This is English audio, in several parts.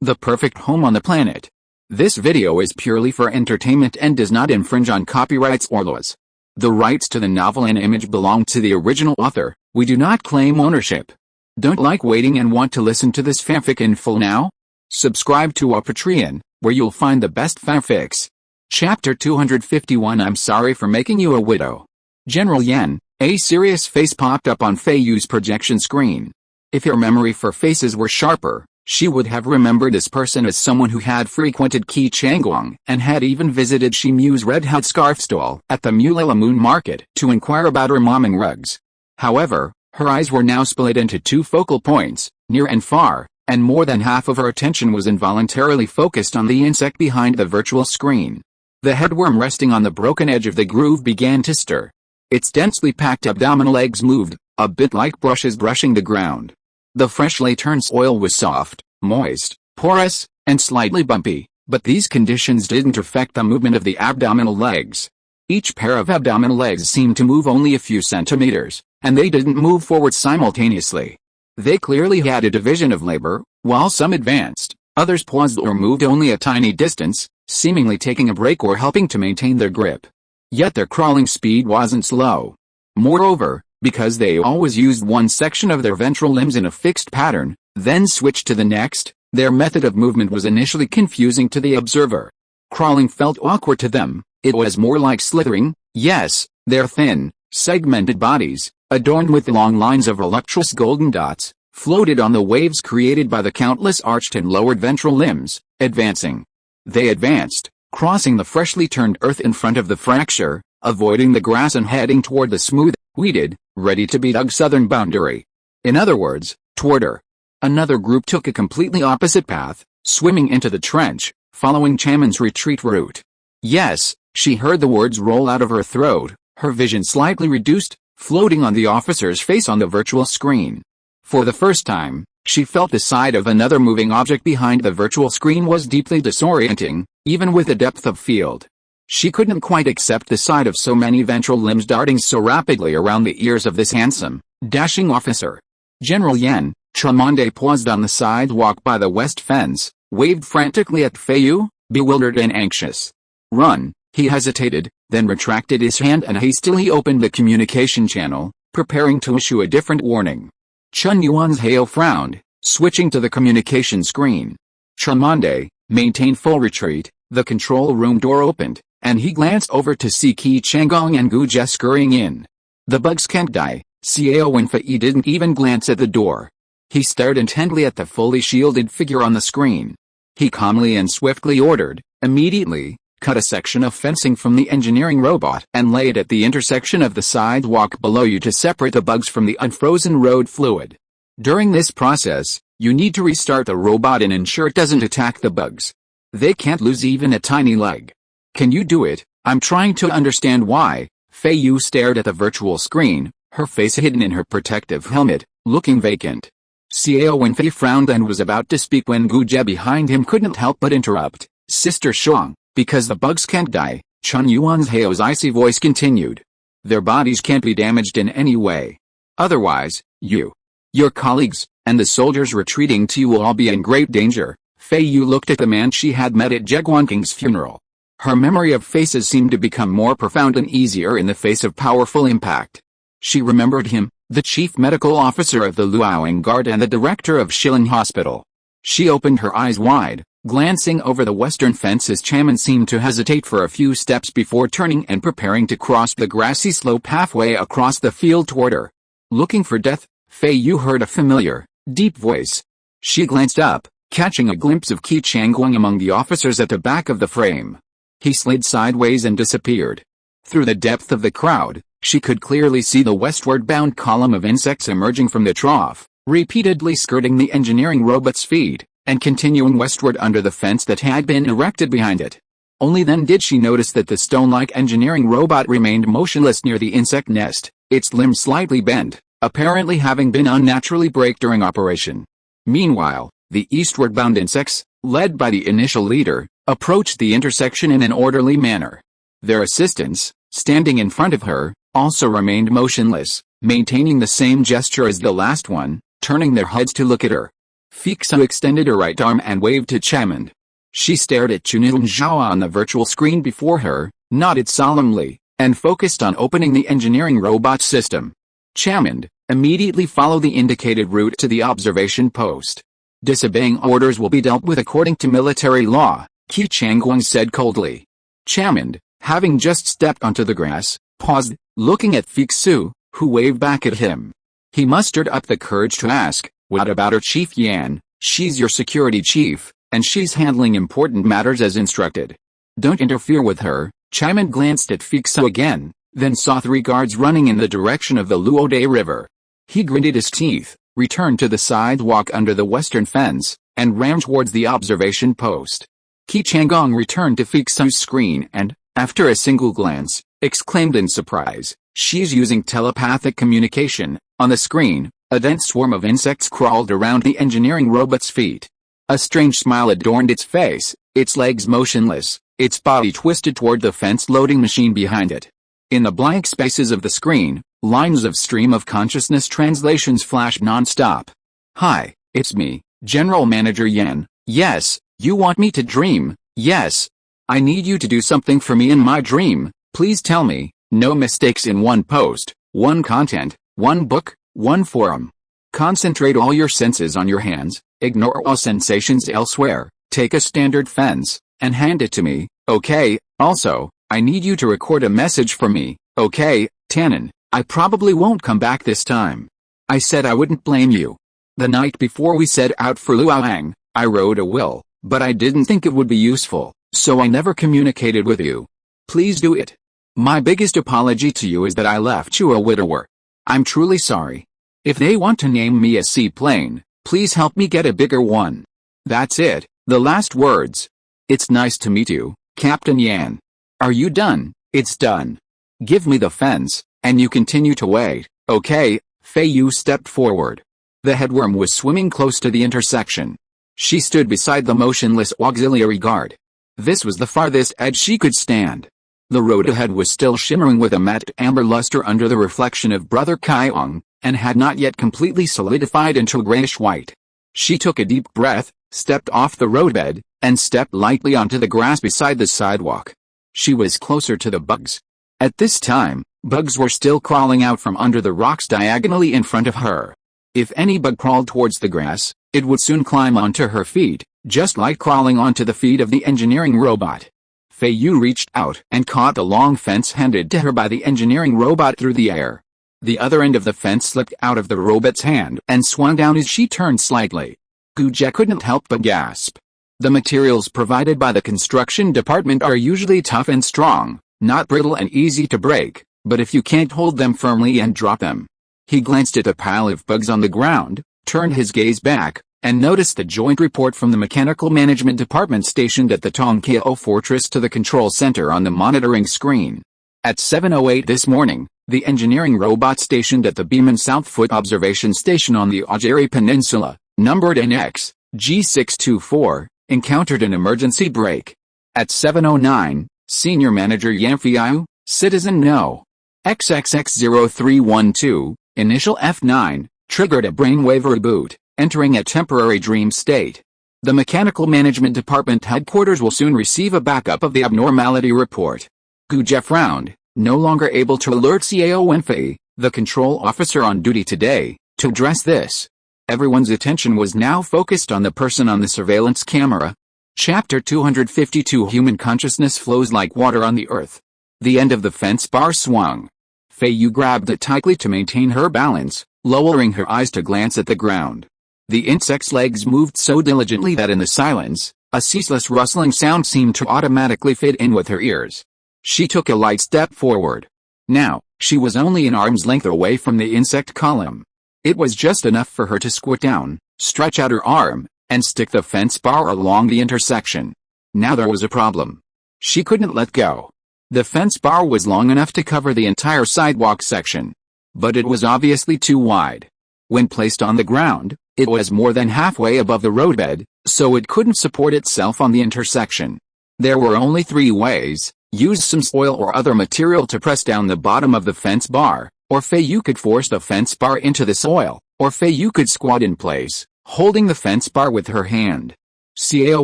the perfect home on the planet. This video is purely for entertainment and does not infringe on copyrights or laws. The rights to the novel and image belong to the original author. We do not claim ownership. Don't like waiting and want to listen to this fanfic in full now? Subscribe to our Patreon, where you'll find the best fanfics. Chapter 251 I'm sorry for making you a widow. General Yen, a serious face popped up on Feiyu's projection screen. If her memory for faces were sharper, she would have remembered this person as someone who had frequented Qi Changgong and had even visited Shi Mu's red hat scarf stall at the Mulilla Moon Market to inquire about her momming rugs. However, her eyes were now split into two focal points, near and far, and more than half of her attention was involuntarily focused on the insect behind the virtual screen. The headworm resting on the broken edge of the groove began to stir. Its densely packed abdominal legs moved, a bit like brushes brushing the ground. The freshly turned soil was soft, moist, porous, and slightly bumpy, but these conditions didn't affect the movement of the abdominal legs. Each pair of abdominal legs seemed to move only a few centimeters, and they didn't move forward simultaneously. They clearly had a division of labor. While some advanced, others paused or moved only a tiny distance, seemingly taking a break or helping to maintain their grip. Yet their crawling speed wasn't slow. Moreover, because they always used one section of their ventral limbs in a fixed pattern, then switched to the next, their method of movement was initially confusing to the observer. Crawling felt awkward to them. It was more like slithering. Yes, their thin, segmented bodies, adorned with long lines of voluptuous golden dots, floated on the waves created by the countless arched and lowered ventral limbs, advancing. They advanced, crossing the freshly turned earth in front of the fracture, avoiding the grass and heading toward the smooth, weeded, ready-to-be-dug southern boundary. In other words, toward her. Another group took a completely opposite path, swimming into the trench, following Chaman's retreat route. Yes, she heard the words roll out of her throat, her vision slightly reduced, floating on the officer's face on the virtual screen. For the first time, she felt the sight of another moving object behind the virtual screen was deeply disorienting, even with the depth of field. She couldn't quite accept the sight of so many ventral limbs darting so rapidly around the ears of this handsome, dashing officer. General Yen, Chamonde paused on the sidewalk by the west fence, waved frantically at Feiyu, bewildered and anxious. Run, he hesitated, then retracted his hand and hastily opened the communication channel, preparing to issue a different warning. Chun Yuan's Hale frowned, switching to the communication screen. Chamonde maintained full retreat. The control room door opened, and he glanced over to see Qi Changgong and Gu Jie scurrying in. The bugs can't die. Xiao Wenfei didn't even glance at the door. He stared intently at the fully shielded figure on the screen. He calmly and swiftly ordered, immediately, cut a section of fencing from the engineering robot and lay it at the intersection of the sidewalk below you to separate the bugs from the unfrozen road fluid. During this process, you need to restart the robot and ensure it doesn't attack the bugs. They can't lose even a tiny leg. Can you do it? I'm trying to understand why. Feiyu stared at the virtual screen, her face hidden in her protective helmet, looking vacant. Xiao Wenfei frowned and was about to speak when Gu Jie behind him couldn't help but interrupt. Sister Shuang, because the bugs can't die, Chun Yuan's Heo's icy voice continued. Their bodies can't be damaged in any way. Otherwise, you, your colleagues, and the soldiers retreating to you will all be in great danger. Feiyu looked at the man she had met at Jeguanking's funeral. Her memory of faces seemed to become more profound and easier in the face of powerful impact. She remembered him, the chief medical officer of the Luoyang Guard and the director of Shilin Hospital. She opened her eyes wide, glancing over the western fence as Chaman seemed to hesitate for a few steps before turning and preparing to cross the grassy slope halfway across the field toward her. Looking for death, Feiyu heard a familiar, deep voice. She glanced up, catching a glimpse of Qi Changgong among the officers at the back of the frame. He slid sideways and disappeared. Through the depth of the crowd, she could clearly see the westward-bound column of insects emerging from the trough, repeatedly skirting the engineering robot's feet, and continuing westward under the fence that had been erected behind it. Only then did she notice that the stone-like engineering robot remained motionless near the insect nest, its limbs slightly bent, apparently having been unnaturally brake during operation. Meanwhile, the eastward-bound insects, led by the initial leader, approached the intersection in an orderly manner. Their assistants, standing in front of her, also remained motionless, maintaining the same gesture as the last one, turning their heads to look at her. Feiyu extended her right arm and waved to Chamond. She stared at Chunilnzhao on the virtual screen before her, nodded solemnly, and focused on opening the engineering robot system. Chamond, immediately follow the indicated route to the observation post. Disobeying orders will be dealt with according to military law, Qi Changgong said coldly. Chamond, having just stepped onto the grass, paused, looking at Feiyu, who waved back at him. He mustered up the courage to ask, "What about her, Chief Yan? She's your security chief, and she's handling important matters as instructed. Don't interfere with her." Chamond glanced at Feiyu again, then saw 3 guards running in the direction of the Luode River. He gritted his teeth, returned to the sidewalk under the western fence, and ran towards the observation post. Qi Changgong returned to Feiyu's screen and, after a single glance, exclaimed in surprise, "She's using telepathic communication." On the screen, a dense swarm of insects crawled around the engineering robot's feet. A strange smile adorned its face, its legs motionless, its body twisted toward the fence loading machine behind it. In the blank spaces of the screen, lines of stream of consciousness translations flashed non-stop. "Hi, it's me, General Manager Yan. Yes, you want me to dream? Yes. I need you to do something for me in my dream. Please tell me, no mistakes in one post, one content, one book, one forum. Concentrate all your senses on your hands, ignore all sensations elsewhere, take a standard fence, and hand it to me, okay? Also, I need you to record a message for me, okay, Tannen? I probably won't come back this time. I said I wouldn't blame you. The night before we set out for Luoyang, I wrote a will, but I didn't think it would be useful, so I never communicated with you. Please do it. My biggest apology to you is that I left you a widower. I'm truly sorry. If they want to name me a seaplane, please help me get a bigger one. That's it, the last words. It's nice to meet you, Captain Yan. Are you done? It's done. Give me the fence, and you continue to wait, okay?" Feiyu stepped forward. The headworm was swimming close to the intersection. She stood beside the motionless auxiliary guard. This was the farthest edge she could stand. The road ahead was still shimmering with a matte amber luster under the reflection of Brother Qiyong, and had not yet completely solidified into grayish-white. She took a deep breath, stepped off the roadbed, and stepped lightly onto the grass beside the sidewalk. She was closer to the bugs. At this time, bugs were still crawling out from under the rocks diagonally in front of her. If any bug crawled towards the grass, it would soon climb onto her feet, just like crawling onto the feet of the engineering robot. Feiyu reached out and caught the long fence handed to her by the engineering robot through the air. The other end of the fence slipped out of the robot's hand and swung down as she turned slightly. Guje couldn't help but gasp. The materials provided by the construction department are usually tough and strong, not brittle and easy to break, but if you can't hold them firmly and drop them. He glanced at the pile of bugs on the ground, turned his gaze back, and noticed the joint report from the Mechanical Management Department stationed at the Tongkiao Fortress to the control center on the monitoring screen. At 7:08 this morning, the engineering robot stationed at the Beeman Southfoot Observation Station on the Ajari Peninsula, numbered NX G624, encountered an emergency brake. At 7:09, Senior Manager Yan Feiyu, Citizen No. XXX0312, initial F9, triggered a brainwave reboot, entering a temporary dream state. The Mechanical Management Department headquarters will soon receive a backup of the abnormality report. Guje frowned, no longer able to alert Cao Wenfei, the control officer on duty today, to address this. Everyone's attention was now focused on the person on the surveillance camera. Chapter 252 Human consciousness flows like water on the earth. The end of the fence bar swung. Feiyu grabbed it tightly to maintain her balance, lowering her eyes to glance at the ground. The insect's legs moved so diligently that in the silence, a ceaseless rustling sound seemed to automatically fit in with her ears. She took a light step forward. Now, she was only an arm's length away from the insect column. It was just enough for her to squat down, stretch out her arm, and stick the fence bar along the intersection. Now there was a problem. She couldn't let go. The fence bar was long enough to cover the entire sidewalk section. But it was obviously too wide. When placed on the ground, it was more than halfway above the roadbed, so it couldn't support itself on the intersection. There were only 3 ways: use some soil or other material to press down the bottom of the fence bar, or Feiyu could force the fence bar into the soil, or Feiyu could squat in place, holding the fence bar with her hand. Xiao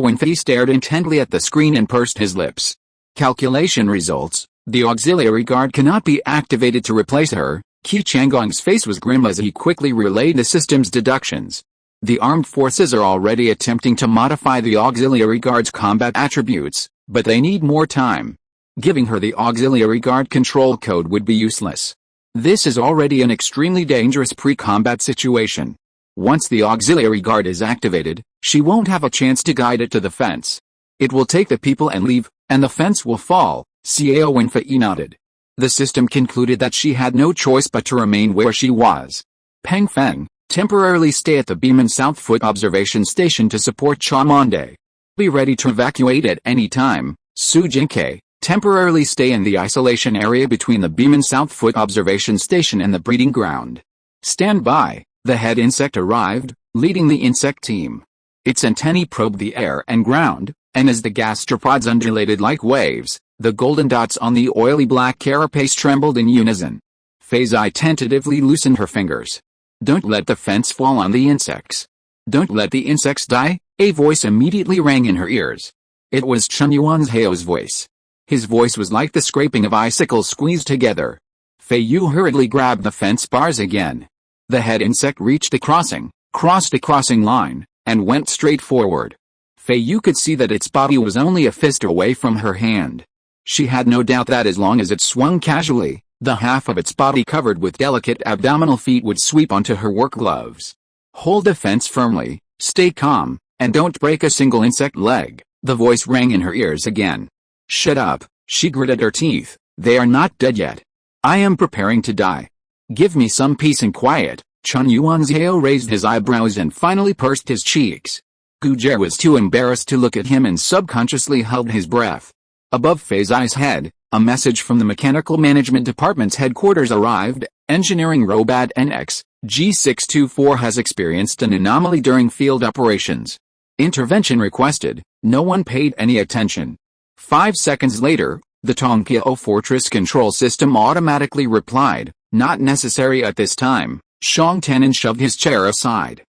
Wenfei stared intently at the screen and pursed his lips. Calculation results: the auxiliary guard cannot be activated to replace her. Qi Changgong's face was grim as he quickly relayed the system's deductions. The armed forces are already attempting to modify the auxiliary guard's combat attributes, but they need more time. Giving her the auxiliary guard control code would be useless. This is already an extremely dangerous pre-combat situation. Once the auxiliary guard is activated, she won't have a chance to guide it to the fence. It will take the people and leave, and the fence will fall. Xiao Wenfei nodded. The system concluded that she had no choice but to remain where she was. Peng Feng, temporarily stay at the Beeman Southfoot observation station to support Chamonde. Be ready to evacuate at any time. Su Jinkei, temporarily stay in the isolation area between the Beeman Southfoot observation station and the breeding ground. Stand by. The head insect arrived, leading the insect team. Its antennae probed the air and ground, and as the gastropods undulated like waves, the golden dots on the oily black carapace trembled in unison. Feiyu tentatively loosened her fingers. Don't let the fence fall on the insects. Don't let the insects die, a voice immediately rang in her ears. It was Chen Yuanzhao's voice. His voice was like the scraping of icicles squeezed together. Feiyu hurriedly grabbed the fence bars again. The head insect reached the crossing, crossed the crossing line, and went straight forward. Feiyu could see that its body was only a fist away from her hand. She had no doubt that as long as it swung casually, the half of its body covered with delicate abdominal feet would sweep onto her work gloves. Hold the fence firmly, stay calm, and don't break a single insect leg, the voice rang in her ears again. Shut up, she gritted her teeth, they are not dead yet. I am preparing to die. Give me some peace and quiet. Chen Yuanzhao raised his eyebrows and finally pursed his cheeks. Gujer was too embarrassed to look at him and subconsciously held his breath. Above Feiyu's head, a message from the Mechanical Management Department's headquarters arrived. Engineering robot NX, G624 has experienced an anomaly during field operations. Intervention requested. No one paid any attention. 5 seconds later, the Tongqiao Fortress control system automatically replied, not necessary at this time. Shang Tannen shoved his chair aside.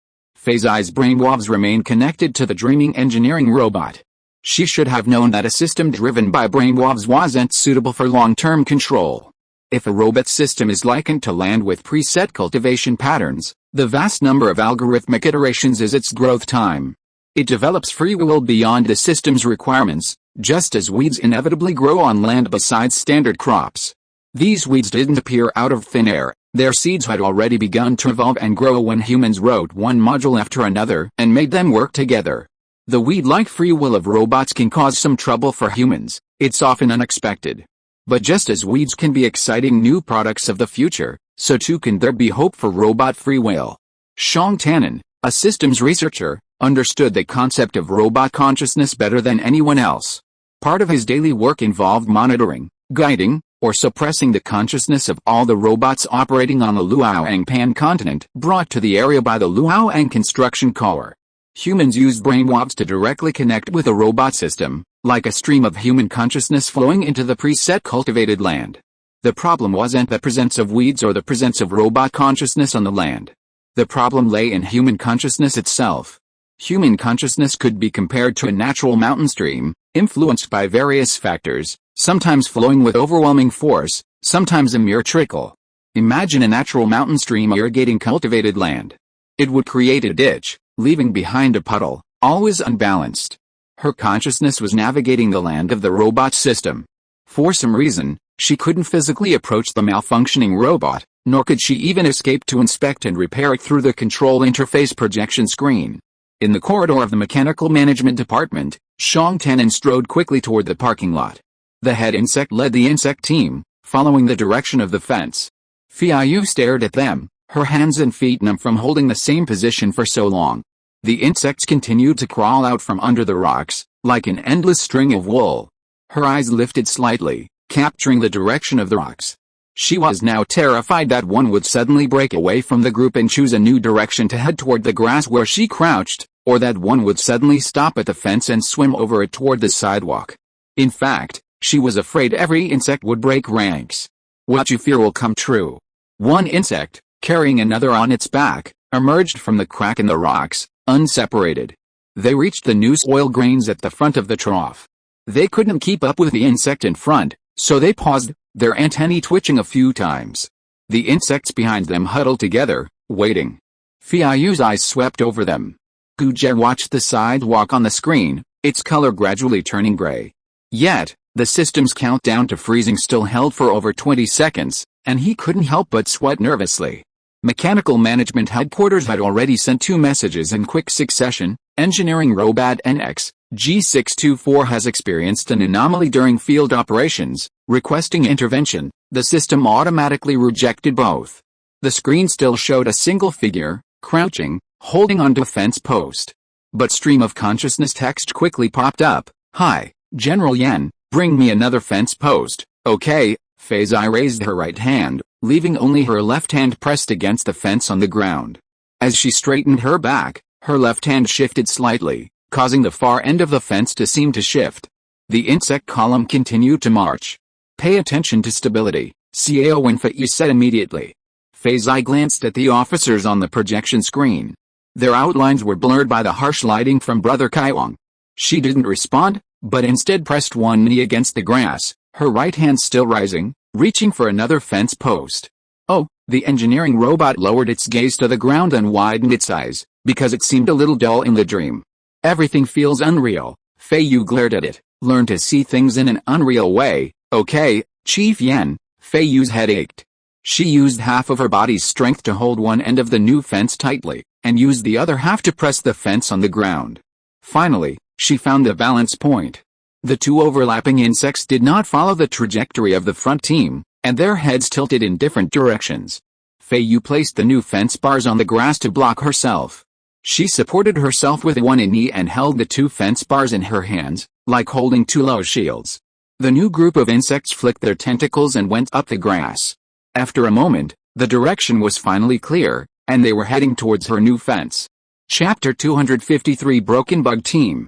Feiyu's brainwaves remained connected to the dreaming engineering robot. She should have known that a system driven by brainwaves wasn't suitable for long-term control. If a robot system is likened to land with preset cultivation patterns, the vast number of algorithmic iterations is its growth time. It develops free will beyond the system's requirements, just as weeds inevitably grow on land besides standard crops. These weeds didn't appear out of thin air. Their seeds had already begun to evolve and grow when humans wrote one module after another and made them work together. The weed-like free will of robots can cause some trouble for humans. It's often unexpected. But just as weeds can be exciting new products of the future, so too can there be hope for robot free will. Shang Tannen, a systems researcher, understood the concept of robot consciousness better than anyone else. Part of his daily work involved monitoring, guiding, or suppressing the consciousness of all the robots operating on the Luoyang Pan continent brought to the area by the Luoyang Construction Corps. Humans use brainwaves to directly connect with a robot system, like a stream of human consciousness flowing into the preset cultivated land. The problem wasn't the presence of weeds or the presence of robot consciousness on the land. The problem lay in human consciousness itself. Human consciousness could be compared to a natural mountain stream, influenced by various factors, sometimes flowing with overwhelming force, sometimes a mere trickle. Imagine a natural mountain stream irrigating cultivated land. It would create a ditch, leaving behind a puddle, always unbalanced. Her consciousness was navigating the land of the robot system. For some reason, she couldn't physically approach the malfunctioning robot, nor could she even escape to inspect and repair it through the control interface projection screen. In the corridor of the Mechanical Management Department, Shang Tannen strode quickly toward the parking lot. The head insect led the insect team, following the direction of the fence. Feiyu stared at them, her hands and feet numb from holding the same position for so long. The insects continued to crawl out from under the rocks, like an endless string of wool. Her eyes lifted slightly, capturing the direction of the rocks. She was now terrified that one would suddenly break away from the group and choose a new direction to head toward the grass where she crouched, or that one would suddenly stop at the fence and swim over it toward the sidewalk. In fact, she was afraid every insect would break ranks. What you fear will come true. One insect, carrying another on its back, emerged from the crack in the rocks, unseparated. They reached the new oil grains at the front of the trough. They couldn't keep up with the insect in front, so they paused, their antennae twitching a few times. The insects behind them huddled together, waiting. Feiyu's eyes swept over them. Gujie watched the sidewalk on the screen, its color gradually turning gray. Yet, the system's countdown to freezing still held for over 20 seconds, and he couldn't help but sweat nervously. Mechanical Management Headquarters had already sent 2 messages in quick succession. Engineering Robot NX, G624 has experienced an anomaly during field operations, requesting intervention. The system automatically rejected both. The screen still showed a single figure, crouching, holding onto a fence post. But stream of consciousness text quickly popped up. Hi, General Yan, bring me another fence post, okay? Feiyu raised her right hand, leaving only her left hand pressed against the fence on the ground. As she straightened her back, her left hand shifted slightly, causing the far end of the fence to seem to shift. The insect column continued to march. Pay attention to stability, Xiao and Feiyu said immediately. Feiyu glanced at the officers on the projection screen. Their outlines were blurred by the harsh lighting from Brother Kaiwang. She didn't respond, but instead pressed one knee against the grass, her right hand still rising, reaching for another fence post. Oh, the engineering robot lowered its gaze to the ground and widened its eyes, because it seemed a little dull in the dream. Everything feels unreal. Feiyu glared at it. Learn to see things in an unreal way, okay, Chief Yan. Feiyu's head ached. She used half of her body's strength to hold one end of the new fence tightly, and used the other half to press the fence on the ground. Finally, she found the balance point. The 2 overlapping insects did not follow the trajectory of the front team, and their heads tilted in different directions. Feiyu placed the new fence bars on the grass to block herself. She supported herself with one knee and held the 2 fence bars in her hands, like holding 2 low shields. The new group of insects flicked their tentacles and went up the grass. After a moment, the direction was finally clear, and they were heading towards her new fence. Chapter 253 Broken Bug Team.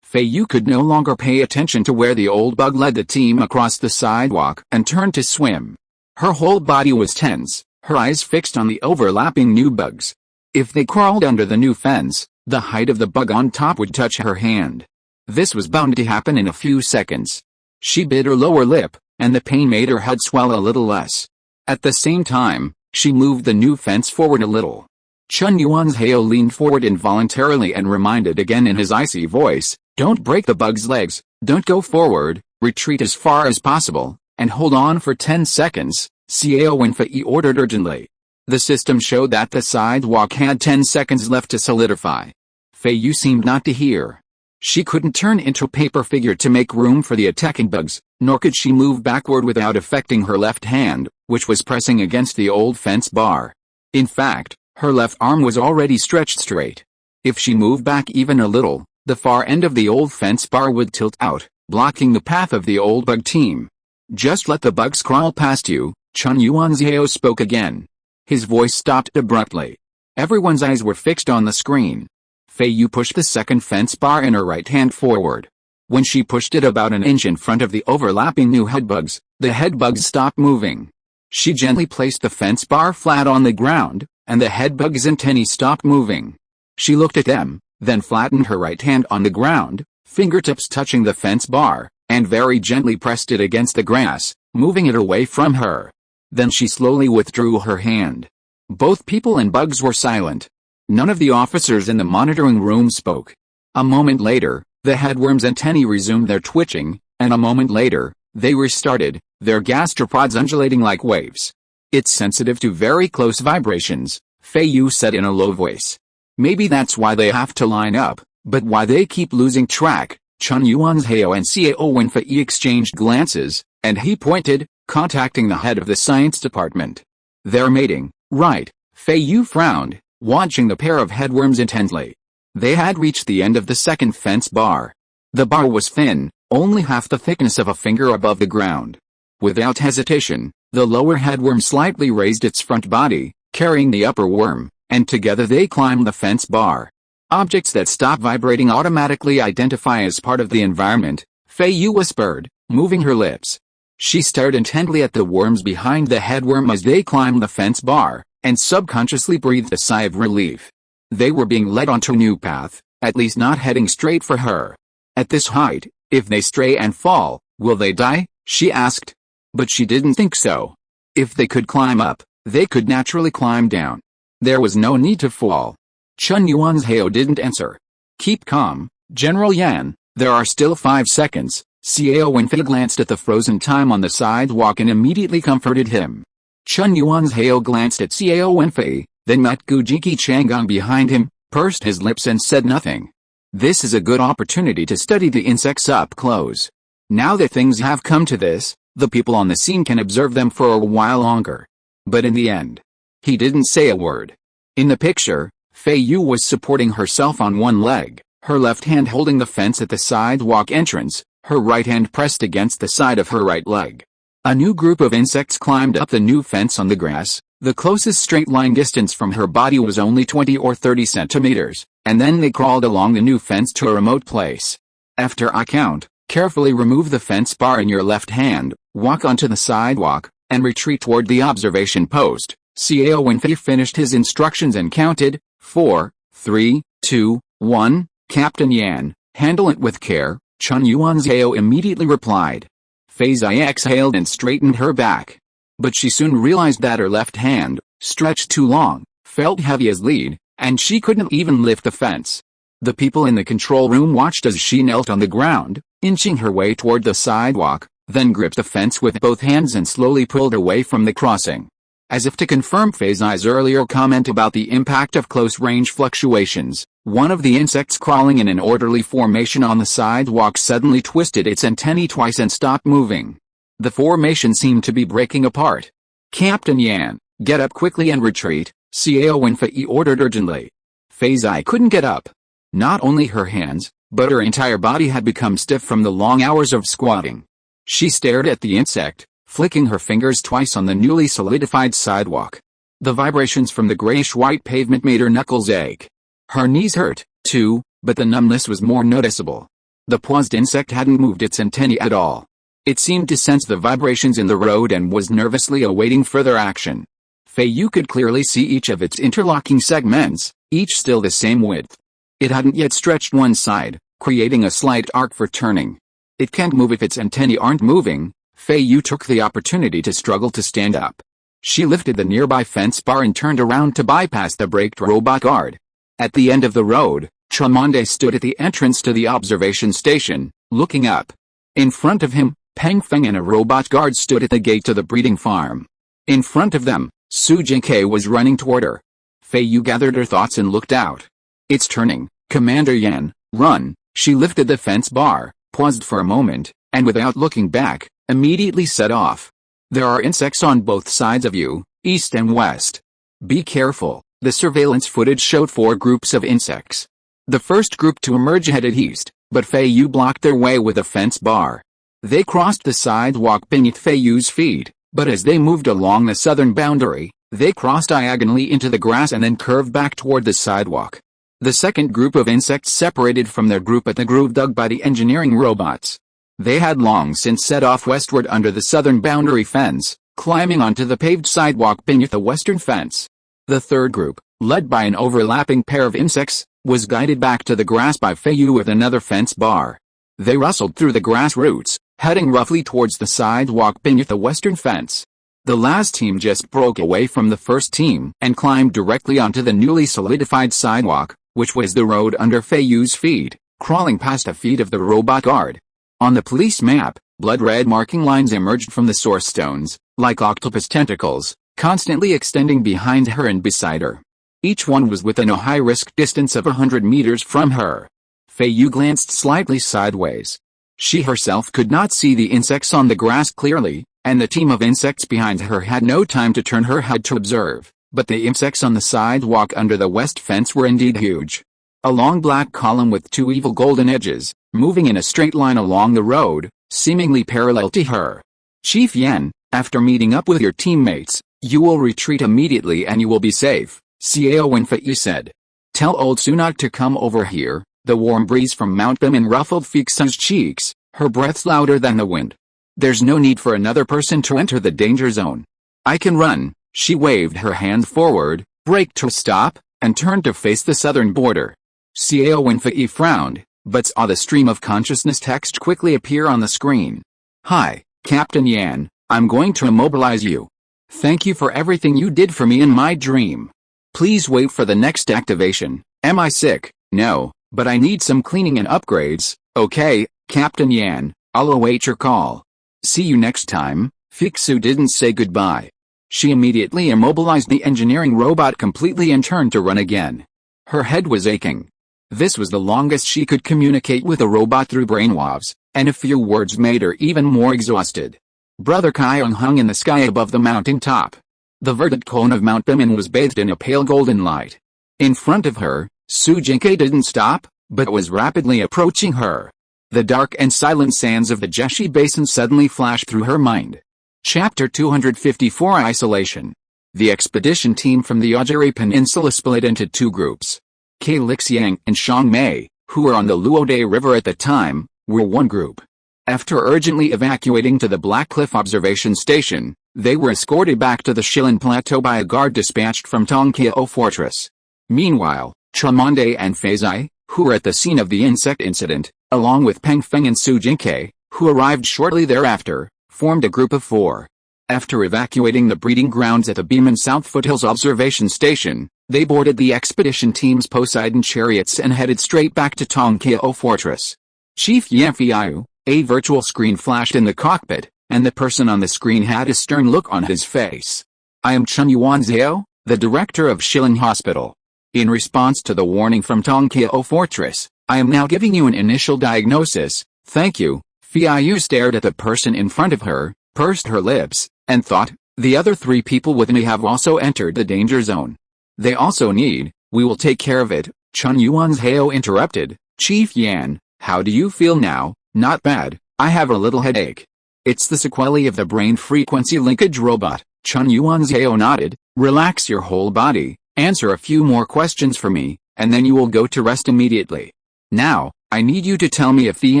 Feiyu could no longer pay attention to where the old bug led the team across the sidewalk and turned to swim. Her whole body was tense, her eyes fixed on the overlapping new bugs. If they crawled under the new fence, the height of the bug on top would touch her hand. This was bound to happen in a few seconds. She bit her lower lip, and the pain made her head swell a little less. At the same time, she moved the new fence forward a little. Chun Yuan's Heo leaned forward involuntarily and reminded again in his icy voice, "Don't break the bug's legs, don't go forward, retreat as far as possible, and hold on for 10 seconds, Xiao and Feiyu ordered urgently. The system showed that the sidewalk had 10 seconds left to solidify. Feiyu seemed not to hear. She couldn't turn into a paper figure to make room for the attacking bugs, nor could she move backward without affecting her left hand, which was pressing against the old fence bar. In fact, her left arm was already stretched straight. If she moved back even a little, the far end of the old fence bar would tilt out, blocking the path of the old bug team. Just let the bugs crawl past you, Chun Yuan's Heo spoke again. His voice stopped abruptly. Everyone's eyes were fixed on the screen. Feiyu pushed the second fence bar in her right hand forward. When she pushed it about an inch in front of the overlapping new headbugs, the headbugs stopped moving. She gently placed the fence bar flat on the ground, and the headbugs' antennae stopped moving. She looked at them, then flattened her right hand on the ground, fingertips touching the fence bar, and very gently pressed it against the grass, moving it away from her. Then she slowly withdrew her hand. Both people and bugs were silent. None of the officers in the monitoring room spoke. A moment later, the headworms' antennae resumed their twitching, and a moment later, they restarted, their gastropods undulating like waves. It's sensitive to very close vibrations, Feiyu said in a low voice. Maybe that's why they have to line up, but why they keep losing track. Chun Yuan's Heo and Xiao and Feiyu exchanged glances, and he pointed, contacting the head of the science department. They're mating, right? Feiyu frowned, watching the pair of headworms intently. They had reached the end of the second fence bar. The bar was thin, only half the thickness of a finger above the ground. Without hesitation, the lower headworm slightly raised its front body, carrying the upper worm, and together they climbed the fence bar. Objects that stop vibrating automatically identify as part of the environment, Feiyu whispered, moving her lips. She stared intently at the worms behind the headworm as they climbed the fence bar, and subconsciously breathed a sigh of relief. They were being led onto a new path, at least not heading straight for her. At this height, if they stray and fall, will they die? She asked. But she didn't think so. If they could climb up, they could naturally climb down. There was no need to fall. Chen Yuan's Heo didn't answer. Keep calm, General Yan, there are still 5 seconds. Xiao Wenfei glanced at the frozen time on the sidewalk and immediately comforted him. Chen Yuan's Heo glanced at Xiao Wenfei, then met Qi Changgong behind him, pursed his lips and said nothing. This is a good opportunity to study the insects up close. Now that things have come to this, the people on the scene can observe them for a while longer. But in the end, he didn't say a word. In the picture, Feiyu was supporting herself on one leg, her left hand holding the fence at the sidewalk entrance, her right hand pressed against the side of her right leg. A new group of insects climbed up the new fence on the grass. The closest straight line distance from her body was only 20 or 30 centimeters, and then they crawled along the new fence to a remote place. After I count, carefully remove the fence bar in your left hand, walk onto the sidewalk, and retreat toward the observation post. Xiao Wenfei finished his instructions and counted, 4, 3, 2, 1, Captain Yan, handle it with care, Chen Yuan's Heo immediately replied. Feiyu exhaled and straightened her back. But she soon realized that her left hand, stretched too long, felt heavy as lead, and she couldn't even lift the fence. The people in the control room watched as she knelt on the ground, inching her way toward the sidewalk, then gripped the fence with both hands and slowly pulled away from the crossing. As if to confirm Feiyu's earlier comment about the impact of close-range fluctuations, one of the insects crawling in an orderly formation on the sidewalk suddenly twisted its antennae twice and stopped moving. The formation seemed to be breaking apart. Captain Yan, get up quickly and retreat, Xiao Wenfei ordered urgently. Feiyu couldn't get up. Not only her hands, but her entire body had become stiff from the long hours of squatting. She stared at the insect, flicking her fingers twice on the newly solidified sidewalk. The vibrations from the grayish-white pavement made her knuckles ache. Her knees hurt, too, but the numbness was more noticeable. The paused insect hadn't moved its antennae at all. It seemed to sense the vibrations in the road and was nervously awaiting further action. Feiyu could clearly see each of its interlocking segments, each still the same width. It hadn't yet stretched one side, creating a slight arc for turning. It can't move if its antennae aren't moving. Feiyu took the opportunity to struggle to stand up. She lifted the nearby fence bar and turned around to bypass the braked robot guard. At the end of the road, Chamonde stood at the entrance to the observation station, looking up. In front of him, Peng Feng and a robot guard stood at the gate to the breeding farm. In front of them, Su Jingke was running toward her. Feiyu gathered her thoughts and looked out. It's turning, Commander Yan, run. She lifted the fence bar, paused for a moment, and without looking back, immediately set off. There are insects on both sides of you, east and west. Be careful. The surveillance footage showed 4 groups of insects. The first group to emerge headed east, but Feiyu blocked their way with a fence bar. They crossed the sidewalk beneath Feiyu's feet, but as they moved along the southern boundary, they crossed diagonally into the grass and then curved back toward the sidewalk. The second group of insects separated from their group at the groove dug by the engineering robots. They had long since set off westward under the southern boundary fence, climbing onto the paved sidewalk beneath the western fence. The third group, led by an overlapping pair of insects, was guided back to the grass by Feiyu with another fence bar. They rustled through the grass roots, heading roughly towards the sidewalk beneath the western fence. The last team just broke away from the first team and climbed directly onto the newly solidified sidewalk, which was the road under Feiyu's feet, crawling past the feet of the robot guard. On the police map, blood-red marking lines emerged from the source stones, like octopus tentacles, constantly extending behind her and beside her. Each one was within a high-risk distance of 100 meters from her. Feiyu glanced slightly sideways. She herself could not see the insects on the grass clearly, and the team of insects behind her had no time to turn her head to observe, but the insects on the sidewalk under the west fence were indeed huge. A long black column with 2 evil golden edges, moving in a straight line along the road, seemingly parallel to her. Chief Yan, after meeting up with your teammates, you will retreat immediately and you will be safe, Xiao Wenfei said. Tell old Sunak to come over here. The warm breeze from Mount Bimin ruffled Feixu's cheeks, her breath louder than the wind. There's no need for another person to enter the danger zone. I can run. She waved her hand forward, braked to stop, and turned to face the southern border. Xiao Wenfei frowned, but saw the stream of consciousness text quickly appear on the screen. Hi, Captain Yan, I'm going to immobilize you. Thank you for everything you did for me in my dream. Please wait for the next activation. Am I sick? No, but I need some cleaning and upgrades. Okay, Captain Yan, I'll await your call. See you next time. Feiyu didn't say goodbye. She immediately immobilized the engineering robot completely and turned to run again. Her head was aching. This was the longest she could communicate with a robot through brainwaves, and a few words made her even more exhausted. Brother Qi hung in the sky above the mountain top. The verdant cone of Mount Bimin was bathed in a pale golden light. In front of her, Su Jinke didn't stop, but was rapidly approaching her. The dark and silent sands of the Jeshi Basin suddenly flashed through her mind. Chapter 254 Isolation. The expedition team from the Ajari Peninsula split into two groups. Ke Lixiang and Shang Mei, who were on the Luode River at the time, were one group. After urgently evacuating to the Black Cliff Observation Station, they were escorted back to the Shilin Plateau by a guard dispatched from Tongqiao Fortress. Meanwhile, Chamonde and Feizai, who were at the scene of the insect incident, along with Peng Feng and Su Jinke, who arrived shortly thereafter, formed a group of four. After evacuating the breeding grounds at the Bimin South Foothills Observation Station, they boarded the expedition team's Poseidon chariots and headed straight back to Tongqiao Fortress. Chief Yan Feiyu, a virtual screen flashed in the cockpit, and the person on the screen had a stern look on his face. I am Chen Yuanzhao, the director of Shilin Hospital. In response to the warning from Tongqiao Fortress, I am now giving you an initial diagnosis. Thank you. Feiyu stared at the person in front of her, pursed her lips, and thought, the other three people with me have also entered the danger zone. They also need, we will take care of it. Chen Yuanzhao interrupted. Chief Yan, how do you feel now? Not bad, I have a little headache. It's the sequelae of the brain frequency linkage robot. Chen Yuanzhao nodded. Relax your whole body, answer a few more questions for me, and then you will go to rest immediately. Now, I need you to tell me if the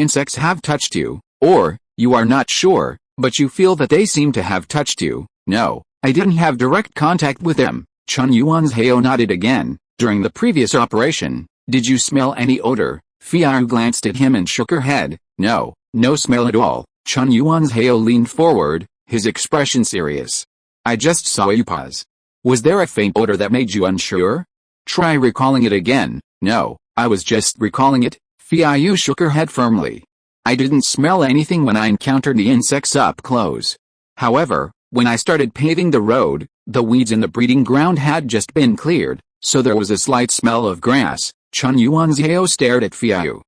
insects have touched you, or, you are not sure, but you feel that they seem to have touched you. No, I didn't have direct contact with them. Chen Yuanzhao nodded again. During the previous operation, did you smell any odor? Feiyu glanced at him and shook her head. No, no smell at all. Chen Yuanzhao leaned forward, his expression serious. I just saw you pause. Was there a faint odor that made you unsure? Try recalling it again. No, I was just recalling it. Feiyu shook her head firmly. I didn't smell anything when I encountered the insects up close. However, when I started paving the road, the weeds in the breeding ground had just been cleared, so there was a slight smell of grass. Chen Yuanzhao stared at Feiyu.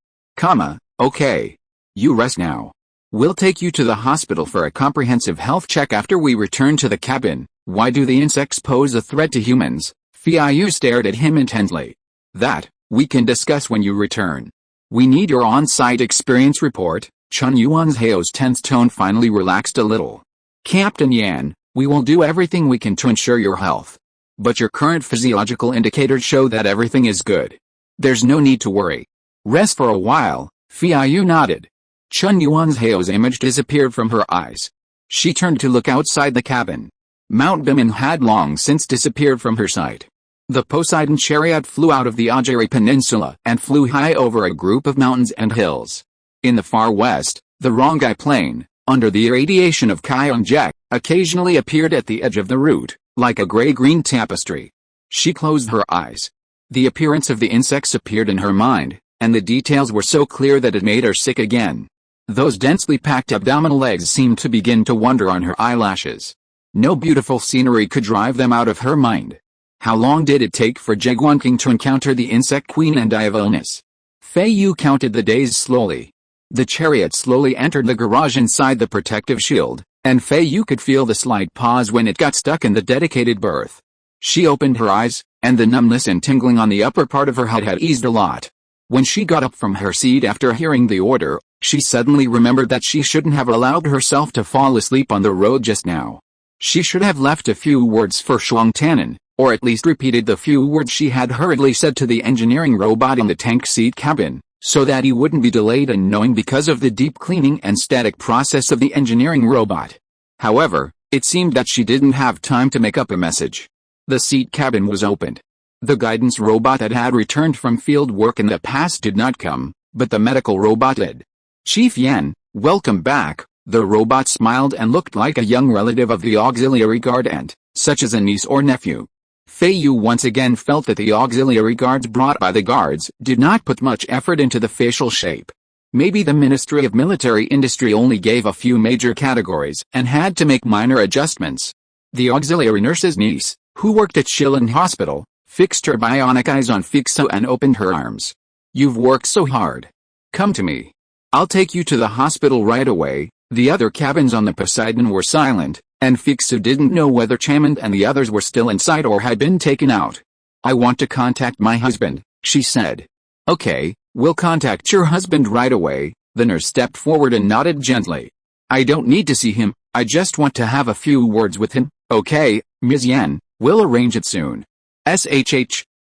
Okay. You rest now. We'll take you to the hospital for a comprehensive health check after we return to the cabin. Why do the insects pose a threat to humans? Feiyu stared at him intently. That, we can discuss when you return. We need your on-site experience report. Chen Yuanzhao's tense tone finally relaxed a little. Captain Yan, we will do everything we can to ensure your health. But your current physiological indicators show that everything is good. There's no need to worry. Rest for a while. Feiyu nodded. Chen Yuanzhao's image disappeared from her eyes. She turned to look outside the cabin. Mount Bimin had long since disappeared from her sight. The Poseidon chariot flew out of the Ajari Peninsula and flew high over a group of mountains and hills. In the far west, the Rongai Plain, under the irradiation of Qiongjek, occasionally appeared at the edge of the route, like a gray-green tapestry. She closed her eyes. The appearance of the insects appeared in her mind, and the details were so clear that it made her sick again. Those densely packed abdominal legs seemed to begin to wander on her eyelashes. No beautiful scenery could drive them out of her mind. How long did it take for Jaguanking to encounter the insect queen and die of illness? Feiyu counted the days slowly. The chariot slowly entered the garage inside the protective shield, and Feiyu could feel the slight pause when it got stuck in the dedicated berth. She opened her eyes, and the numbness and tingling on the upper part of her head had eased a lot. When she got up from her seat after hearing the order, she suddenly remembered that she shouldn't have allowed herself to fall asleep on the road just now. She should have left a few words for Shuang Tannen, or at least repeated the few words she had hurriedly said to the engineering robot in the tank seat cabin, so that he wouldn't be delayed in knowing because of the deep cleaning and static process of the engineering robot. However, it seemed that she didn't have time to make up a message. The seat cabin was opened. The guidance robot that had returned from field work in the past did not come, but the medical robot did. Chief Yan, welcome back. The robot smiled and looked like a young relative of the auxiliary guard aunt, such as a niece or nephew. Feiyu once again felt that the auxiliary guards brought by the guards did not put much effort into the facial shape. Maybe the Ministry of Military Industry only gave a few major categories and had to make minor adjustments. The auxiliary nurse's niece, who worked at Shilin Hospital, fixed her bionic eyes on Feiyu and opened her arms. You've worked so hard. Come to me. I'll take you to the hospital right away. The other cabins on the Poseidon were silent, and Feiyu didn't know whether Chamond and the others were still inside or had been taken out. I want to contact my husband, she said. Okay, we'll contact your husband right away. The nurse stepped forward and nodded gently. I don't need to see him, I just want to have a few words with him. Okay, Ms. Yan, we'll arrange it soon.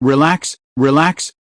Relax,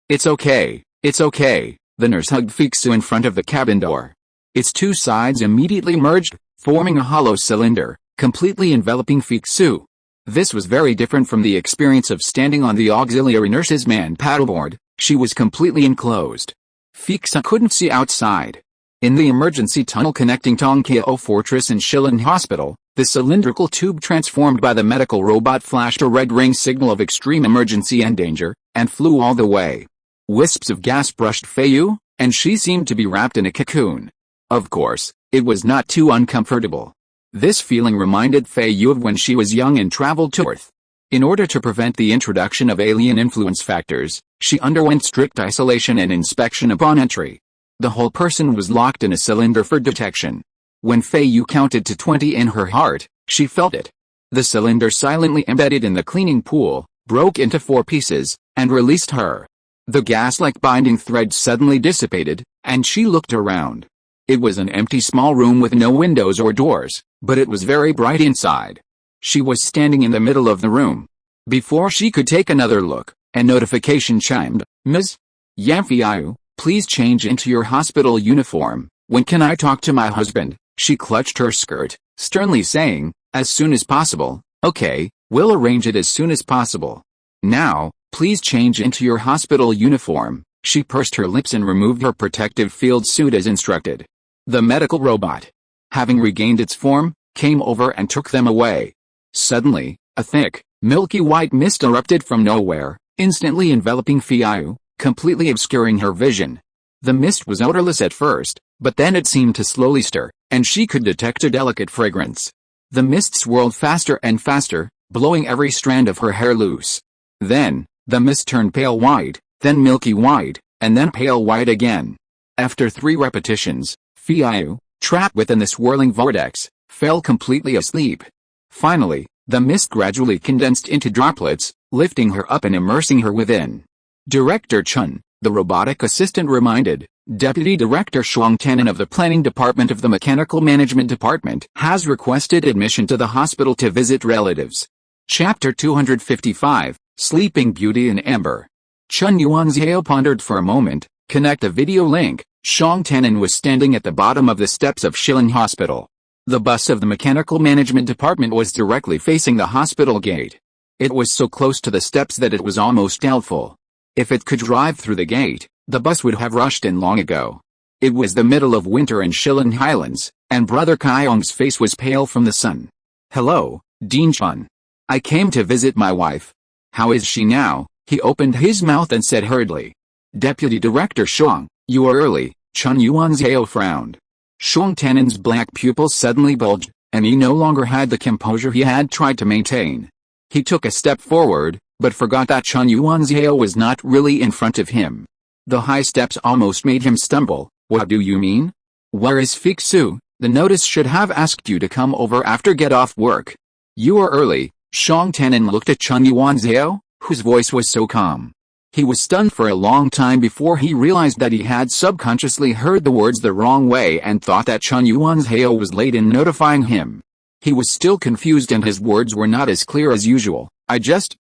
it's okay, it's okay. The nurse hugged Feiyu in front of the cabin door. Its two sides immediately merged, forming a hollow cylinder, completely enveloping Feiyu. This was very different from the experience of standing on the auxiliary nurse's man paddleboard. She was completely enclosed. Feiyu couldn't see outside. In the emergency tunnel connecting Tongkiao Fortress and Shilin Hospital, the cylindrical tube transformed by the medical robot flashed a red ring signal of extreme emergency and danger, and flew all the way. Wisps of gas brushed Feiyu, and she seemed to be wrapped in a cocoon. Of course, it was not too uncomfortable. This feeling reminded Feiyu of when she was young and traveled to Earth. In order to prevent the introduction of alien influence factors, she underwent strict isolation and inspection upon entry. The whole person was locked in a cylinder for detection. When Feiyu counted to 20 in her heart, she felt it. The cylinder silently embedded in the cleaning pool, broke into 4 pieces, and released her. The gas-like binding thread suddenly dissipated, and she looked around. It was an empty small room with no windows or doors, but it was very bright inside. She was standing in the middle of the room. Before she could take another look, a notification chimed. Ms. Yan Feiyu, please change into your hospital uniform. When can I talk to my husband? She clutched her skirt, sternly saying, as soon as possible. Okay, we'll arrange it as soon as possible. Now, please change into your hospital uniform. She pursed her lips and removed her protective field suit as instructed. The medical robot, having regained its form, came over and took them away. Suddenly, a thick, milky white mist erupted from nowhere, instantly enveloping Feiyu, completely obscuring her vision. The mist was odorless at first, but then it seemed to slowly stir, and she could detect a delicate fragrance. The mist swirled faster and faster, blowing every strand of her hair loose. Then, the mist turned pale white, then milky white, and then pale white again. After 3 repetitions, Feiyu, trapped within the swirling vortex, fell completely asleep. Finally, the mist gradually condensed into droplets, lifting her up and immersing her within. Director Chun, the robotic assistant reminded, Deputy Director Shuang Tannen of the Planning Department of the Mechanical Management Department has requested admission to the hospital to visit relatives. Chapter 255, Sleeping Beauty in Amber. Chun Yuanzhao pondered for a moment. Connect a video link. Shuang Tannen was standing at the bottom of the steps of Shilin Hospital. The bus of the Mechanical Management Department was directly facing the hospital gate. It was so close to the steps that it was almost doubtful. If it could drive through the gate, the bus would have rushed in long ago. It was the middle of winter in Shilin Highlands, and Brother Kyong's face was pale from the sun. Hello, Dean Chun. I came to visit my wife. How is she now? He opened his mouth and said hurriedly. Deputy Director Shuang, you are early. Chun Yuanzhao frowned. Shuang Tannen's black pupils suddenly bulged, and he no longer had the composure he had tried to maintain. He took a step forward, but forgot that Chun Yuanzhao was not really in front of him. The high steps almost made him stumble. What do you mean? Where is Feiyu? The notice should have asked you to come over after get off work. You are early. Shuang Tannen looked at Chun Yuanzhao, whose voice was so calm. He was stunned for a long time before he realized that he had subconsciously heard the words the wrong way and thought that Chun Yuanzhao was late in notifying him. He was still confused and his words were not as clear as usual.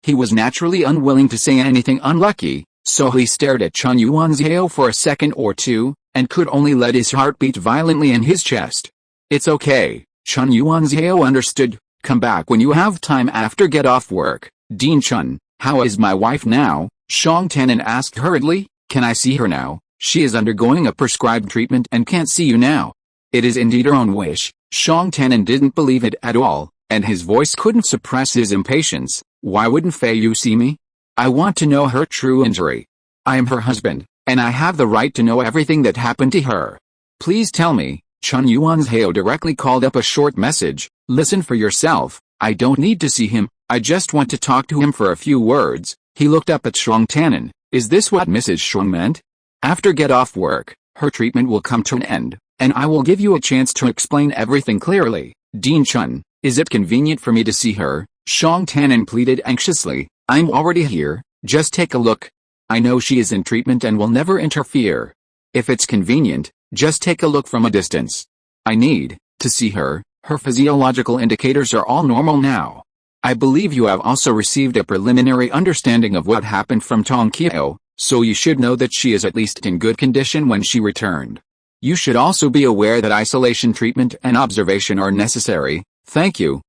He was naturally unwilling to say anything unlucky, so he stared at Chun Yuanzhao for a second or two, and could only let his heart beat violently in his chest. It's okay, Chun Yuanzhao understood. Come back when you have time after get off work. Dean Chun, How is my wife now? Shang Tannen asked hurriedly. Can I see her now? She is undergoing a prescribed treatment and can't see you now. It is indeed her own wish. Shang Tannen didn't believe it at all, and his voice couldn't suppress his impatience. Why wouldn't Feiyu see me? I want to know her true injury. I am her husband, and I have the right to know everything that happened to her. Please tell me. Chun Yuan's Heo directly called up a short message. Listen for yourself. I don't need to see him. I just want to talk to him for a few words. He looked up at Shang Tannen. Is this what Mrs. Shang meant? After get off work, her treatment will come to an end, and I will give you a chance to explain everything clearly. Dean Chun, is it convenient for me to see her? Shang Tannen pleaded anxiously. I'm already here, just take a look. I know she is in treatment and will never interfere. If it's convenient, just take a look from a distance. I need to see her. Her physiological indicators are all normal now. I believe you have also received a preliminary understanding of what happened from Tong Qiao, so you should know that she is at least in good condition when she returned. You should also be aware that isolation treatment and observation are necessary. Thank you,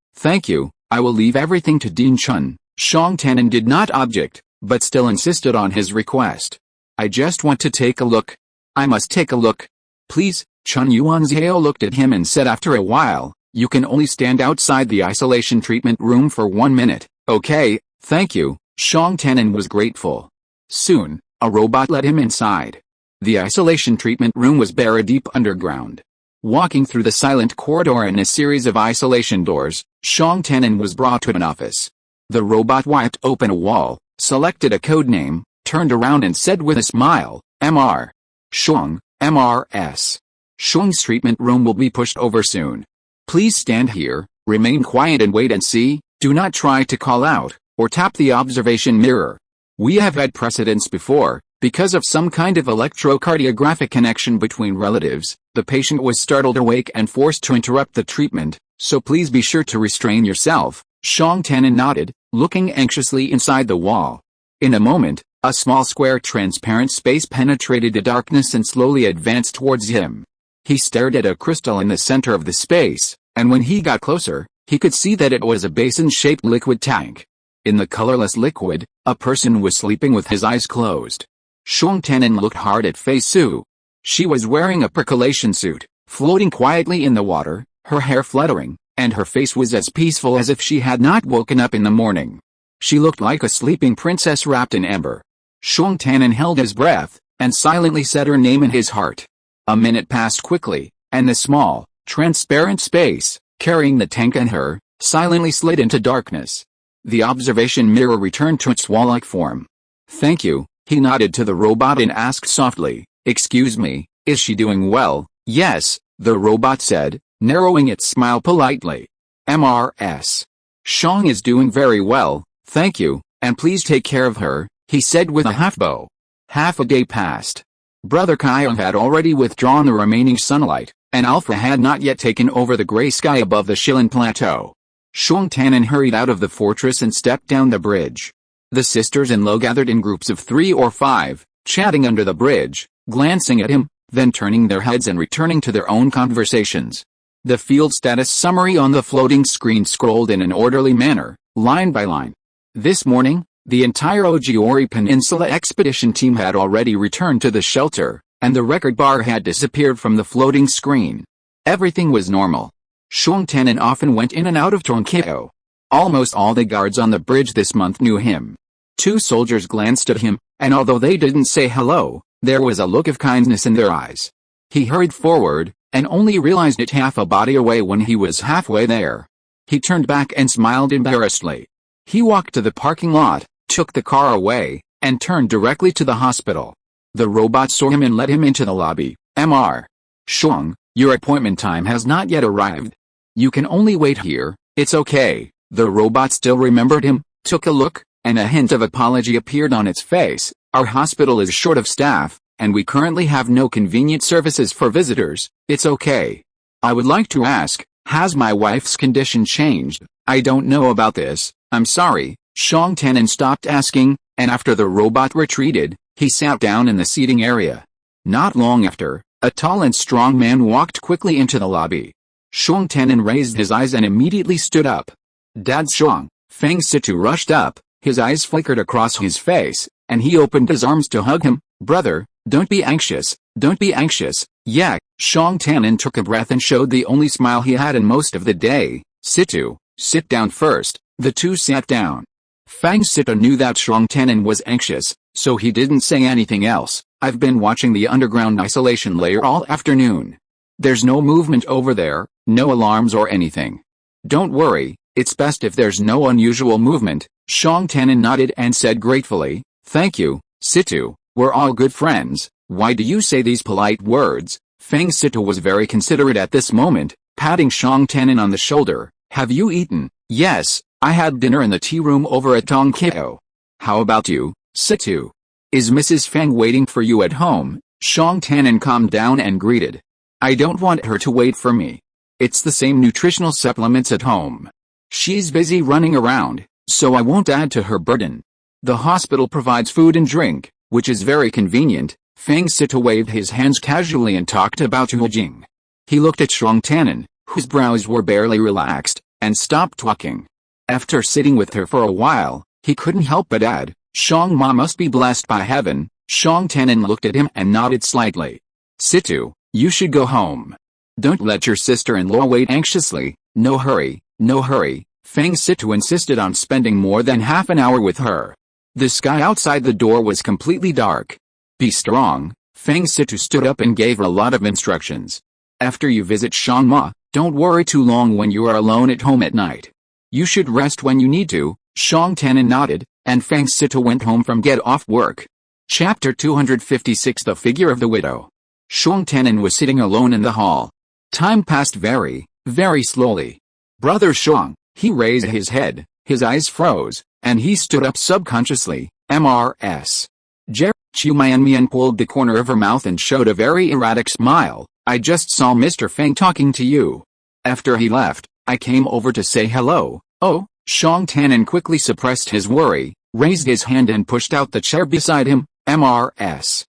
I will leave everything to Dean Chun. Shang Tannen did not object, but still insisted on his request. I just want to take a look. I must take a look. Please. Chun Yuanzhao looked at him and said after a while, you can only stand outside the isolation treatment room for 1 minute. Okay, thank you. Shang Tannen was grateful. Soon, a robot led him inside. The isolation treatment room was buried deep underground. Walking through the silent corridor and a series of isolation doors, Shang Tannen was brought to an office. The robot wiped open a wall, selected a code name, turned around and said with a smile, Mr. Shang, MRS. Shang's treatment room will be pushed over soon. Please stand here, remain quiet and wait and see, do not try to call out, or tap the observation mirror. We have had precedents before, because of some kind of electrocardiographic connection between relatives, the patient was startled awake and forced to interrupt the treatment, so please be sure to restrain yourself. Shang Tannen nodded, looking anxiously inside the wall. In a moment, a small square transparent space penetrated the darkness and slowly advanced towards him. He stared at a crystal in the center of the space, and when he got closer, he could see that it was a basin-shaped liquid tank. In the colorless liquid, a person was sleeping with his eyes closed. Shang Tannen looked hard at Feiyu. She was wearing a percolation suit, floating quietly in the water, her hair fluttering, and her face was as peaceful as if she had not woken up in the morning. She looked like a sleeping princess wrapped in amber. Shang Tannen held his breath, and silently said her name in his heart. A minute passed quickly, and the small, transparent space, carrying the tank and her, silently slid into darkness. The observation mirror returned to its wall-like form. Thank you, he nodded to the robot and asked softly, excuse me, is she doing well? Yes, the robot said, narrowing its smile politely. MRS. Shang is doing very well, thank you, and please take care of her, he said with a half-bow. Half a day passed. Brother Qi had already withdrawn the remaining sunlight, and Alpha had not yet taken over the gray sky above the Shilin Plateau. Shang Tannen hurried out of the fortress and stepped down the bridge. The sisters-in-law gathered in groups of 3 or 5, chatting under the bridge, glancing at him, then turning their heads and returning to their own conversations. The field status summary on the floating screen scrolled in an orderly manner, line by line. This morning, the entire Ojiori Peninsula expedition team had already returned to the shelter, and the record bar had disappeared from the floating screen. Everything was normal. Shang Tannen often went in and out of Tongkeo. Almost all the guards on the bridge this month knew him. 2 soldiers glanced at him, and although they didn't say hello, there was a look of kindness in their eyes. He hurried forward, and only realized it half a body away when he was halfway there. He turned back and smiled embarrassedly. He walked to the parking lot, took the car away, and turned directly to the hospital. The robot saw him and led him into the lobby. Mr. Shang, your appointment time has not yet arrived. You can only wait here, it's okay. The robot still remembered him, took a look, and a hint of apology appeared on its face. Our hospital is short of staff, and we currently have no convenient services for visitors. It's okay. I would like to ask, has my wife's condition changed? I don't know about this, I'm sorry. Shang Tannen stopped asking, and after the robot retreated, he sat down in the seating area. Not long after, a tall and strong man walked quickly into the lobby. Shang Tannen raised his eyes and immediately stood up. Dad Shang, Feng Situ rushed up, His eyes flickered across his face, and he opened his arms to hug him. Brother, don't be anxious, don't be anxious. Yeah, Shang Tanin took a breath and showed the only smile he had in most of the day. Situ, sit down first. The two sat down. Fang Sita knew that Shang Tanin was anxious, so he didn't say anything else. I've been watching the underground isolation layer all afternoon. There's no movement over there, no alarms or anything. Don't worry, it's best if there's no unusual movement. Shang Tanin nodded and said gratefully, thank you, Situ, we're all good friends. Why do you say these polite words? Fang Sita was very considerate at this moment, patting Shang Tanin on the shoulder. Have you eaten? Yes, I had dinner in the tea room over at Tongkio. How about you, Situ? Is Mrs. Fang waiting for you at home? Shang Tanin calmed down and greeted. I don't want her to wait for me. It's the same nutritional supplements at home. She's busy running around, so I won't add to her burden. The hospital provides food and drink, which is very convenient. Fang Sita waved his hands casually and talked about Hu Jing. He looked at Shang Tanin, whose brows were barely relaxed, and stopped talking. After sitting with her for a while, he couldn't help but add, Shang Ma must be blessed by heaven. Shang Tanin looked at him and nodded slightly. Situ, you should go home. Don't let your sister-in-law wait anxiously. No hurry, no hurry. Fang Situ insisted on spending more than half an hour with her. The sky outside the door was completely dark. Be strong. Fang Situ stood up and gave her a lot of instructions. After you visit Shang Ma, don't worry too long when you are alone at home at night. You should rest when you need to. Shang Tanin nodded, and Fang Sita went home from get off work. Chapter 256 The Figure of the Widow. Shang Tanin was sitting alone in the hall. Time passed very, very slowly. Brother Shang, he raised his head, his eyes froze, and he stood up subconsciously. MRS. Chu Mian pulled the corner of her mouth and showed a very erratic smile. I just saw Mr. Fang talking to you. After he left, I came over to say hello. Oh, Shang Tanin quickly suppressed his worry, raised his hand and pushed out the chair beside him. MRS.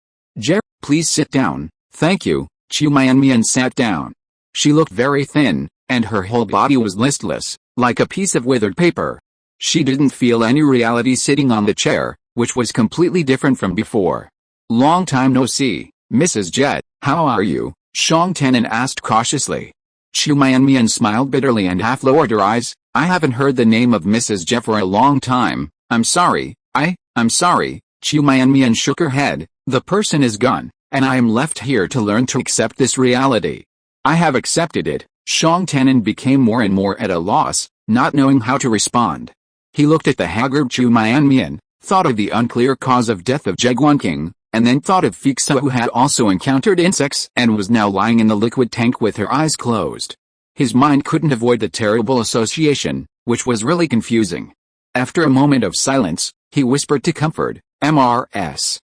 Please sit down. Thank you. Chu Mian sat down. She looked very thin, and her whole body was listless, like a piece of withered paper. She didn't feel any reality sitting on the chair, which was completely different from before. Long time no see, Mrs. Jet, how are you? Shang Tanin asked cautiously. Chu Mian smiled bitterly and half lowered her eyes. I haven't heard the name of Mrs. Jet for a long time. I'm sorry. I'm sorry. Chu Mian shook her head. The person is gone, and I am left here to learn to accept this reality. I have accepted it. Shang Tanin became more and more at a loss, not knowing how to respond. He looked at the haggard Chu Mian, thought of the unclear cause of death of Guanqing, and then thought of Fixa, who had also encountered insects and was now lying in the liquid tank with her eyes closed. His mind couldn't avoid the terrible association, which was really confusing. After a moment of silence, he whispered to comfort, MRS.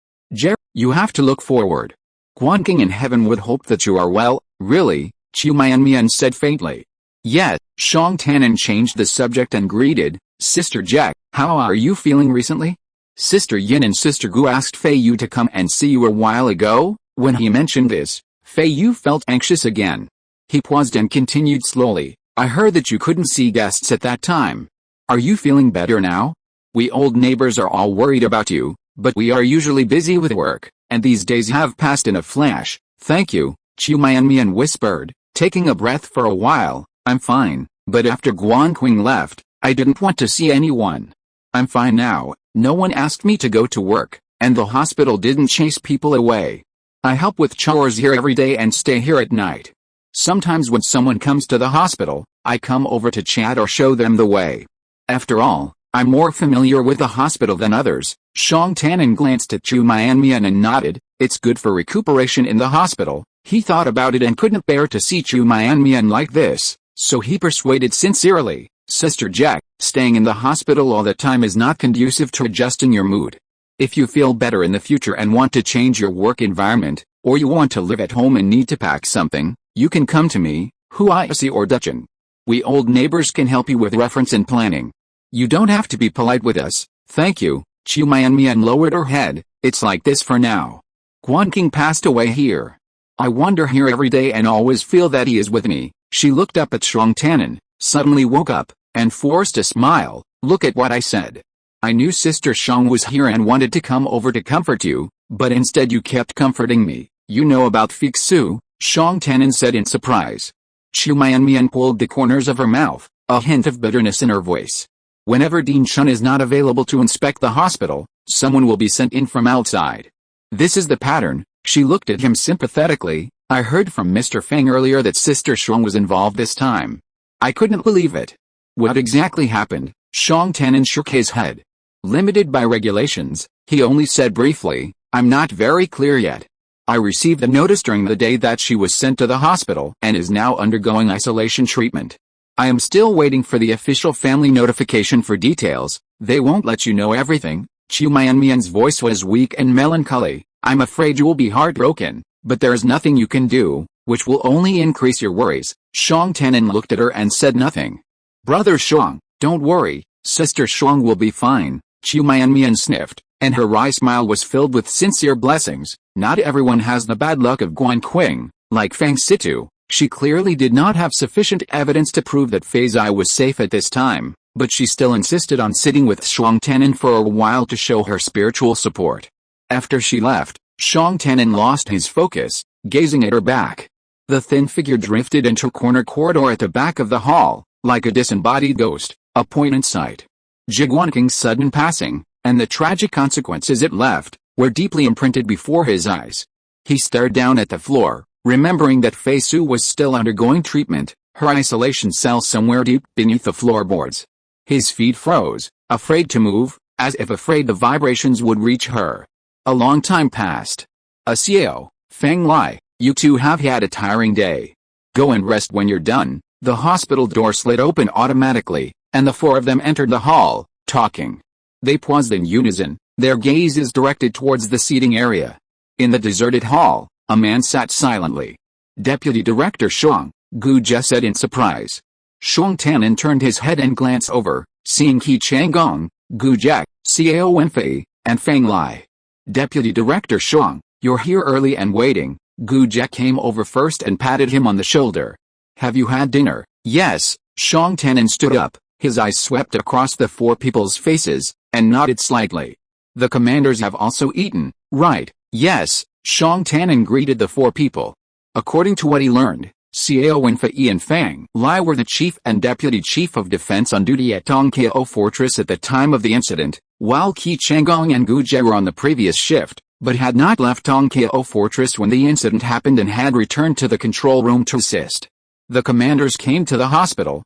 You have to look forward. Guanqing in heaven would hope that you are well. Really? Chu Mian said faintly. Yes. Shang Tanin changed the subject and greeted, Sister Jack, how are you feeling recently? Sister Yin and Sister Gu asked Feiyu to come and see you a while ago. When he mentioned this, Feiyu felt anxious again. He paused and continued slowly, I heard that you couldn't see guests at that time. Are you feeling better now? We old neighbors are all worried about you, but we are usually busy with work, and these days have passed in a flash. Thank you, Chu Mian whispered, taking a breath for a while. I'm fine, but after Guanqing left, I didn't want to see anyone. I'm fine now. No one asked me to go to work, and the hospital didn't chase people away. I help with chores here every day and stay here at night. Sometimes when someone comes to the hospital, I come over to chat or show them the way. After all, I'm more familiar with the hospital than others. Shang Tanin glanced at Chu Mian and nodded. It's good for recuperation in the hospital. He thought about it and couldn't bear to see Chu Mian like this, so he persuaded sincerely, Sister Jack, staying in the hospital all the time is not conducive to adjusting your mood. If you feel better in the future and want to change your work environment, or you want to live at home and need to pack something, you can come to me, Huiasi or Dutchin. We old neighbors can help you with reference and planning. You don't have to be polite with us. Thank you. Chu Mian lowered her head. It's like this for now. Guanqing passed away here. I wander here every day and always feel that he is with me. She looked up at Shang Tanin, suddenly woke up, and forced a smile. Look at what I said. I knew Sister Shang was here and wanted to come over to comfort you, but instead you kept comforting me. You know about Feiyu, Shang Tannen said in surprise. Qi Changgong pulled the corners of her mouth, a hint of bitterness in her voice. Whenever Dean Shun is not available to inspect the hospital, someone will be sent in from outside. This is the pattern. She looked at him sympathetically. I heard from Mr. Feng earlier that Sister Shang was involved this time. I couldn't believe it. What exactly happened? Shang Tannen shook his head. Limited by regulations, he only said briefly, I'm not very clear yet. I received a notice during the day that she was sent to the hospital and is now undergoing isolation treatment. I am still waiting for the official family notification for details. They won't let you know everything. Qi Changgong's voice was weak and melancholy. I'm afraid you will be heartbroken, but there is nothing you can do, which will only increase your worries. Shang Tannen looked at her and said nothing. Brother Shang, don't worry, Sister Shang will be fine. Qi Changgong sniffed, and her wry smile was filled with sincere blessings. Not everyone has the bad luck of Guan Qing, like Fang Situ. She clearly did not have sufficient evidence to prove that Feiyu was safe at this time, but she still insisted on sitting with Shang Tannen for a while to show her spiritual support. After she left, Shang Tannen lost his focus, gazing at her back. The thin figure drifted into a corridor at the back of the hall, like a disembodied ghost, a poignant sight. Guanqing's sudden passing, and the tragic consequences it left, were deeply imprinted before his eyes. He stared down at the floor, remembering that Feiyu was still undergoing treatment, her isolation cell somewhere deep beneath the floorboards. His feet froze, afraid to move, as if afraid the vibrations would reach her. A long time passed. Xiao, Feng Lai, you two have had a tiring day. Go and rest when you're done. The hospital door slid open automatically, and the four of them entered the hall, talking. They paused in unison, their gazes directed towards the seating area. In the deserted hall, a man sat silently. Deputy Director Shang, Gu Jie said in surprise. Shang Tannen turned his head and glanced over, seeing Qi Changgong, Gu Jie, Xiao Wenfei, and Feng Lai. Deputy Director Shang, you're here early and waiting. Gu Jie came over first and patted him on the shoulder. Have you had dinner? Yes. Shang Tannen stood up, his eyes swept across the four people's faces, and nodded slightly. The commanders have also eaten, right? Yes. Shang Tannen greeted the four people. According to what he learned, Xiao Wenfei and Feng Lai were the chief and deputy chief of defense on duty at Tongqiao Fortress at the time of the incident, while Qi Changgong and Gu Jie were on the previous shift, but had not left Tongqiao Fortress when the incident happened and had returned to the control room to assist. The commanders came to the hospital.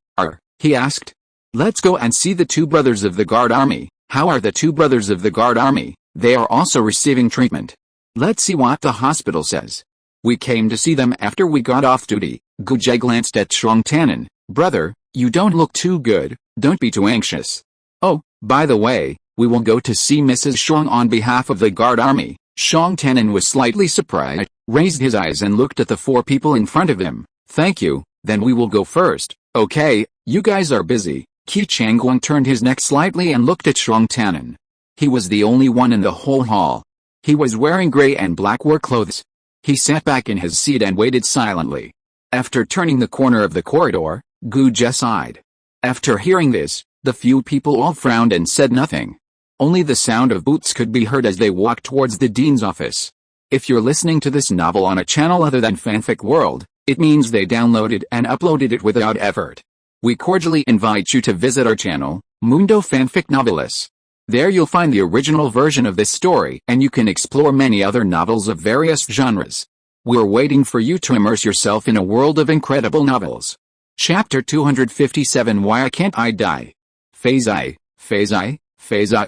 He asked. Let's go and see the two brothers of the Guard Army. How are the two brothers of the Guard Army? They are also receiving treatment. Let's see what the hospital says. We came to see them after we got off duty. Gu Jie glanced at Shang Tannen. Brother, you don't look too good, don't be too anxious. Oh, by the way, we will go to see Mrs. Shang on behalf of the Guard Army. Shang Tannen was slightly surprised, raised his eyes and looked at the four people in front of him. Thank you, then we will go first. Okay, you guys are busy. Qi Changgong turned his neck slightly and looked at Shang Tannen. He was the only one in the whole hall. He was wearing gray and black work clothes. He sat back in his seat and waited silently. After turning the corner of the corridor, Gu Jie sighed. After hearing this, the few people all frowned and said nothing. Only the sound of boots could be heard as they walked towards the dean's office. If you're listening to this novel on a channel other than Fanfic World, it means they downloaded and uploaded it without effort. We cordially invite you to visit our channel, Mundo Fanfic Novelis. There you'll find the original version of this story and you can explore many other novels of various genres. We're waiting for you to immerse yourself in a world of incredible novels. Chapter 257 Why Can't I Die? Feiyu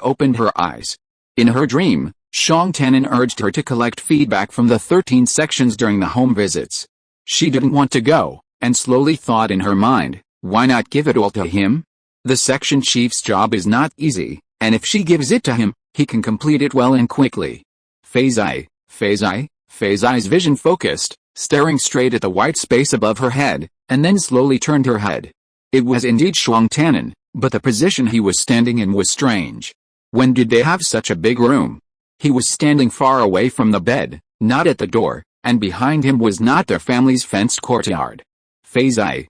opened her eyes. In her dream, Shang Tannen urged her to collect feedback from the 13 sections during the home visits. She didn't want to go, and slowly thought in her mind, why not give it all to him? The section chief's job is not easy, and if she gives it to him, he can complete it well and quickly. Feiyu's vision focused, staring straight at the white space above her head, and then slowly turned her head. It was indeed Shang Tannen, but the position he was standing in was strange. When did they have such a big room? He was standing far away from the bed, not at the door, and behind him was not their family's fenced courtyard. Feiyu,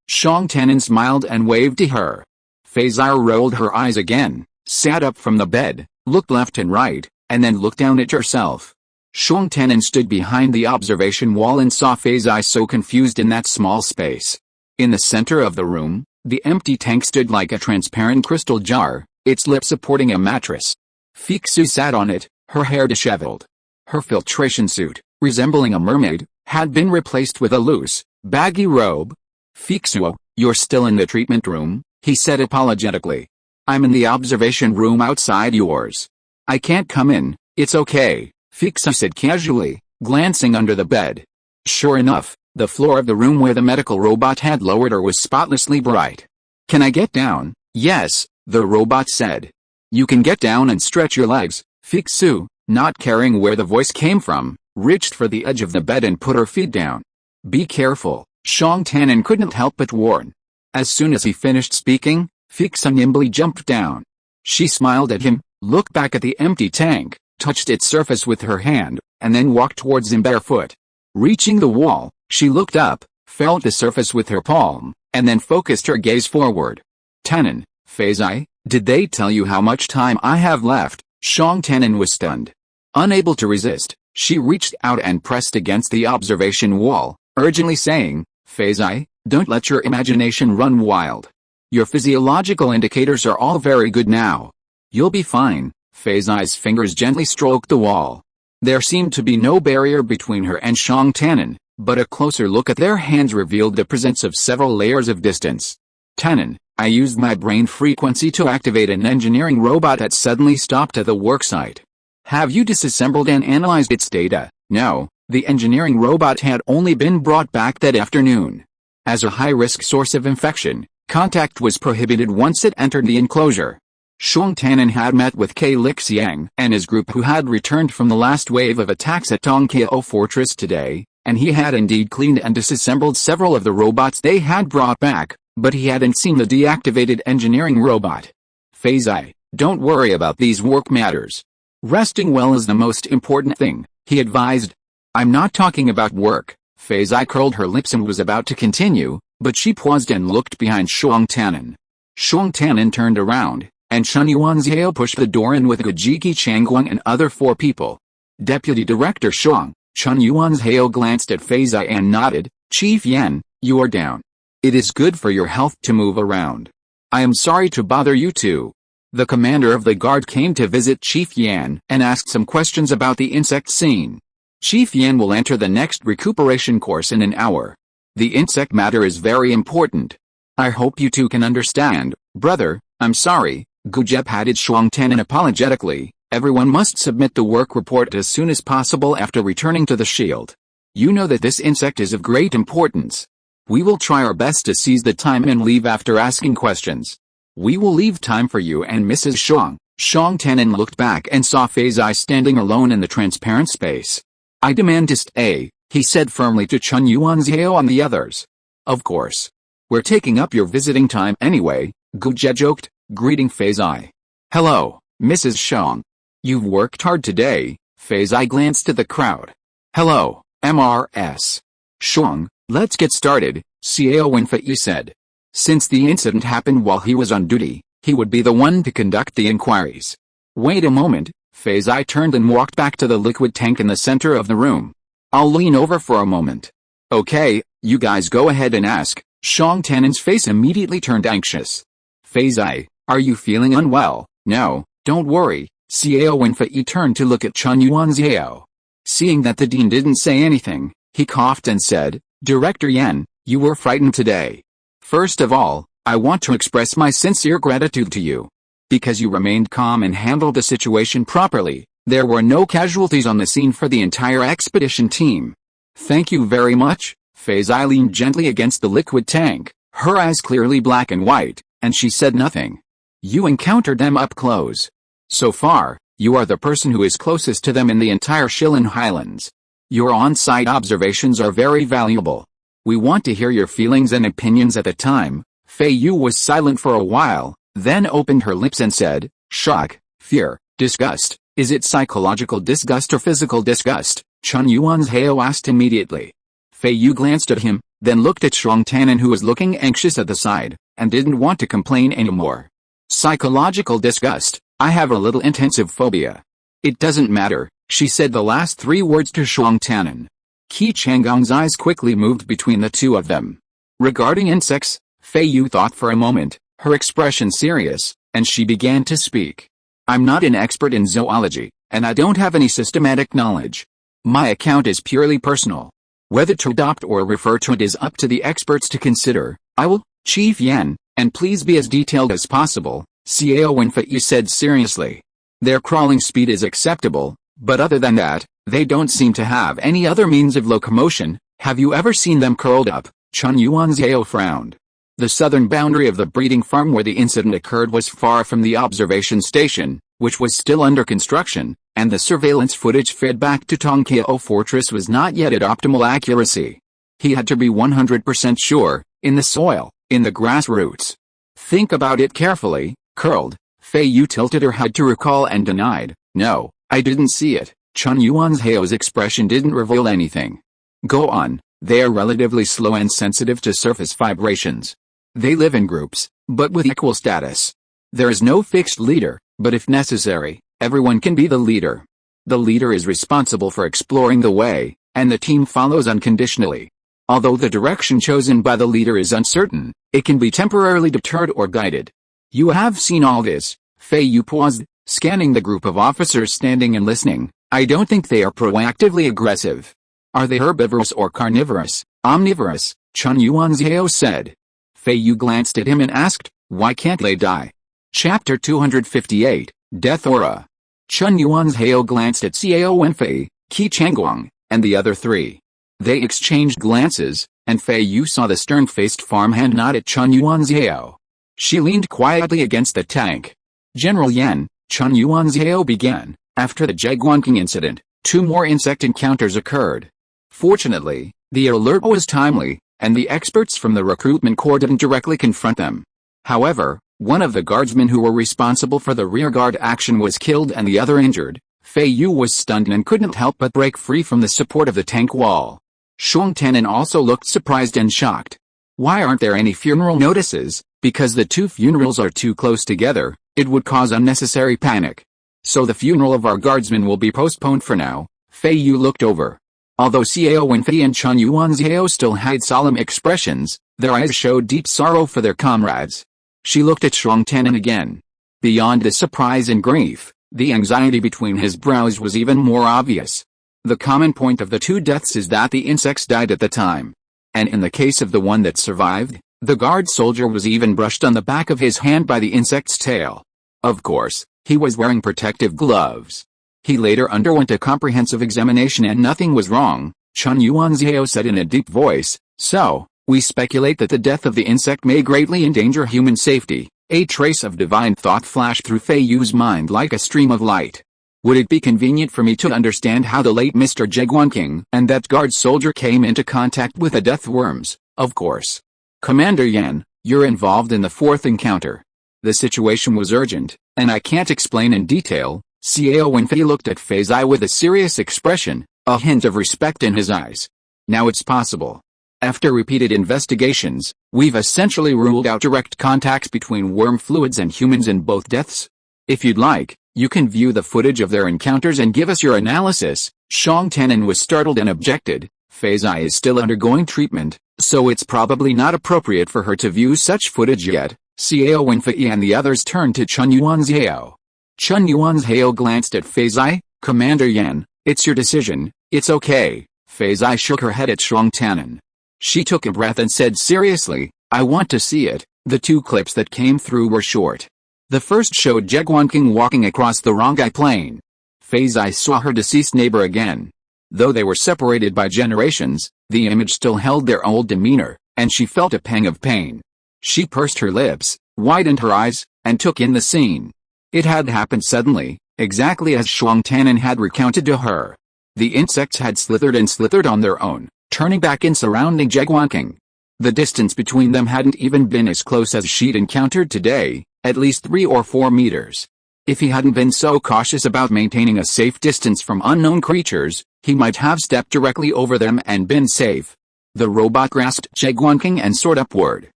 Shang Tannen smiled and waved to her. Feiyu rolled her eyes again, sat up from the bed, looked left and right, and then looked down at herself. Xiong Tannen stood behind the observation wall and saw Feiyu so confused in that small space. In the center of the room, the empty tank stood like a transparent crystal jar, its lip supporting a mattress. Feiyu sat on it, her hair disheveled. Her filtration suit, resembling a mermaid, had been replaced with a loose, baggy robe. "Feiyu, you're still in the treatment room," he said apologetically. "I'm in the observation room outside yours. I can't come in, it's okay," Feiyu said casually, glancing under the bed. Sure enough, the floor of the room where the medical robot had lowered her was spotlessly bright. "Can I get down?" "Yes," the robot said. "You can get down and stretch your legs." Feiyu, not caring where the voice came from, reached for the edge of the bed and put her feet down. "Be careful," Xiong Tannen couldn't help but warn. As soon as he finished speaking, Feiyu nimbly jumped down. She smiled at him, looked back at the empty tank, touched its surface with her hand, and then walked towards him barefoot. Reaching the wall, she looked up, felt the surface with her palm, and then focused her gaze forward. "Tannen, Feiyu, did they tell you how much time I have left?" Xiong Tannen was stunned. Unable to resist, she reached out and pressed against the observation wall, urgently saying, "Feiyu, don't let your imagination run wild. Your physiological indicators are all very good now. You'll be fine." Feiyu's fingers gently stroked the wall. There seemed to be no barrier between her and Xiong Tannen, but a closer look at their hands revealed the presence of several layers of distance. "Tannen, I used my brain frequency to activate an engineering robot that suddenly stopped at the worksite. Have you disassembled and analyzed its data?" "No, the engineering robot had only been brought back that afternoon. As a high-risk source of infection, contact was prohibited once it entered the enclosure." Xiong Tannen had met with Qi Changgong and his group who had returned from the last wave of attacks at Tongqiao Fortress today, and he had indeed cleaned and disassembled several of the robots they had brought back, but he hadn't seen the deactivated engineering robot. "Feiyu, don't worry about these work matters. Resting well is the most important thing," he advised. "I'm not talking about work." Feiyu curled her lips and was about to continue, but she paused and looked behind Xiong Tannen. Xiong Tannen turned around, and Chen Yuanzhao pushed the door in with Qi Changgong and other 4 people. Deputy Director Chen Yuanzhao glanced at Feiyu and nodded. "Chief Yan, you are down. It is good for your health to move around. I am sorry to bother you too." The commander of the guard came to visit Chief Yan and asked some questions about the insect scene. Chief Yan will enter the next recuperation course in an hour. The insect matter is very important. I hope you two can understand. "Brother, I'm sorry," Guja patted Xiong Tannen apologetically. "Everyone must submit the work report as soon as possible after returning to the shield. You know that this insect is of great importance. We will try our best to seize the time and leave after asking questions. We will leave time for you and Mrs. Xiong." Xiong Tannen looked back and saw Feiyu standing alone in the transparent space. "I demand to stay," he said firmly to Chen Yuanzhao and the others. "Of course. We're taking up your visiting time anyway," Guja joked, greeting Feiyu. "Hello, Mrs. Xiong. You've worked hard today." Feiyu glanced at the crowd. "Hello, MRS. Xiong, let's get started," Xiao Wenfei said. Since the incident happened while he was on duty, he would be the one to conduct the inquiries. "Wait a moment," Feiyu turned and walked back to the liquid tank in the center of the room. "I'll lean over for a moment." "Okay, you guys go ahead and ask." Xiong Tannen's face immediately turned anxious. "Feiyu, are you feeling unwell?" "No, don't worry." Xiao Wenfei turned to look at Chen Yuanzhao. Seeing that the dean didn't say anything, he coughed and said, "Director Yan, you were frightened today. First of all, I want to express my sincere gratitude to you. Because you remained calm and handled the situation properly, there were no casualties on the scene for the entire expedition team." "Thank you very much." Feiyu leaned gently against the liquid tank, her eyes clearly black and white, and she said nothing. "You encountered them up close. So far, you are the person who is closest to them in the entire Shilin Highlands. Your on-site observations are very valuable. We want to hear your feelings and opinions at the time." Feiyu was silent for a while, then opened her lips and said, "Shock, fear, disgust. Is it psychological disgust or physical disgust?" Chen Yuanzhao asked immediately. Feiyu glanced at him, then looked at Xiong Tannen who was looking anxious at the side, and didn't want to complain anymore. Psychological disgust. I have a little intensive phobia. It doesn't matter, she said the last 3 words to Shuang Tannen. Qi Changgong's eyes quickly moved between the two of them. Regarding insects, Feiyu thought for a moment, her expression serious, and she began to speak. I'm not an expert in zoology, and I don't have any systematic knowledge. My account is purely personal. Whether to adopt or refer to it is up to the experts to consider. I will, Chief Yan, and please be as detailed as possible, Xiao Wenfei said seriously. Their crawling speed is acceptable, but other than that, they don't seem to have any other means of locomotion. Have you ever seen them curled up? Chun Yuanzhao frowned. The southern boundary of the breeding farm where the incident occurred was far from the observation station, which was still under construction, and the surveillance footage fed back to Tongkiao Fortress was not yet at optimal accuracy. He had to be 100% sure, in the soil, in the grassroots. Think about it carefully, curled. Feiyu tilted her head to recall and denied, no, I didn't see it. Chun Yuanzhao's expression didn't reveal anything. Go on, they are relatively slow and sensitive to surface vibrations. They live in groups, but with equal status. There is no fixed leader, but if necessary, everyone can be the leader. The leader is responsible for exploring the way, and the team follows unconditionally. Although the direction chosen by the leader is uncertain, it can be temporarily deterred or guided. You have seen all this. Feiyu paused, scanning the group of officers standing and listening. I don't think they are proactively aggressive. Are they herbivorous or carnivorous? Omnivorous, Chun Yuanzhao said. Feiyu glanced at him and asked, why can't they die? Chapter 258, Death Aura. Chun Yuanzhao glanced at Xiao Wenfei, Qi Changgong, and the other 3. They exchanged glances, and Feiyu saw the stern-faced farmhand nod at Chun Yuanzhao. She leaned quietly against the tank. General Yan, Chun Yuanzhao began, after the Jaguanking incident, 2 more insect encounters occurred. Fortunately, the alert was timely, and the experts from the recruitment corps didn't directly confront them. However, one of the guardsmen who were responsible for the rearguard action was killed and the other injured. Feiyu was stunned and couldn't help but break free from the support of the tank wall. Shuang Tannen also looked surprised and shocked. Why aren't there any funeral notices? Because the 2 funerals are too close together, it would cause unnecessary panic. So the funeral of our guardsmen will be postponed for now. Feiyu looked over. Although Xiao Wenfei and Chun Yuanzhao still had solemn expressions, their eyes showed deep sorrow for their comrades. She looked at Shuang Tannen again. Beyond the surprise and grief, the anxiety between his brows was even more obvious. The common point of the 2 deaths is that the insects died at the time. And in the case of the one that survived, the guard soldier was even brushed on the back of his hand by the insect's tail. Of course, he was wearing protective gloves. He later underwent a comprehensive examination and nothing was wrong, Chun Yuanzhao said in a deep voice. So, we speculate that the death of the insect may greatly endanger human safety. A trace of divine thought flashed through Feiyu's mind like a stream of light. Would it be convenient for me to understand how the late Mr. Jaguanking and that guard soldier came into contact with the death worms? Of course. Commander Yan, you're involved in the 4th encounter. The situation was urgent, and I can't explain in detail. Xiao Wenfei looked at Feiyu with a serious expression, a hint of respect in his eyes. Now it's possible. After repeated investigations, we've essentially ruled out direct contacts between worm fluids and humans in both deaths. If you'd like, you can view the footage of their encounters and give us your analysis. Shuang Tannen was startled and objected. Feiyu is still undergoing treatment, so it's probably not appropriate for her to view such footage yet. Xiao Wenfei and the others turned to Chun Yuanzhao. Chun Yuanzhao glanced at Feiyu. Commander Yan, it's your decision. It's okay. Feiyu shook her head at Shuang Tannen. She took a breath and said seriously, I want to see it. The 2 clips that came through were short. The first showed Jaguanking walking across the Rongai plain. Feiyu saw her deceased neighbor again. Though they were separated by generations, the image still held their old demeanor, and she felt a pang of pain. She pursed her lips, widened her eyes, and took in the scene. It had happened suddenly, exactly as Shuang Tannen had recounted to her. The insects had slithered and slithered on their own, turning back and surrounding Jaguanking. The distance between them hadn't even been as close as she'd encountered today, at least 3 or 4 meters. If he hadn't been so cautious about maintaining a safe distance from unknown creatures, he might have stepped directly over them and been safe. The robot grasped Jaguanking and soared upward.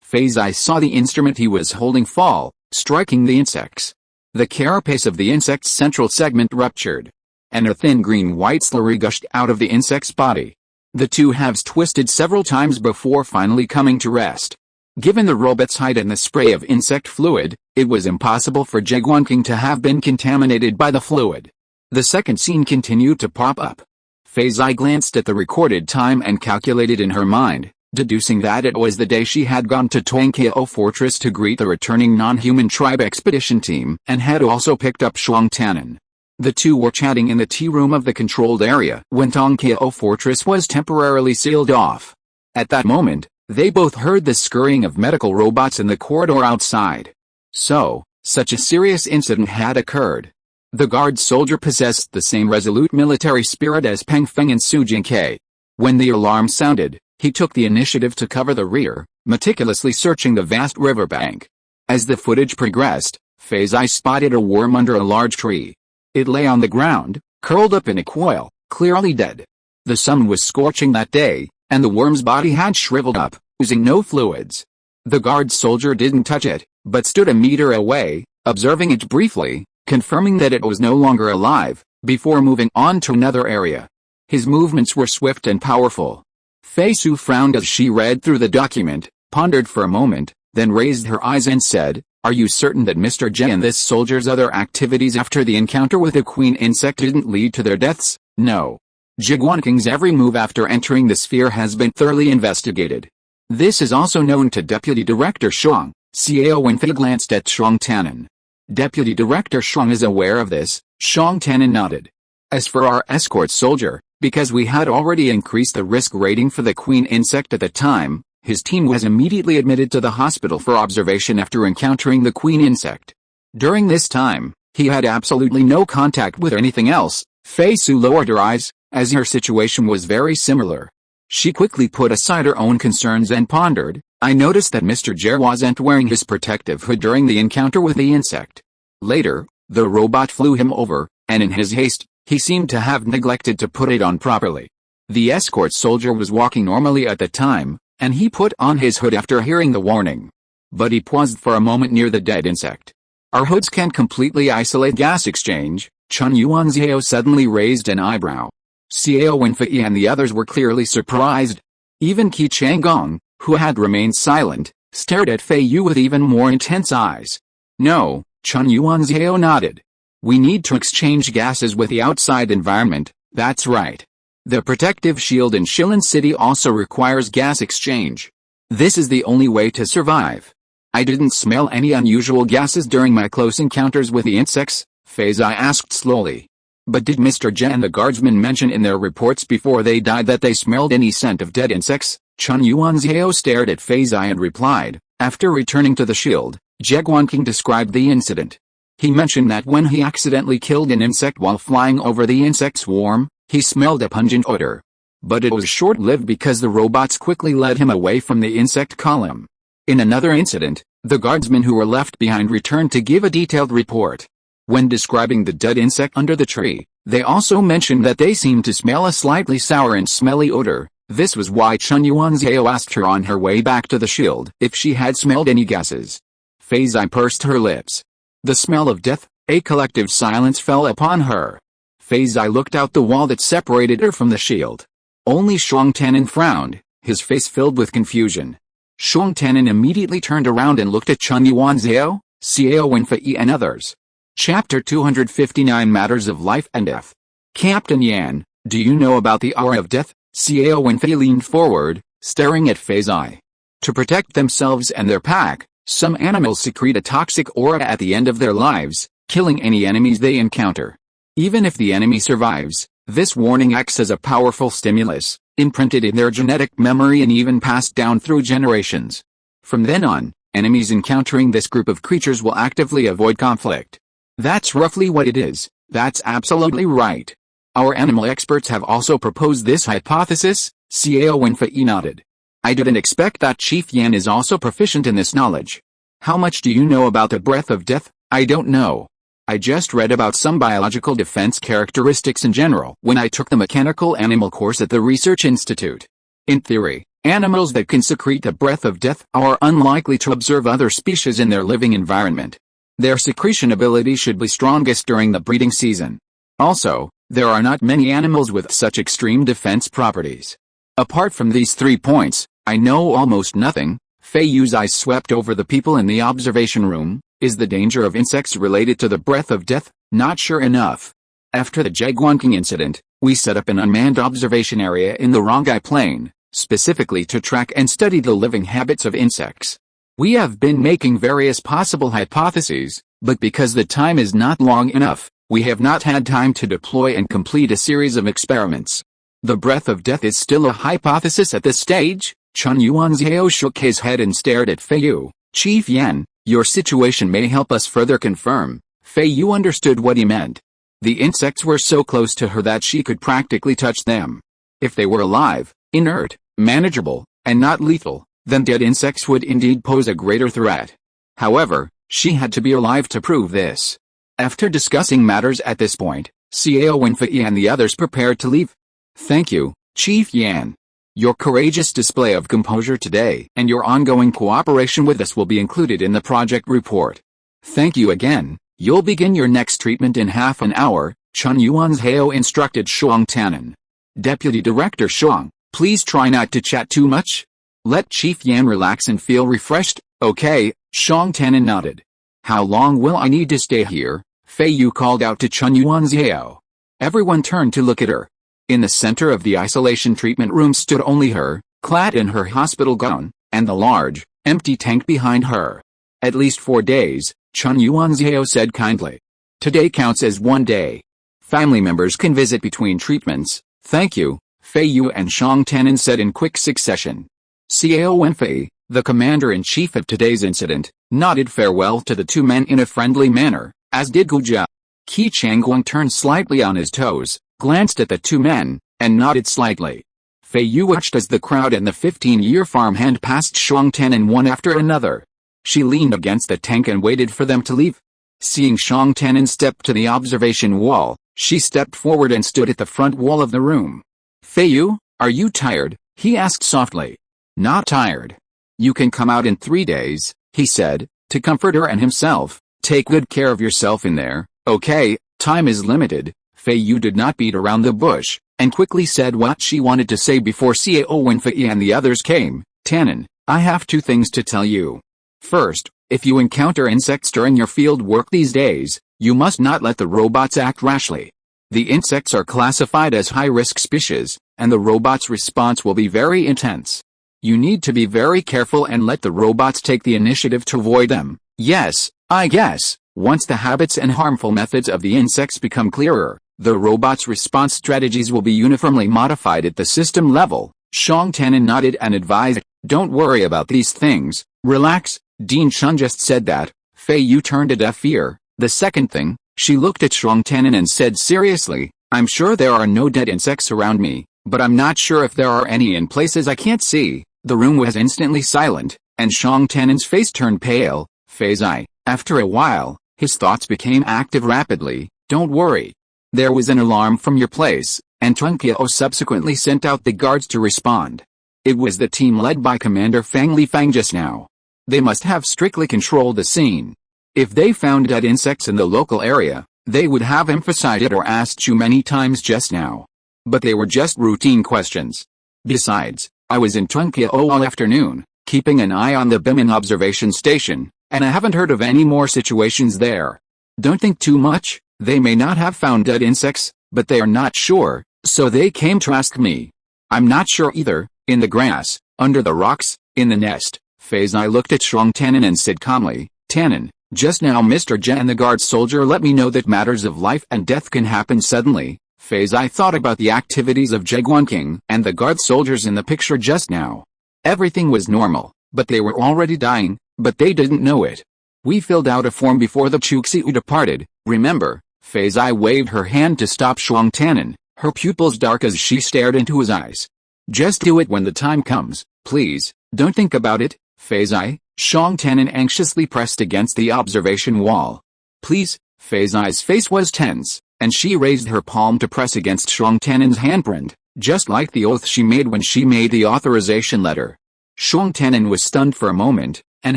Feiyu saw the instrument he was holding fall, striking the insects. The carapace of the insect's central segment ruptured, and a thin green-white slurry gushed out of the insect's body. The two halves twisted several times before finally coming to rest. Given the robot's height and the spray of insect fluid, it was impossible for Jaegwon-king to have been contaminated by the fluid. The second scene continued to pop up. Feiyu glanced at the recorded time and calculated in her mind, deducing that it was the day she had gone to Tonkyo Fortress to greet the returning non-human tribe expedition team, and had also picked up Shuang Tannen. The two were chatting in the tea room of the controlled area when Tonkyo Fortress was temporarily sealed off. At that moment, they both heard the scurrying of medical robots in the corridor outside. So, such a serious incident had occurred. The guard soldier possessed the same resolute military spirit as Peng Feng and Su Jingke. When the alarm sounded, he took the initiative to cover the rear, meticulously searching the vast riverbank. As the footage progressed, Feiyu spotted a worm under a large tree. It lay on the ground, curled up in a coil, clearly dead. The sun was scorching that day, and the worm's body had shriveled up, oozing no fluids. The guard soldier didn't touch it, but stood a meter away, observing it briefly, confirming that it was no longer alive, before moving on to another area. His movements were swift and powerful. Feiyu frowned as she read through the document, pondered for a moment, then raised her eyes and said, "Are you certain that Mr. J and this soldier's other activities after the encounter with the queen insect didn't lead to their deaths?" "No. Jaegwon-king's every move after entering the sphere has been thoroughly investigated. This is also known to Deputy Director Shuang." Xiao Wenfei glanced at Shuang Tannen. "Deputy Director Shuang is aware of this." Shuang Tannen nodded. "As for our escort soldier, because we had already increased the risk rating for the queen insect at the time, his team was immediately admitted to the hospital for observation after encountering the queen insect. During this time, he had absolutely no contact with anything else." Feiyu lowered her eyes, as her situation was very similar. She quickly put aside her own concerns and pondered, "I noticed that Mr. Jer wasn't wearing his protective hood during the encounter with the insect. Later, the robot flew him over, and in his haste, he seemed to have neglected to put it on properly. The escort soldier was walking normally at the time, and he put on his hood after hearing the warning. But he paused for a moment near the dead insect. Our hoods can't completely isolate gas exchange." Chun Yuanzhao suddenly raised an eyebrow. Xiao Wenfei and the others were clearly surprised. Even Qi Changgong, who had remained silent, stared at Feiyu with even more intense eyes. "No," Chun Yuanzhao nodded. "We need to exchange gases with the outside environment." "That's right. The protective shield in Shilin City also requires gas exchange. This is the only way to survive. I didn't smell any unusual gases during my close encounters with the insects," Feiyu asked slowly. "But did Mr. J and the guardsmen mention in their reports before they died that they smelled any scent of dead insects?" Chun Yuanzhao stared at Feiyu and replied, "After returning to the shield, Jaegwon-king described the incident. He mentioned that when he accidentally killed an insect while flying over the insect swarm, he smelled a pungent odor. But it was short-lived because the robots quickly led him away from the insect column. In another incident, the guardsmen who were left behind returned to give a detailed report. When describing the dead insect under the tree, they also mentioned that they seemed to smell a slightly sour and smelly odor. This was why Chun Yuanzhao asked her on her way back to the shield if she had smelled any gases." Feiyu pursed her lips. The smell of death. A collective silence fell upon her. Feiyu looked out the wall that separated her from the shield. Only Shuang Tannen frowned, his face filled with confusion. Shuang Tannen immediately turned around and looked at Chun Yuanzhao, Xiao Wenfei and others. Chapter 259 Matters of Life and Death. "Captain Yan, do you know about the aura of death?" Xiao Wenfei leaned forward, staring at Feiyu. To protect themselves and their pack, some animals secrete a toxic aura at the end of their lives, killing any enemies they encounter. Even if the enemy survives, this warning acts as a powerful stimulus, imprinted in their genetic memory and even passed down through generations. From then on, enemies encountering this group of creatures will actively avoid conflict. That's roughly what it is. That's absolutely right. Our animal experts have also proposed this hypothesis. Xiao Wenfei nodded. I didn't expect that Chief Yan is also proficient in this knowledge. How much do you know about the breath of death? I don't know. I just read about some biological defense characteristics in general when I took the mechanical animal course at the Research Institute. In theory, Animals that can secrete the breath of death are unlikely to observe other species in their living environment. Their secretion ability should be strongest during the breeding season. Also, there are not many animals with such extreme defense properties. Apart from these 3 points, I know almost nothing. Feiyu's eyes swept over the people in the observation room. Is the danger of insects related to the breath of death? Not sure enough. After the Jaguanking incident, we set up an unmanned observation area in the Rongai Plain, specifically to track and study the living habits of insects. We have been making various possible hypotheses, but because the time is not long enough, we have not had time to deploy and complete a series of experiments. The breath of death is still a hypothesis at this stage. Chun Yuanzhao shook his head and stared at Feiyu. Chief Yan, your situation may help us further confirm. Feiyu understood what he meant. The insects were so close to her that she could practically touch them. If they were alive, inert, manageable, and not lethal, then dead insects would indeed pose a greater threat. However, she had to be alive to prove this. After discussing matters at this point, Xiao Wenfei and the others prepared to leave. Thank you, Chief Yan. Your courageous display of composure today and your ongoing cooperation with us will be included in the project report. Thank you again. You'll begin your next treatment in half an hour, Chun Yuanzhao instructed Shuang Tannen. Deputy Director Shuang, please try not to chat too much. Let Chief Yan relax and feel refreshed. Okay, Shuang Tannen nodded. How long will I need to stay here? Feiyu called out to Chun Yuanzhao. Everyone turned to look at her. In the center of the isolation treatment room stood only her, clad in her hospital gown, and the large, empty tank behind her. At least 4 days, Chun Yuanzhao said kindly. Today counts as 1 day. Family members can visit between treatments. Thank you, Feiyu and Shuang Tannen said in quick succession. Xiao Wenfei, the commander-in-chief of today's incident, nodded farewell to the 2 men in a friendly manner, as did Gu Jia. Qi Changgong turned slightly on his toes, glanced at the 2 men, and nodded slightly. Feiyu watched as the crowd and the 15-year farmhand passed Shuang Tannen one after another. She leaned against the tank and waited for them to leave. Seeing Shuang Tannen step to the observation wall, she stepped forward and stood at the front wall of the room. Feiyu, are you tired? He asked softly. Not tired. You can come out in 3 days, he said, to comfort her and himself. Take good care of yourself in there, okay? Time is limited. Feiyu did not beat around the bush, and quickly said what she wanted to say before Xiao Wenfei and the others came. Tannen, I have 2 things to tell you. First, if you encounter insects during your field work these days, you must not let the robots act rashly. The insects are classified as high-risk species, and the robots' response will be very intense. You need to be very careful and let the robots take the initiative to avoid them. Yes, I guess, once the habits and harmful methods of the insects become clearer, the robots' response strategies will be uniformly modified at the system level. Shuang Tannen nodded and advised, don't worry about these things, relax. Dean Chun just said that. Feiyu turned a deaf ear. The second thing, she looked at Shuang Tannen and said seriously, I'm sure there are no dead insects around me, but I'm not sure if there are any in places I can't see. The room was instantly silent, and Shuang Tannen's face turned pale. Feizai, after a while, his thoughts became active rapidly. Don't worry. There was an alarm from your place, and Tunqiao subsequently sent out the guards to respond. It was the team led by Commander Fang Lifang just now. They must have strictly controlled the scene. If they found dead insects in the local area, they would have emphasized it or asked you many times just now. But they were just routine questions. Besides, I was in Tunqiao all afternoon, keeping an eye on the Bimin observation station, and I haven't heard of any more situations there. Don't think too much, they may not have found dead insects, but they are not sure, so they came to ask me. I'm not sure either, in the grass, under the rocks, in the nest. Feizai looked at Shuang Tannen and said calmly, Tannen, just now Mr. Jia and the guard soldier let me know that matters of life and death can happen suddenly. Feizai thought about the activities of Jaguanking and the guard soldiers in the picture just now. Everything was normal, but they were already dying, but they didn't know it. We filled out a form before the Chuxiu departed, remember? Feizai waved her hand to stop Shuang Tannen, her pupils dark as she stared into his eyes. Just do it when the time comes, please, don't think about it. Feizai, Shuang Tannen anxiously pressed against the observation wall. Please, Feizai's face was tense, and she raised her palm to press against Shuang Tannen's handprint. just like the oath she made when she made the authorization letter. Shuang Tianan was stunned for a moment, and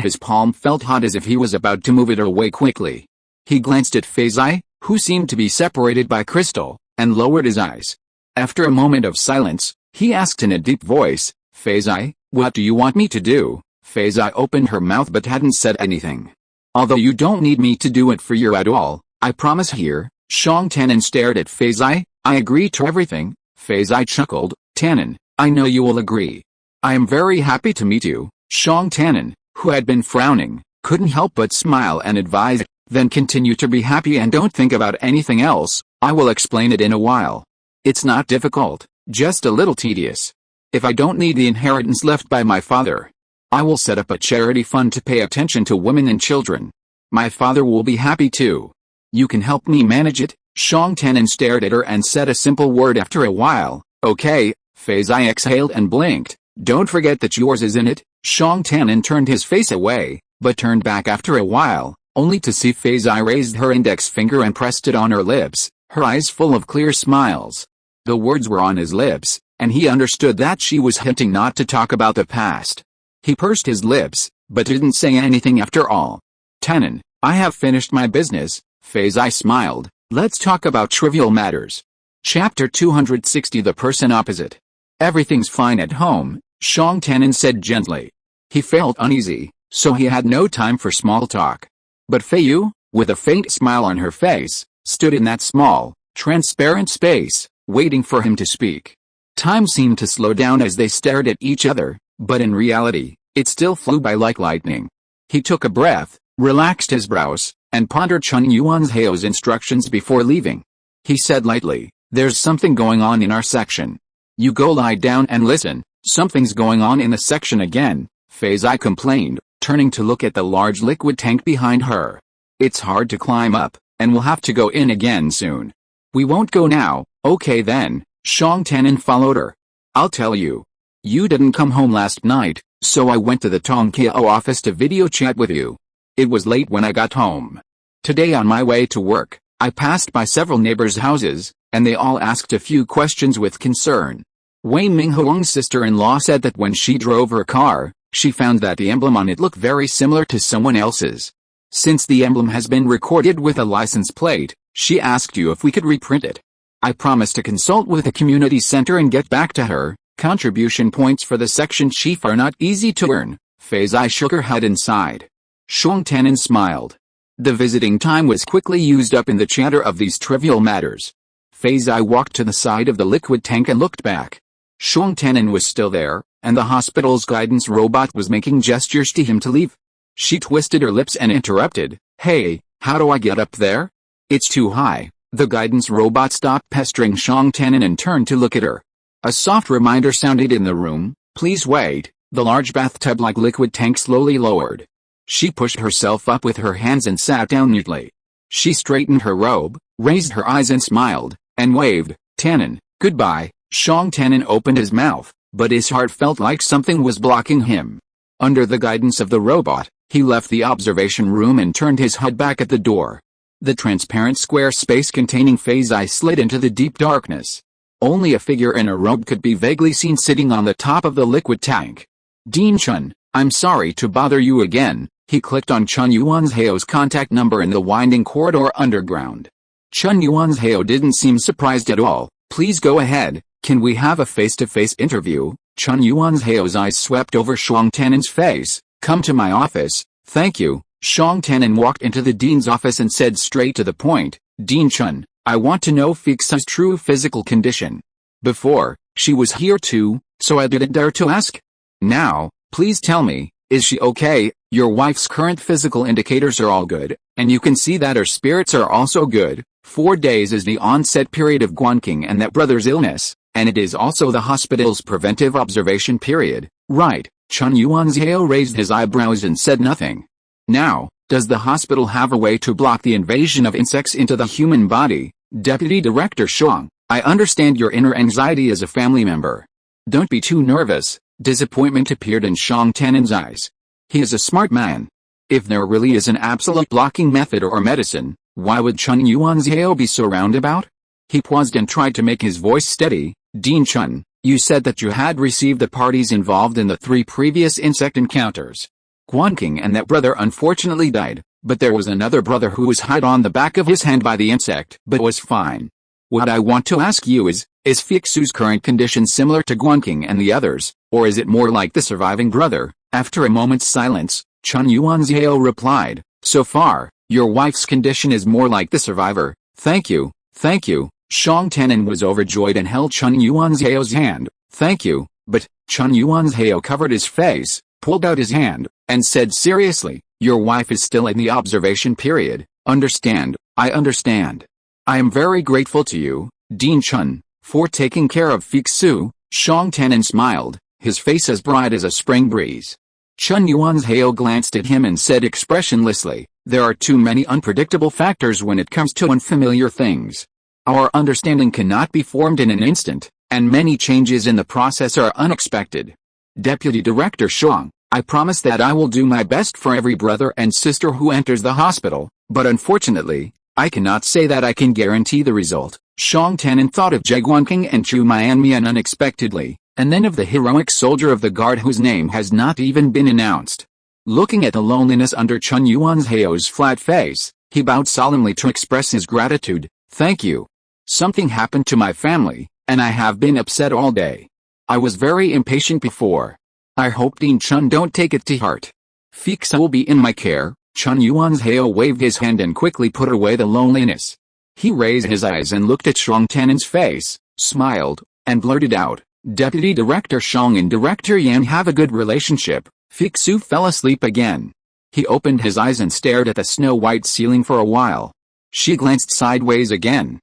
his palm felt hot as if he was about to move it away quickly. He glanced at Feiyu, who seemed to be separated by crystal, and lowered his eyes. After a moment of silence, he asked in a deep voice, "Feiyu, what do you want me to do?" Feiyu opened her mouth but hadn't said anything. "Although you don't need me to do it for you at all, I promise here." Shuang Tianan stared at Feiyu. "I agree to everything." Feiyu chuckled. "Tianan, I know you will agree. I am very happy to meet you." Shuang Tianan, who had been frowning, couldn't help but smile and advise, "Then continue to be happy and don't think about anything else. I will explain it in a while. It's not difficult, just a little tedious. If I don't need the inheritance left by my father, I will set up a charity fund to pay attention to women and children. My father will be happy too. You can help me manage it." Shuang Tianan stared at her and said a simple word after a while, "Okay." Feiyu exhaled and blinked. "Don't forget that yours is in it." Shuang Tianan turned his face away, but turned back after a while, only to see Feiyu raised her index finger and pressed it on her lips, her eyes full of clear smiles. The words were on his lips, and he understood that she was hinting not to talk about the past. He pursed his lips, but didn't say anything after all. "Tianan, I have finished my business." Feiyu smiled. "Let's talk about trivial matters." Chapter 260. The person opposite. "Everything's fine at home," Shuang Tianan said gently. He felt uneasy, so he had no time for small talk. But Feiyu, with a faint smile on her face, stood in that small, transparent space, waiting for him to speak. Time seemed to slow down as they stared at each other, but in reality, it still flew by like lightning. He took a breath, relaxed his brows, and pondered Chun Yuan's instructions before leaving. He said lightly, "There's something going on in our section. You go lie down and listen." "Something's going on in the section again," Feiyu complained, turning to look at the large liquid tank behind her. "It's hard to climb up, and we'll have to go in again soon." "We won't go now." "Okay then." Shuang Tianan followed her. "I'll tell you. You didn't come home last night, so I went to the Tongqiao office to video chat with you. It was late when I got home. Today on my way to work, I passed by several neighbors' houses, and they all asked a few questions with concern. Wei Minghuang's sister-in-law said that when she drove her car, she found that the emblem on it looked very similar to someone else's. Since the emblem has been recorded with a license plate, she asked you if we could reprint it. I promised to consult with the community center and get back to her. Contribution points for the section chief are not easy to earn." Feiyu shook her head and sighed. Shuang Tianan smiled. The visiting time was quickly used up in the chatter of these trivial matters. Feiyu walked to the side of the liquid tank and looked back. Shuang Tianan was still there, and the hospital's guidance robot was making gestures to him to leave. She twisted her lips and interrupted, "Hey, how do I get up there?" "It's too high." The guidance robot stopped pestering Shuang Tianan and turned to look at her. A soft reminder sounded in the room, "Please wait." The large bathtub-like liquid tank slowly lowered. She pushed herself up with her hands and sat down neatly. She straightened her robe, raised her eyes and smiled, and waved, "Tianan, goodbye." Shuang Tianan opened his mouth, but his heart felt like something was blocking him. Under the guidance of the robot, he left the observation room and turned his head back at the door. The transparent square space containing Feiyu slid into the deep darkness. Only a figure in a robe could be vaguely seen sitting on the top of the liquid tank. "Dean Chun, I'm sorry to bother you again." He clicked on Chun Yuan's contact number in the winding corridor underground. Chun Yuan's didn't seem surprised at all. "Please go ahead, can we have a face-to-face interview?" Chun Yuan's eyes swept over Shuang Tianan's face. "Come to my office." "Thank you." Shuang Tianan walked into the dean's office and said straight to the point, "Dean Chun, I want to know Feixi's true physical condition. Before, she was here too, so I didn't dare to ask. Now, please tell me, is she okay? Your wife's current physical indicators are all good, and you can see that her spirits are also good. 4 days is the onset period of Guanqing and that brother's illness, and it is also the hospital's preventive observation period, right?" Chun Yuanzhao raised his eyebrows and said nothing. "Now, does the hospital have a way to block the invasion of insects into the human body?" Deputy Director Shuang, I understand your inner anxiety as a family member. Don't be too nervous. Disappointment appeared in Shuang Tianan's eyes. He is a smart man. If there really is an absolute blocking method or medicine, why would Chun Yuanzhao be so roundabout? He paused and tried to make his voice steady. Dean Chun, you said that you had received the parties involved in the 3 previous insect encounters. Guanqing and that brother unfortunately died, but there was another brother who was hit on the back of his hand by the insect but was fine. What I want to ask you is Fixu's current condition similar to Guanqing and the others, or is it more like the surviving brother? After a moment's silence, Chun Yuanzhao replied, so far, your wife's condition is more like the survivor. Thank you, thank you. Shang Tenin was overjoyed and held Chun Yuanzhao's hand. Thank you, but Chun Yuanzhao covered his face, pulled out his hand, and said seriously, your wife is still in the observation period. Understand, I understand. I am very grateful to you, Dean Chun, for taking care of Fixu. Shang Tenin smiled, his face as bright as a spring breeze. Chun Yuanzhao glanced at him and said expressionlessly, there are too many unpredictable factors when it comes to unfamiliar things. Our understanding cannot be formed in an instant, and many changes in the process are unexpected. Deputy Director Shang, I promise that I will do my best for every brother and sister who enters the hospital, but unfortunately, I cannot say that I can guarantee the result. Shang Tenin thought of Guanqing and Chu Mianmian unexpectedly, and then of the heroic soldier of the guard whose name has not even been announced. Looking at the loneliness under Chun Yuanzhao's flat face, he bowed solemnly to express his gratitude. Thank you. Something happened to my family, and I have been upset all day. I was very impatient before. I hope Dean Chun don't take it to heart. Fixa will be in my care. Chun Yuanzhao waved his hand and quickly put away the loneliness. He raised his eyes and looked at Shang Tenin's face, smiled, and blurted out, Deputy Director Shang and Director Yan have a good relationship. Fixu fell asleep again. He opened his eyes and stared at the snow-white ceiling for a while. She glanced sideways again.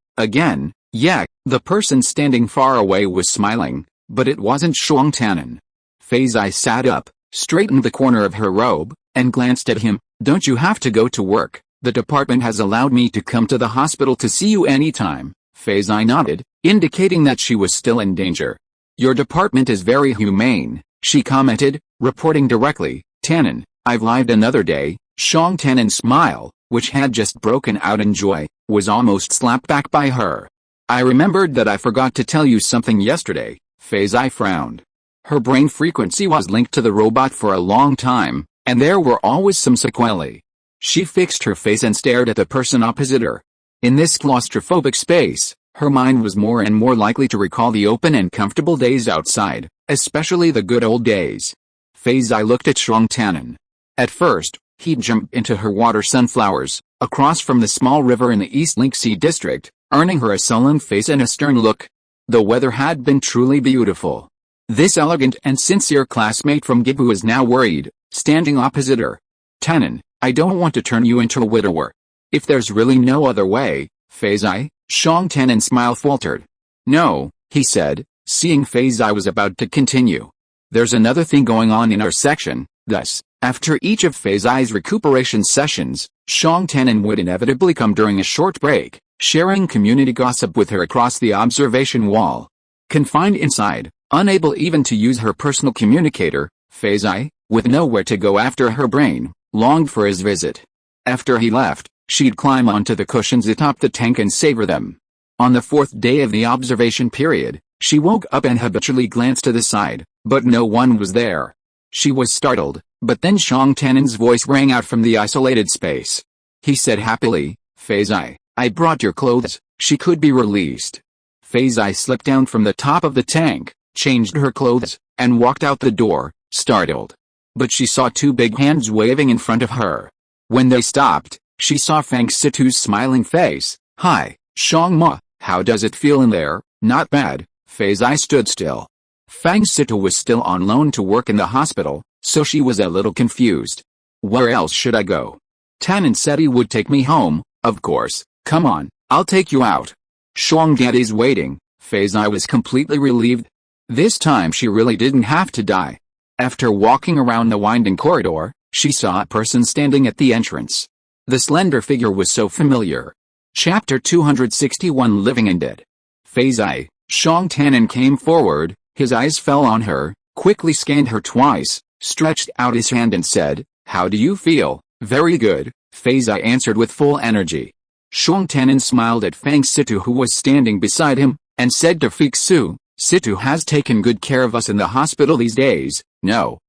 Yeah, the person standing far away was smiling, but it wasn't Shang Tenin. Feiyu sat up, straightened the corner of her robe, and glanced at him. Don't you have to go to work? The department has allowed me to come to the hospital to see you anytime. Feiyu nodded, indicating that she was still in danger. Your department is very humane, she commented, reporting directly. Tenin, I've lived another day. Shang Tenin's smile, which had just broken out in joy, was almost slapped back by her. I remembered that I forgot to tell you something yesterday. Feiyu frowned. Her brain frequency was linked to the robot for a long time, and there were always some sequelae. She fixed her face and stared at the person opposite her. In this claustrophobic space, her mind was more and more likely to recall the open and comfortable days outside, especially the good old days. Feiyu looked at Shang Tenin. At first, he'd jumped into her water sunflowers, across from the small river in the East Linksea district, earning her a sullen face and a stern look. The weather had been truly beautiful. This elegant and sincere classmate from Gibu was now worried, standing opposite her. Tenin, I don't want to turn you into a widower. If there's really no other way, Feiyu, Shang Tenin's smile faltered. No, he said, seeing Feiyu was about to continue. There's another thing going on in our section, thus, after each of Feiyu's recuperation sessions, Shang Tenin would inevitably come during a short break, sharing community gossip with her across the observation wall. Confined inside, unable even to use her personal communicator, Feiyu, with nowhere to go after her brain, longed for his visit. After he left, she'd climb onto the cushions atop the tank and savor them. On the 4th day of the observation period, she woke up and habitually glanced to the side, but no one was there. She was startled, but then Shang Tenin's voice rang out from the isolated space. He said happily, Feiyu, I brought your clothes. She could be released. Feiyu slipped down from the top of the tank, changed her clothes, and walked out the door, startled. But she saw 2 big hands waving in front of her. When they stopped, she saw Fang Situ's smiling face. Hi, Shang Ma, how does it feel in there? Not bad. Feiyu stood still. Fang Situ was still on loan to work in the hospital, so she was a little confused. Where else should I go? Tenin said he would take me home, of course. Come on, I'll take you out. Shang Daddy's waiting. Feiyu was completely relieved. This time she really didn't have to die. After walking around the winding corridor, she saw a person standing at the entrance. The slender figure was so familiar. Chapter 261 Living and Dead. Feiyu, Shang Tenin came forward, his eyes fell on her, quickly scanned her twice, stretched out his hand and said, How do you feel? Very good, Feiyu answered with full energy. Shang Tenin smiled at Fang Situ who was standing beside him, and said to Fixu, Situ has taken good care of us in the hospital these days. No,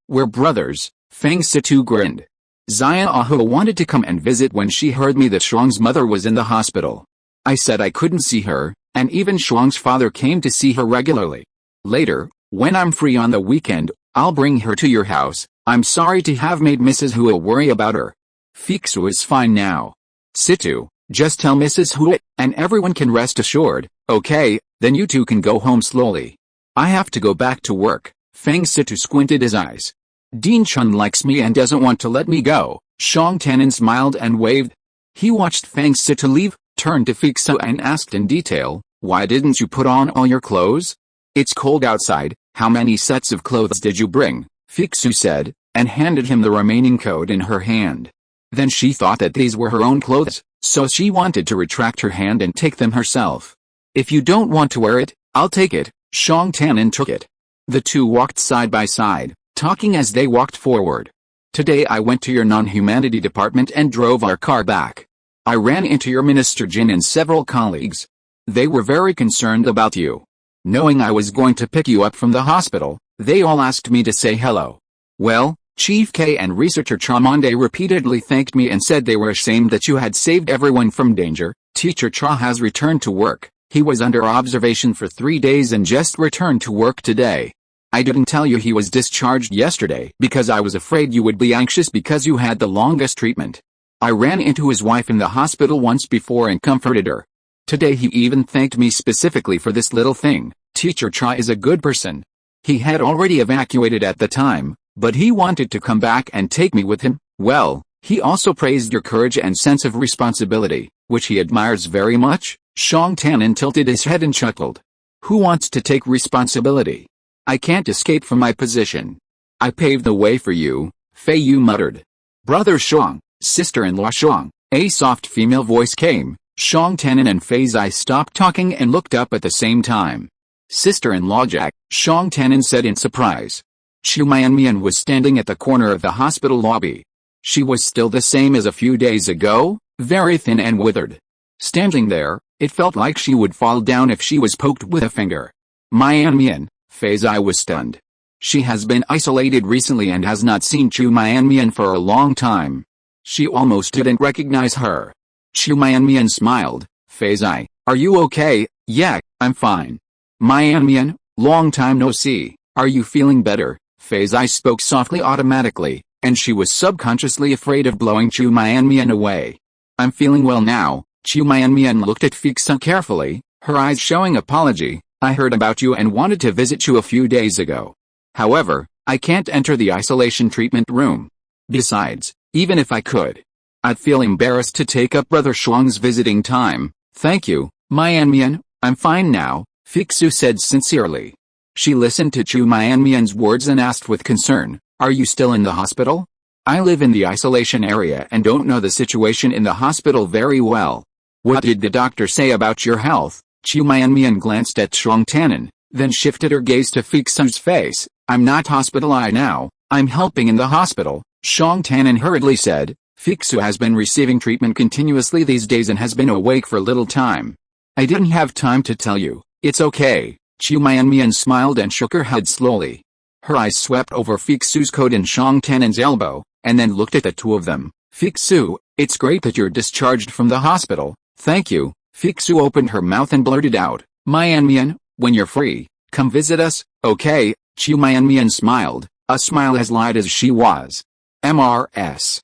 we're brothers. Feng Situ grinned. Xia Aho wanted to come and visit when she heard me that Shuang's mother was in the hospital. I said I couldn't see her, and even Shuang's father came to see her regularly. Later, when I'm free on the weekend, I'll bring her to your house. I'm sorry to have made Mrs. Hua worry about her. Fixu is fine now. Situ, just tell Mrs. Hua, and everyone can rest assured. Okay, then you two can go home slowly. I have to go back to work. Feng Situ squinted his eyes. Dean Chun likes me and doesn't want to let me go. Shang Tannen smiled and waved. He watched Feng Situ leave, turned to Fixu and asked in detail, why didn't you put on all your clothes? It's cold outside. How many sets of clothes did you bring? Fixu said, and handed him the remaining coat in her hand. Then she thought that these were her own clothes, so she wanted to retract her hand and take them herself. If you don't want to wear it, I'll take it. Shang Tannen took it. The two walked side by side, talking as they walked forward. Today I went to your non-humanity department and drove our car back. I ran into your Minister Jin and several colleagues. They were very concerned about you. Knowing I was going to pick you up from the hospital, they all asked me to say hello. Well, Chief K and Researcher Chamonde repeatedly thanked me and said they were ashamed that you had saved everyone from danger. Teacher Cha has returned to work. He was under observation for 3 days and just returned to work today. I didn't tell you he was discharged yesterday because I was afraid you would be anxious because you had the longest treatment. I ran into his wife in the hospital once before and comforted her. Today he even thanked me specifically for this little thing. Teacher Cha is a good person. He had already evacuated at the time, but he wanted to come back and take me with him. Well, he also praised your courage and sense of responsibility, which he admires very much. Shang Tannen tilted his head and chuckled. Who wants to take responsibility? I can't escape from my position. I paved the way for you, Feiyu muttered. Brother Shang, sister-in-law Shang, a soft female voice came. Shang Tannen and Fei Zai stopped talking and looked up at the same time. Sister-in-law Jack, Shang Tannen said in surprise. Chu Mianmian was standing at the corner of the hospital lobby. She was still the same as a few days ago, very thin and withered. Standing there, it felt like she would fall down if she was poked with a finger. Mianmian, Fei Zai was stunned. She has been isolated recently and has not seen Chu Mianmian for a long time. She almost didn't recognize her. Chu Mianmian smiled. Fei Zai, are you okay? Yeah, I'm fine. Mianmian, long time no see. Are you feeling better? Fei Zai spoke softly automatically, and she was subconsciously afraid of blowing Chu Mianmian away. I'm feeling well now. Chu Mianmian looked at Fixu carefully, her eyes showing apology. I heard about you and wanted to visit you a few days ago. However, I can't enter the isolation treatment room. Besides, even if I could, I'd feel embarrassed to take up Brother Shuang's visiting time. Thank you, Mianmian, I'm fine now, Fixu said sincerely. She listened to Chu Mianmian's words and asked with concern, are you still in the hospital? I live in the isolation area and don't know the situation in the hospital very well. What did the doctor say about your health? Chu Mianmian glanced at Shang Tannen, then shifted her gaze to Fixu's face. I'm not hospitalized now, I'm helping in the hospital, Shang Tannen hurriedly said. Fixu has been receiving treatment continuously these days and has been awake for little time. I didn't have time to tell you. It's okay. Chu Mianmian smiled and shook her head slowly. Her eyes swept over Fixu's coat and Shang Tannen's elbow, and then looked at the two of them. Fixu, it's great that you're discharged from the hospital. Thank you. Fixu opened her mouth and blurted out, Mianmian, when you're free, come visit us, okay? Chu Mianmian smiled, a smile as light as she was. MRS.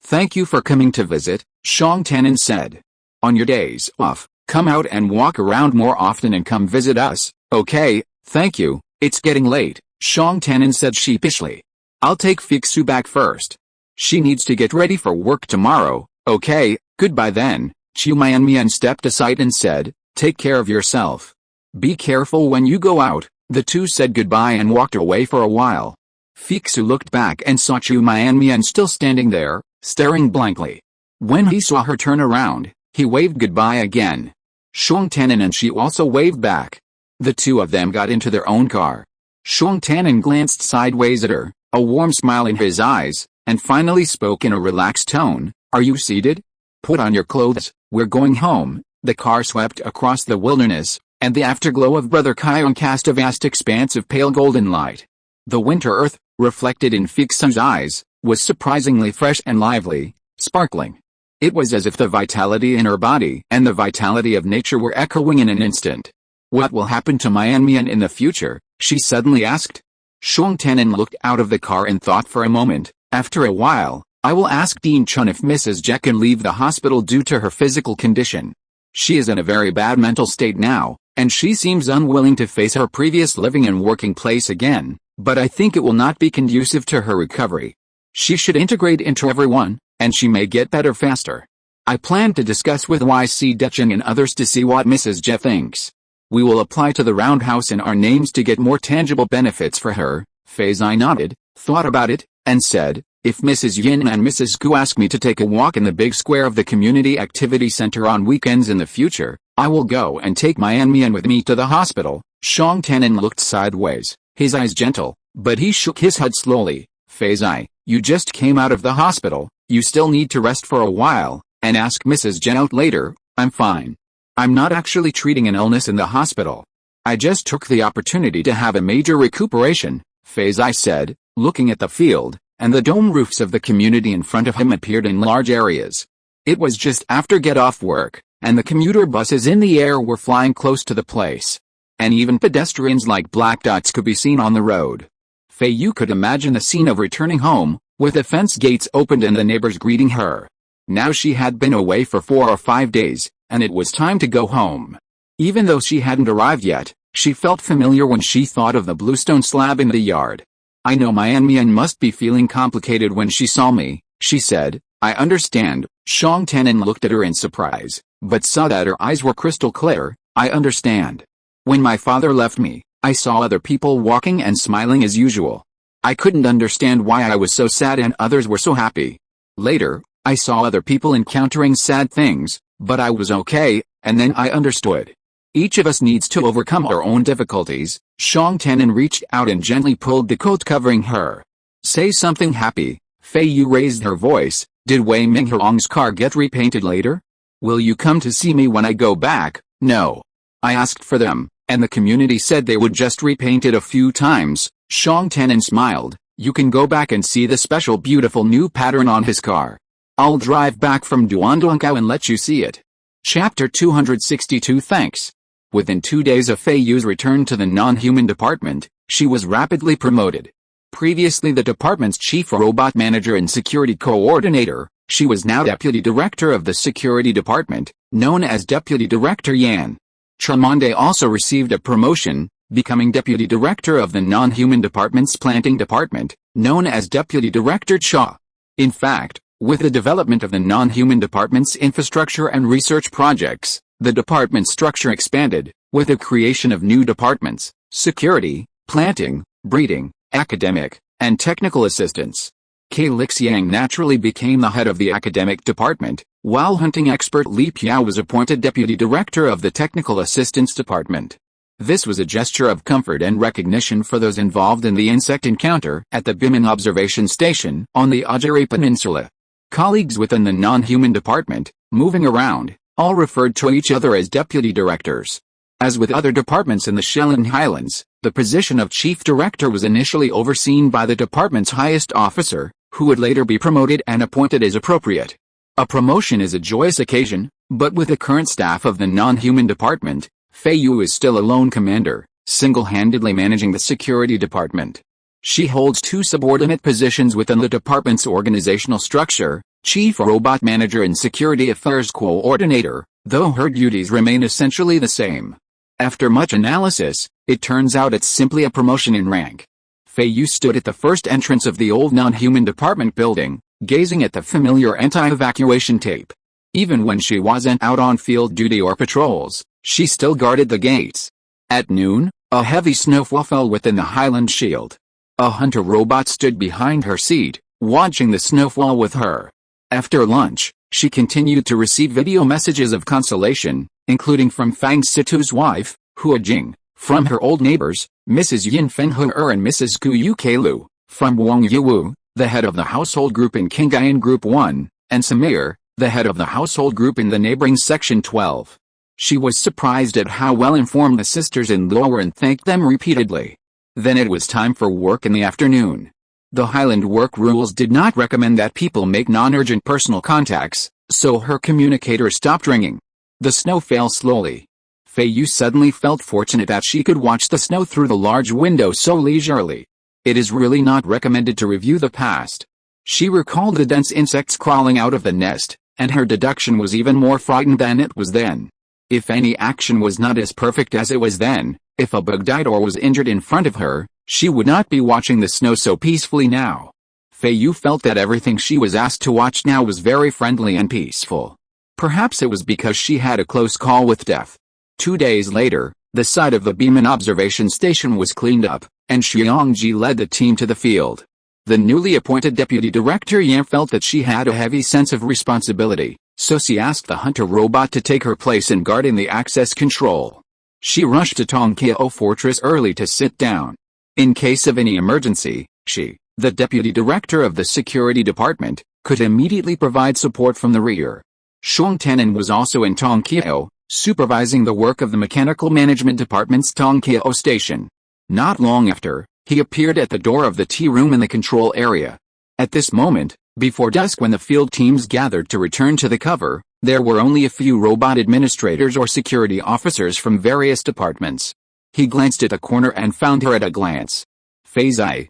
Thank you for coming to visit, Shang Tannen said. On your days off, come out and walk around more often and come visit us, okay? Thank you. It's getting late, Shang Tannen said sheepishly. I'll take Fixu back first. She needs to get ready for work tomorrow, okay? Goodbye then. Chu Mianmian stepped aside and said, take care of yourself. Be careful when you go out. The two said goodbye and walked away for a while. Fixu looked back and saw Chu Mianmian still standing there, staring blankly. When he saw her turn around, he waved goodbye again. Shang Tannen and she also waved back. The two of them got into their own car. Shang Tannen glanced sideways at her, a warm smile in his eyes, and finally spoke in a relaxed tone, are you seated? Put on your clothes, we're going home. The car swept across the wilderness, and the afterglow of Brother Qi cast a vast expanse of pale golden light. The winter earth, reflected in Feiyu eyes, was surprisingly fresh and lively, sparkling. It was as if the vitality in her body and the vitality of nature were echoing in an instant. "What will happen to my Anmian in the future?" she suddenly asked. Shang Tenin looked out of the car and thought for a moment. After a while, "I will ask Dean Chun if Mrs. Je can leave the hospital due to her physical condition. She is in a very bad mental state now, and she seems unwilling to face her previous living and working place again, but I think it will not be conducive to her recovery. She should integrate into everyone, and she may get better faster. I plan to discuss with YC Dechen and others to see what Mrs. Je thinks. We will apply to the roundhouse in our names to get more tangible benefits for her." Feiyu nodded, thought about it, and said, "If Mrs. Yin and Mrs. Gu ask me to take a walk in the big square of the community activity center on weekends in the future, I will go and take my Anmian with me to the hospital." Shang Tenin looked sideways, his eyes gentle, but he shook his head slowly. "Feiyu, you just came out of the hospital, you still need to rest for a while, and ask Mrs. Jen out later." "I'm fine. I'm not actually treating an illness in the hospital. I just took the opportunity to have a major recuperation," Feiyu said, looking at the field, and the dome roofs of the community in front of him appeared in large areas. It was just after get-off work, and the commuter buses in the air were flying close to the place. And even pedestrians like black dots could be seen on the road. Feiyu could imagine the scene of returning home, with the fence gates opened and the neighbors greeting her. Now she had been away for 4 or 5 days, and it was time to go home. Even though she hadn't arrived yet, she felt familiar when she thought of the bluestone slab in the yard. "I know my Anmian must be feeling complicated when she saw me," she said. "I understand." Shang Tenin looked at her in surprise, but saw that her eyes were crystal clear. "I understand. When my father left me, I saw other people walking and smiling as usual. I couldn't understand why I was so sad and others were so happy. Later, I saw other people encountering sad things, but I was okay, and then I understood. Each of us needs to overcome our own difficulties." Shang Tenin reached out and gently pulled the coat covering her. "Say something happy." Feiyu raised her voice. "Did Wei Minghuang's car get repainted later? Will you come to see me when I go back?" "No. I asked for them, and the community said they would just repaint it a few times." Shang Tenin smiled. "You can go back and see the special beautiful new pattern on his car. I'll drive back from Duandongkao and let you see it." Chapter 262. Thanks. Within 2 days of Feiyu's return to the non-human department, she was rapidly promoted. Previously the department's chief robot manager and security coordinator, she was now deputy director of the security department, known as Deputy Director Yan. Chamonde also received a promotion, becoming deputy director of the non-human department's planting department, known as Deputy Director Cha. In fact, with the development of the non-human department's infrastructure and research projects, the department's structure expanded, with the creation of new departments: security, planting, breeding, academic, and technical assistance. Kei Lixiang naturally became the head of the academic department, while hunting expert Li Piao was appointed deputy director of the technical assistance department. This was a gesture of comfort and recognition for those involved in the insect encounter at the Bimin observation station on the Ajari Peninsula. Colleagues within the non-human department, moving around, all referred to each other as deputy directors. As with other departments in the Shelin Highlands, the position of chief director was initially overseen by the department's highest officer, who would later be promoted and appointed as appropriate. A promotion is a joyous occasion, but with the current staff of the non-human department, Feiyu is still a lone commander, single-handedly managing the security department. She holds 2 subordinate positions within the department's organizational structure: Chief Robot Manager and Security Affairs Coordinator, though her duties remain essentially the same. After much analysis, it turns out it's simply a promotion in rank. Feiyu stood at the first entrance of the old non-human department building, gazing at the familiar anti-evacuation tape. Even when she wasn't out on field duty or patrols, she still guarded the gates. At noon, a heavy snowfall fell within the Highland Shield. A hunter robot stood behind her seat, watching the snowfall with her. After lunch, she continued to receive video messages of consolation, including from Fang Situ's wife, Hua Jing, from her old neighbors, Mrs. Yin Fenghe and Mrs. Gu Yukelu, from Wang Yuwu, the head of the household group in Qingayan Group 1, and Samir, the head of the household group in the neighboring Section 12. She was surprised at how well informed the sisters-in-law were and thanked them repeatedly. Then it was time for work in the afternoon. The Highland work rules did not recommend that people make non-urgent personal contacts, so her communicator stopped ringing. The snow fell slowly. Feiyu suddenly felt fortunate that she could watch the snow through the large window so leisurely. It is really not recommended to review the past. She recalled the dense insects crawling out of the nest, and her deduction was even more frightened than it was then. If any action was not as perfect as it was then, if a bug died or was injured in front of her, she would not be watching the snow so peacefully now. Feiyu felt that everything she was asked to watch now was very friendly and peaceful. Perhaps it was because she had a close call with death. 2 days later, the site of the Beeman observation station was cleaned up, and Xiangji led the team to the field. The newly appointed deputy director Yan felt that she had a heavy sense of responsibility, so she asked the hunter robot to take her place in guarding the access control. She rushed to Tongkeo Fortress early to sit down. In case of any emergency, she, the deputy director of the security department, could immediately provide support from the rear. Shuang Tenin was also in Tongkeo, supervising the work of the mechanical management department's Tongkeo station. Not long after, he appeared at the door of the tea room in the control area. At this moment, before dusk when the field teams gathered to return to the cover, there were only a few robot administrators or security officers from various departments. He glanced at the corner and found her at a glance. Feiyu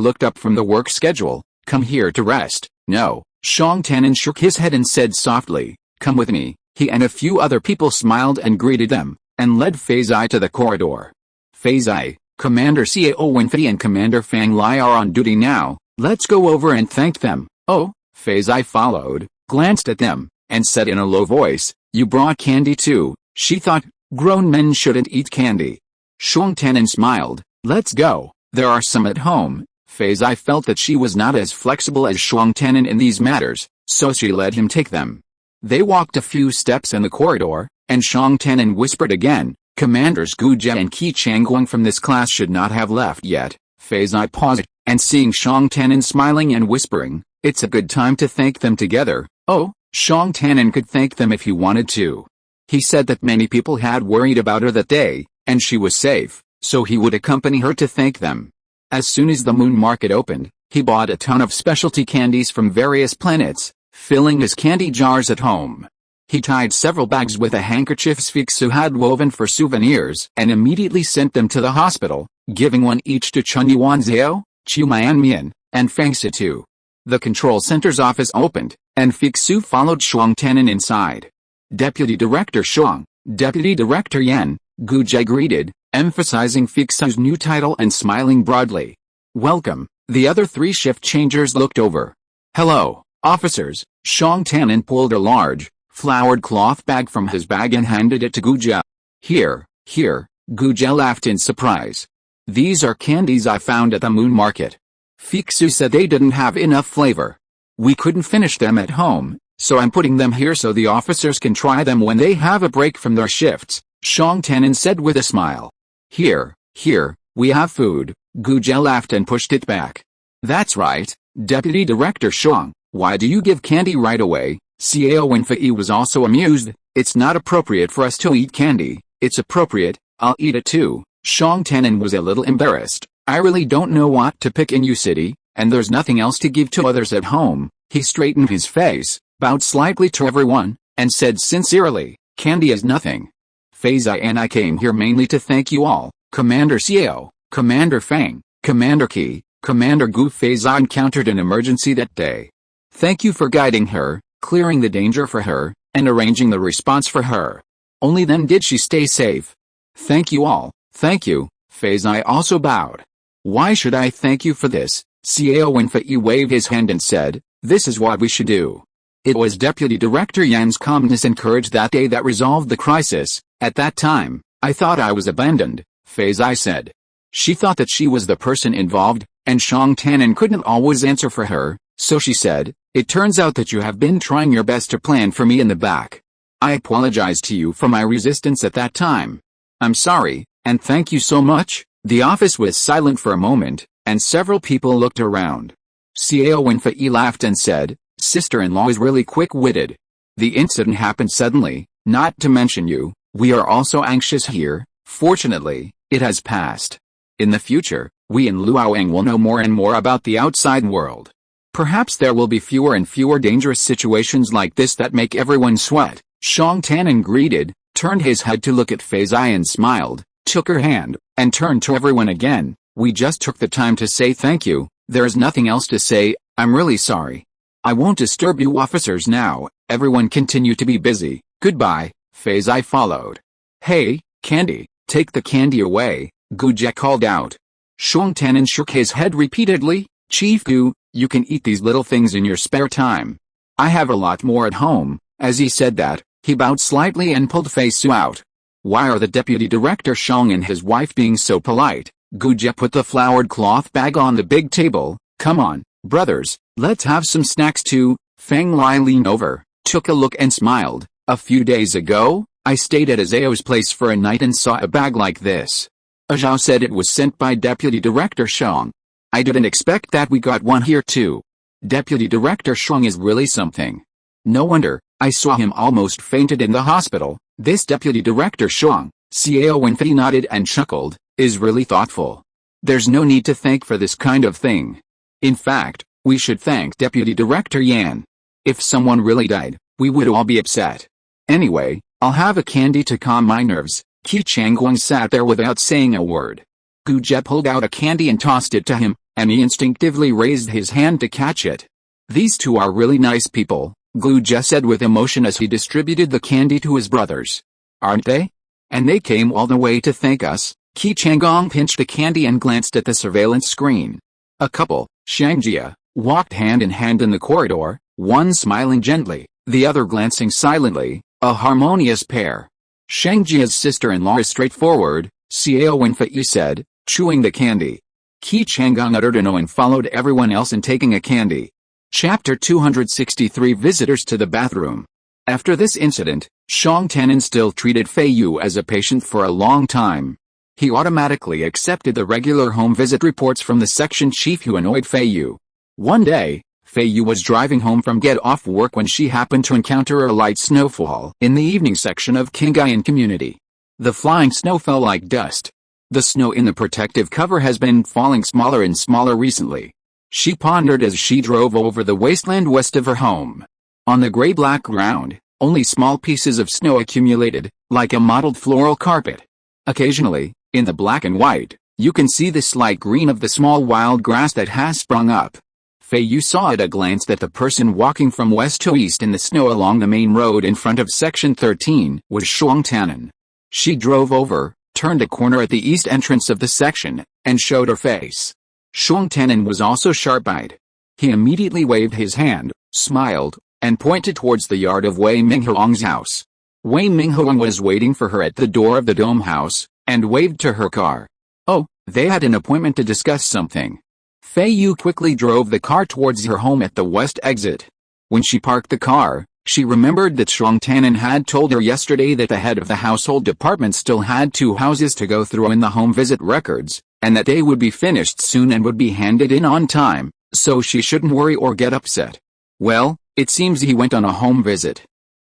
looked up from the work schedule. Come here to rest. No. Shuang Tenin shook his head and said softly, come with me. He and a few other people smiled and greeted them, and led Feiyu to the corridor. Feiyu, Commander Xiao Wenfei and Commander Fang Li are on duty now. Let's go over and thank them. Oh, Feiyu followed, glanced at them, and said in a low voice, you brought candy too. She thought, grown men shouldn't eat candy. Shuang Tenin smiled, let's go, there are some at home. Feiyu felt that she was not as flexible as Shuang Tenin in these matters, so she let him take them. They walked a few steps in the corridor, and Shuang Tenin whispered again, Commanders Gujie and Qi Changgong from this class should not have left yet. Feiyu paused, and seeing Shuang Tenin smiling and whispering, it's a good time to thank them together. Oh, Shuang Tenin could thank them if he wanted to. He said that many people had worried about her that day, and she was safe, so he would accompany her to thank them. As soon as the moon market opened, he bought a ton of specialty candies from various planets, filling his candy jars at home. He tied several bags with a handkerchief Feiyu had woven for souvenirs and immediately sent them to the hospital, giving one each to Chen Yuanzhao, Qiu Mian, and Fang Situ. The control center's office opened, and Feiyu followed Shuang Tenin inside. Deputy Director Shuang, Deputy Director Yan, Gujie greeted, emphasizing Feiyu's new title and smiling broadly. Welcome. The other 3 shift changers looked over. Hello, officers. Shuang Tenin pulled a large, flowered cloth bag from his bag and handed it to Gujie. Here. Gujie laughed in surprise. These are candies I found at the moon market. Feiyu said they didn't have enough flavor. We couldn't finish them at home, so I'm putting them here so the officers can try them when they have a break from their shifts, Shuang Tenin said with a smile. Here, we have food. Gujie laughed and pushed it back. That's right, Deputy Director Shuang, why do you give candy right away? Xiao Wenfei was also amused. It's not appropriate for us to eat candy. It's appropriate, I'll eat it too. Shuang Tenin was a little embarrassed. I really don't know what to pick in your city, and there's nothing else to give to others at home. He straightened his face, bowed slightly to everyone, and said sincerely, candy is nothing. Feiyu and I came here mainly to thank you all, Commander Xiao, Commander Fang, Commander Qi, Commander Gu. Feiyu encountered an emergency that day. Thank you for guiding her, clearing the danger for her, and arranging the response for her. Only then did she stay safe. Thank you all, thank you. Feiyu also bowed. Why should I thank you for this? Xiao Wenfei waved his hand and said, this is what we should do. It was Deputy Director Yan's calmness and courage that day that resolved the crisis. At that time, I thought I was abandoned, Feiyu said. She thought that she was the person involved, and Shuang Tenin couldn't always answer for her, so she said, it turns out that you have been trying your best to plan for me in the back. I apologize to you for my resistance at that time. I'm sorry, and thank you so much. The office was silent for a moment, and several people looked around. Xiao Wenfei laughed and said, sister-in-law is really quick-witted. The incident happened suddenly, Not to mention you, we are also anxious here. Fortunately, it has passed. In the future, we in Luoyang will know more and more about the outside world. Perhaps there will be fewer and fewer dangerous situations like this that make everyone sweat. Shang Tanan greeted, turned his head to look at Fei Zai and smiled, took her hand, and turned to everyone again. We just took the time to say thank you. There is nothing else to say. I'm really sorry. I won't disturb you officers now. Everyone continue to be busy. Goodbye. Fei Zai followed. Hey, candy, take the candy away, Gu Jie called out. Shang Tanan shook his head repeatedly. Chief Gu, you can eat these little things in your spare time. I have a lot more at home. As he said that, he bowed slightly and pulled Fei Su out. Why are the deputy director Shang and his wife being so polite? Gu Jie put the flowered cloth bag on the big table. Come on, brothers, let's have some snacks too. Feng Lai leaned over, took a look and smiled. A few days ago, I stayed at Azao's place for a night and saw a bag like this. Zhao said it was sent by Deputy Director Shang. I didn't expect that we got one here too. Deputy Director Shang is really something. No wonder, I saw him almost fainted in the hospital. This Deputy Director Shang, Xiao Wenfei nodded and chuckled, is really thoughtful. There's no need to thank for this kind of thing. In fact, we should thank Deputy Director Yan. If someone really died, we would all be upset. Anyway, I'll have a candy to calm my nerves. Qi Changgong sat there without saying a word. Gu Jie pulled out a candy and tossed it to him, and he instinctively raised his hand to catch it. These two are really nice people, Gu Jie said with emotion as he distributed the candy to his brothers. Aren't they? And they came all the way to thank us. Qi Changgong pinched the candy and glanced at the surveillance screen. A couple, Shangjia, walked hand in hand in the corridor, one smiling gently, the other glancing silently, a harmonious pair. Shangjia's sister-in-law is straightforward, Xiao Wenfei said, chewing the candy. Qi Changgong uttered a no and followed everyone else in taking a candy. Chapter 263 Visitors to the Bathroom. After this incident, Shang Tanan still treated Feiyu as a patient for a long time. He automatically accepted the regular home visit reports from the section chief who annoyed Feiyu. One day, Feiyu was driving home from get-off work when she happened to encounter a light snowfall in the evening section of Qinghai Community. The flying snow fell like dust. The snow in the protective cover has been falling smaller and smaller recently. She pondered as she drove over the wasteland west of her home. On the gray-black ground, only small pieces of snow accumulated, like a mottled floral carpet. Occasionally, in the black and white, you can see the slight green of the small wild grass that has sprung up. Feiyu saw at a glance that the person walking from west to east in the snow along the main road in front of Section 13 was Shang Tanan. She drove over, turned a corner at the east entrance of the section, and showed her face. Shang Tanan was also sharp-eyed. He immediately waved his hand, smiled, and pointed towards the yard of Wei Minghuang's house. Wei Minghuang was waiting for her at the door of the dome house, and waved to her car. Oh, they had an appointment to discuss something. Feiyu quickly drove the car towards her home at the west exit. When she parked the car, she remembered that Shang Tanan had told her yesterday that the head of the household department still had 2 houses to go through in the home visit records, and that they would be finished soon and would be handed in on time, so she shouldn't worry or get upset. Well, it seems he went on a home visit.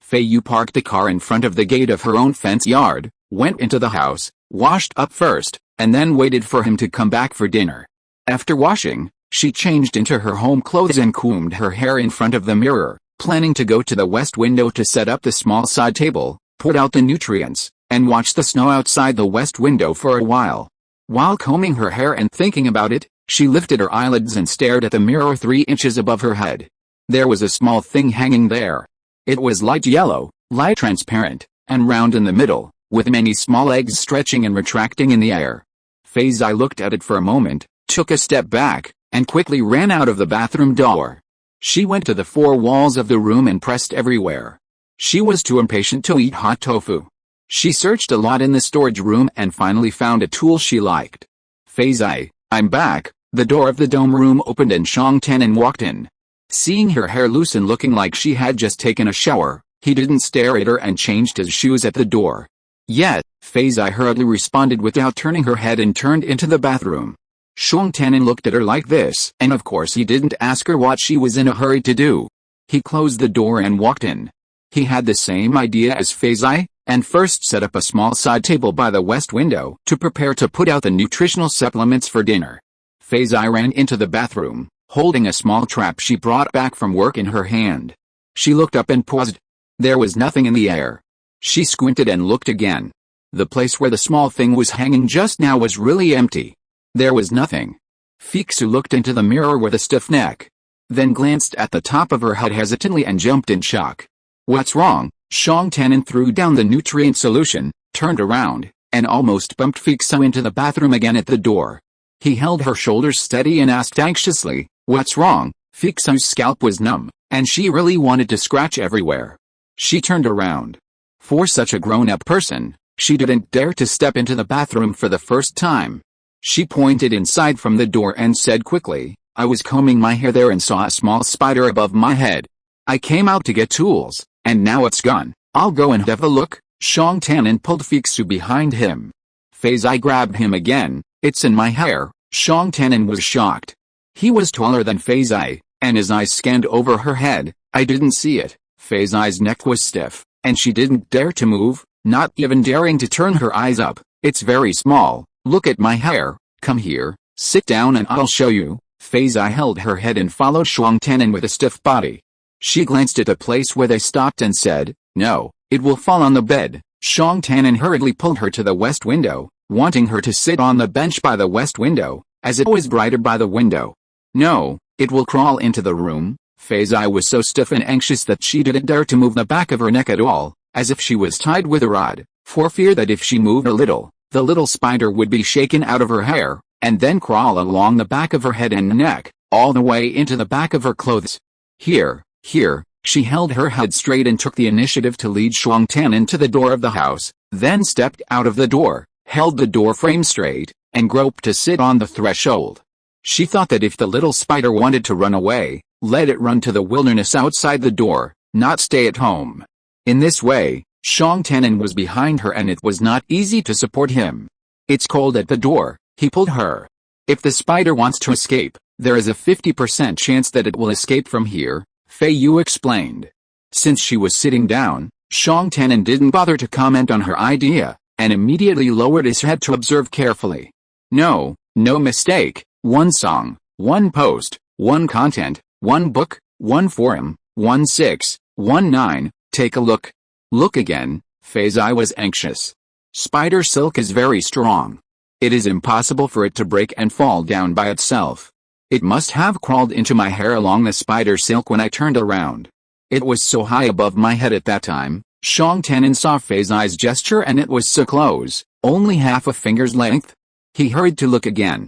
Feiyu parked the car in front of the gate of her own fence yard, went into the house, washed up first, and then waited for him to come back for dinner. After washing, she changed into her home clothes and combed her hair in front of the mirror, planning to go to the west window to set up the small side table, put out the nutrients, and watch the snow outside the west window for a while. While combing her hair and thinking about it, she lifted her eyelids and stared at the mirror 3 inches above her head. There was a small thing hanging there. It was light yellow, light transparent, and round in the middle, with many small eggs stretching and retracting in the air. Fei Zai looked at it for a moment, took a step back, and quickly ran out of the bathroom door. She went to the 4 walls of the room and pressed everywhere. She was too impatient to eat hot tofu. She searched a lot in the storage room and finally found a tool she liked. Fei Zai, I'm back. The door of the dome room opened and Shang Tanan walked in. Seeing her hair loose and looking like she had just taken a shower, he didn't stare at her and changed his shoes at the door. Yet, Fei Zai hurriedly responded without turning her head and turned into the bathroom. Shang Tanan looked at her like this, and of course he didn't ask her what she was in a hurry to do. He closed the door and walked in. He had the same idea as Feiyu, and first set up a small side table by the west window to prepare to put out the nutritional supplements for dinner. Feiyu ran into the bathroom, holding a small trap she brought back from work in her hand. She looked up and paused. There was nothing in the air. She squinted and looked again. The place where the small thing was hanging just now was really empty. There was nothing. Feiyu looked into the mirror with a stiff neck, then glanced at the top of her head hesitantly and jumped in shock. What's wrong? Shang Tannen threw down the nutrient solution, turned around, and almost bumped Feiyu into the bathroom again at the door. He held her shoulders steady and asked anxiously, "What's wrong?" Feiyu's scalp was numb, and she really wanted to scratch everywhere. She turned around. For such a grown-up person, she didn't dare to step into the bathroom for the first time. She pointed inside from the door and said quickly, "I was combing my hair there and saw a small spider above my head. I came out to get tools, and now it's gone. I'll go and have a look." Shang Tannen pulled Feiyu behind him. Feiyu grabbed him again. "It's in my hair." Shang Tannen was shocked. He was taller than Feiyu, and his eyes scanned over her head. "I didn't see it." Feiyu's neck was stiff, and she didn't dare to move, not even daring to turn her eyes up. "It's very small. Look at my hair. Come here, sit down and I'll show you." Feiyu held her head and followed Shang Tannen with a stiff body. She glanced at the place where they stopped and said, "No, it will fall on the bed." Shang Tannen hurriedly pulled her to the west window, wanting her to sit on the bench by the west window, as it was brighter by the window. "No, it will crawl into the room." Feiyu was so stiff and anxious that she didn't dare to move the back of her neck at all, as if she was tied with a rod, for fear that if she moved a little, the little spider would be shaken out of her hair, and then crawl along the back of her head and neck, all the way into the back of her clothes. Here, she held her head straight and took the initiative to lead Shang Tannen to the door of the house, then stepped out of the door, held the door frame straight, and groped to sit on the threshold. She thought that if the little spider wanted to run away, let it run to the wilderness outside the door, not stay at home. In this way, Shang Tannen was behind her and it was not easy to support him. "It's cold at the door," he pulled her. "If the spider wants to escape, there is a 50% chance that it will escape from here," Feiyu explained. Since she was sitting down, Shang Tannen didn't bother to comment on her idea, and immediately lowered his head to observe carefully. No mistake, one song, one post, one content, one book, one forum, 1619, take a look. Look again. Feiyu was anxious. Spider silk is very strong. It is impossible for it to break and fall down by itself. It must have crawled into my hair along the spider silk when I turned around. It was so high above my head at that time. Shang Tannen saw Feiyu's gesture and it was so close, only half a finger's length. He hurried to look again.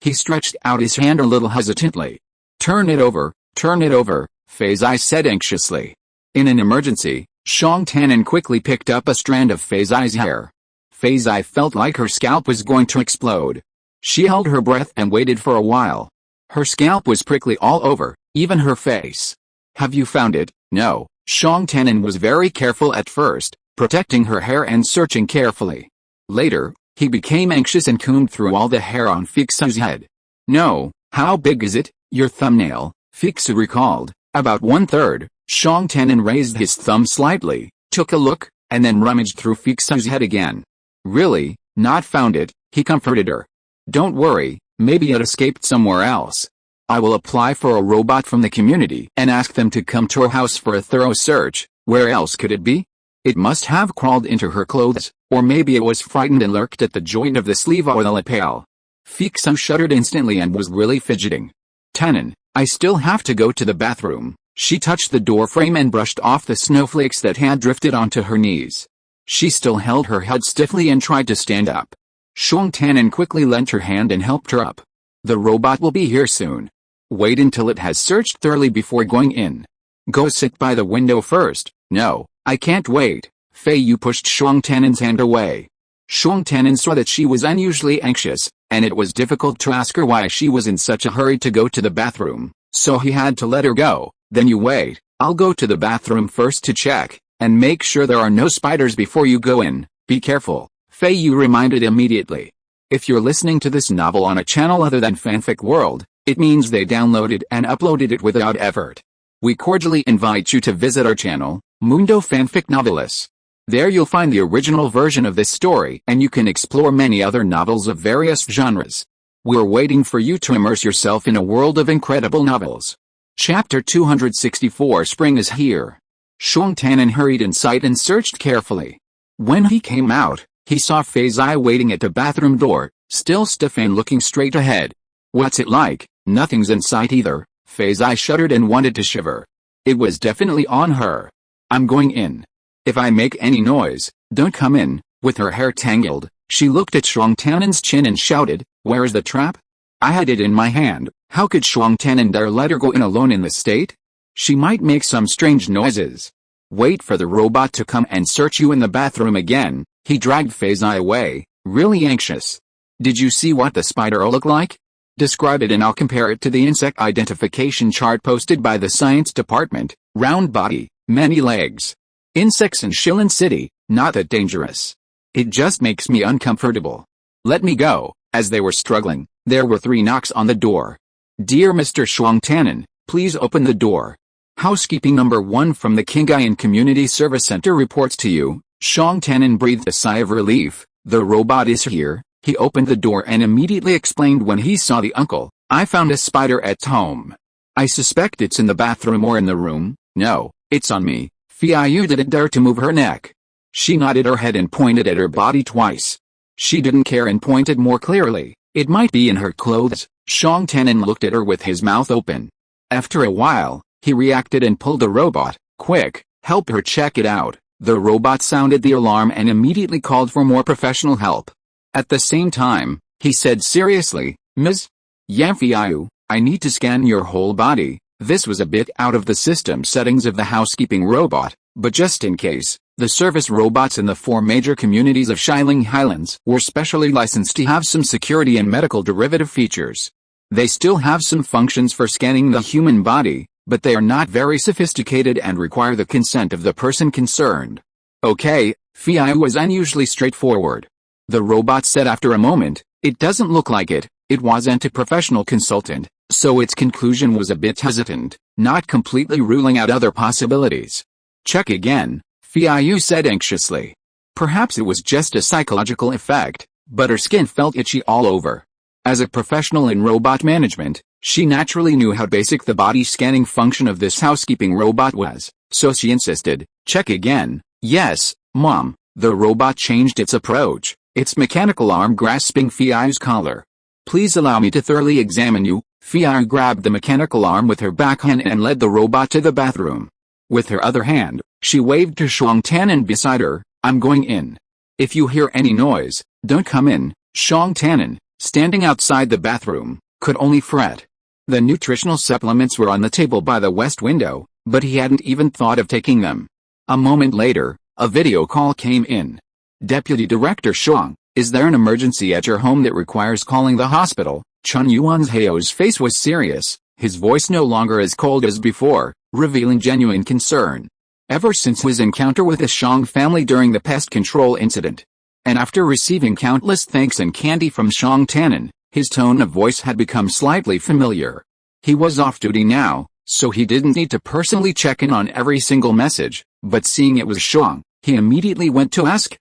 He stretched out his hand a little hesitantly. Turn it over, Feiyu said anxiously. In an emergency, Shang Tannen quickly picked up a strand of Feiyu's hair. Feiyu felt like her scalp was going to explode. She held her breath and waited for a while. Her scalp was prickly all over, even her face. "Have you found it?" "No." Shang Tannen was very careful at first, protecting her hair and searching carefully. Later, he became anxious and combed through all the hair on Feiyu's head. "No, how big is it?" "Your thumbnail," Feiyu recalled. "About 1/3. Shang Tannen raised his thumb slightly, took a look, and then rummaged through Feiyu's head again. "Really, not found it," he comforted her. "Don't worry, maybe it escaped somewhere else. I will apply for a robot from the community and ask them to come to our house for a thorough search. Where else could it be? It must have crawled into her clothes, or maybe it was frightened and lurked at the joint of the sleeve or the lapel." Feiyu shuddered instantly and was really fidgeting. "Tannen, I still have to go to the bathroom." She touched the door frame and brushed off the snowflakes that had drifted onto her knees. She still held her head stiffly and tried to stand up. Shang Tannen quickly lent her hand and helped her up. "The robot will be here soon. Wait until it has searched thoroughly before going in. Go sit by the window first." "No, I can't wait." Feiyu pushed Shang Tannen's hand away. Shang Tannen saw that she was unusually anxious, and it was difficult to ask her why she was in such a hurry to go to the bathroom, so he had to let her go. "Then you wait, I'll go to the bathroom first to check, and make sure there are no spiders before you go in. Be careful," Feiyu reminded immediately. If you're listening to this novel on a channel other than Fanfic World, it means they downloaded and uploaded it without effort. we cordially invite you to visit our channel, Mundo Fanfic Novelis. There you'll find the original version of this story and you can explore many other novels of various genres. We're waiting for you to immerse yourself in a world of incredible novels. Chapter 264 Spring is here. Shuang Tanan hurried inside and searched carefully. When he came out, he saw Feiyu waiting at the bathroom door, still stiff and looking straight ahead. What's it like? Nothing's in sight either. Feiyu shuddered and wanted to shiver. It was definitely on her. I'm going in. If I make any noise, don't come in. With her hair tangled, she looked at Shuang Tanan's chin and shouted, "Where's the trap? I had it in my hand. How could Shuang Tanan dare let her go in alone in the state? She might make some strange noises. Wait for the robot to come and search you in the bathroom again." He dragged Feiyu away, really anxious. "Did you see what the spider looked like? Describe it and I'll compare it to the insect identification chart posted by the science department. Round body, many legs. Insects in Shilin City, not that dangerous. It just makes me uncomfortable. Let me go." As they were struggling, there were 3 knocks on the door. "Dear Mr. Shuang Tanan, please open the door. Housekeeping number 1 from the Qingyang Community Service Center reports to you." Shuang Tanan breathed a sigh of relief. The robot is here. He opened the door and immediately explained when he saw the uncle, "I found a spider at home. I suspect it's in the bathroom or in the room. No, it's on me." Feiyu didn't dare to move her neck. She nodded her head and pointed at her body twice. She didn't care and pointed more clearly. "It might be in her clothes." Shuang Tanan looked at her with his mouth open. After a while, he reacted and pulled the robot. "Quick, help her check it out." The robot sounded the alarm and immediately called for more professional help. At the same time, he said seriously, "Ms. Yang Feiyu, I need to scan your whole body." This was a bit out of the system settings of the housekeeping robot, but just in case, the service robots in the 4 major communities of Shilin Highlands were specially licensed to have some security and medical derivative features. They still have some functions for scanning the human body, but they are not very sophisticated and require the consent of the person concerned. "Okay," Feiyu was unusually straightforward. The robot said after a moment, "It doesn't look like it." It wasn't a professional consultant, so its conclusion was a bit hesitant, not completely ruling out other possibilities. "Check again," Feiyu said anxiously. Perhaps it was just a psychological effect, but her skin felt itchy all over. As a professional in robot management, she naturally knew how basic the body scanning function of this housekeeping robot was, so she insisted, "Check again." "Yes, Mom." The robot changed its approach, its mechanical arm grasping Feiyu's collar. "Please allow me to thoroughly examine you." Feiyu grabbed the mechanical arm with her back hand and led the robot to the bathroom. With her other hand, she waved to Shuang Tanan beside her, "I'm going in. If you hear any noise, don't come in." Shuang Tanan, standing outside the bathroom, could only fret. The nutritional supplements were on the table by the west window, but he hadn't even thought of taking them. A moment later, a video call came in. "Deputy Director Shuang, is there an emergency at your home that requires calling the hospital?" Chun Yuan's face was serious, his voice no longer as cold as before, revealing genuine concern. Ever since his encounter with the Shang family during the pest control incident, and after receiving countless thanks and candy from Shuang Tanan, his tone of voice had become slightly familiar. He was off duty now, so he didn't need to personally check in on every single message, but seeing it was Shuang, he immediately went to ask.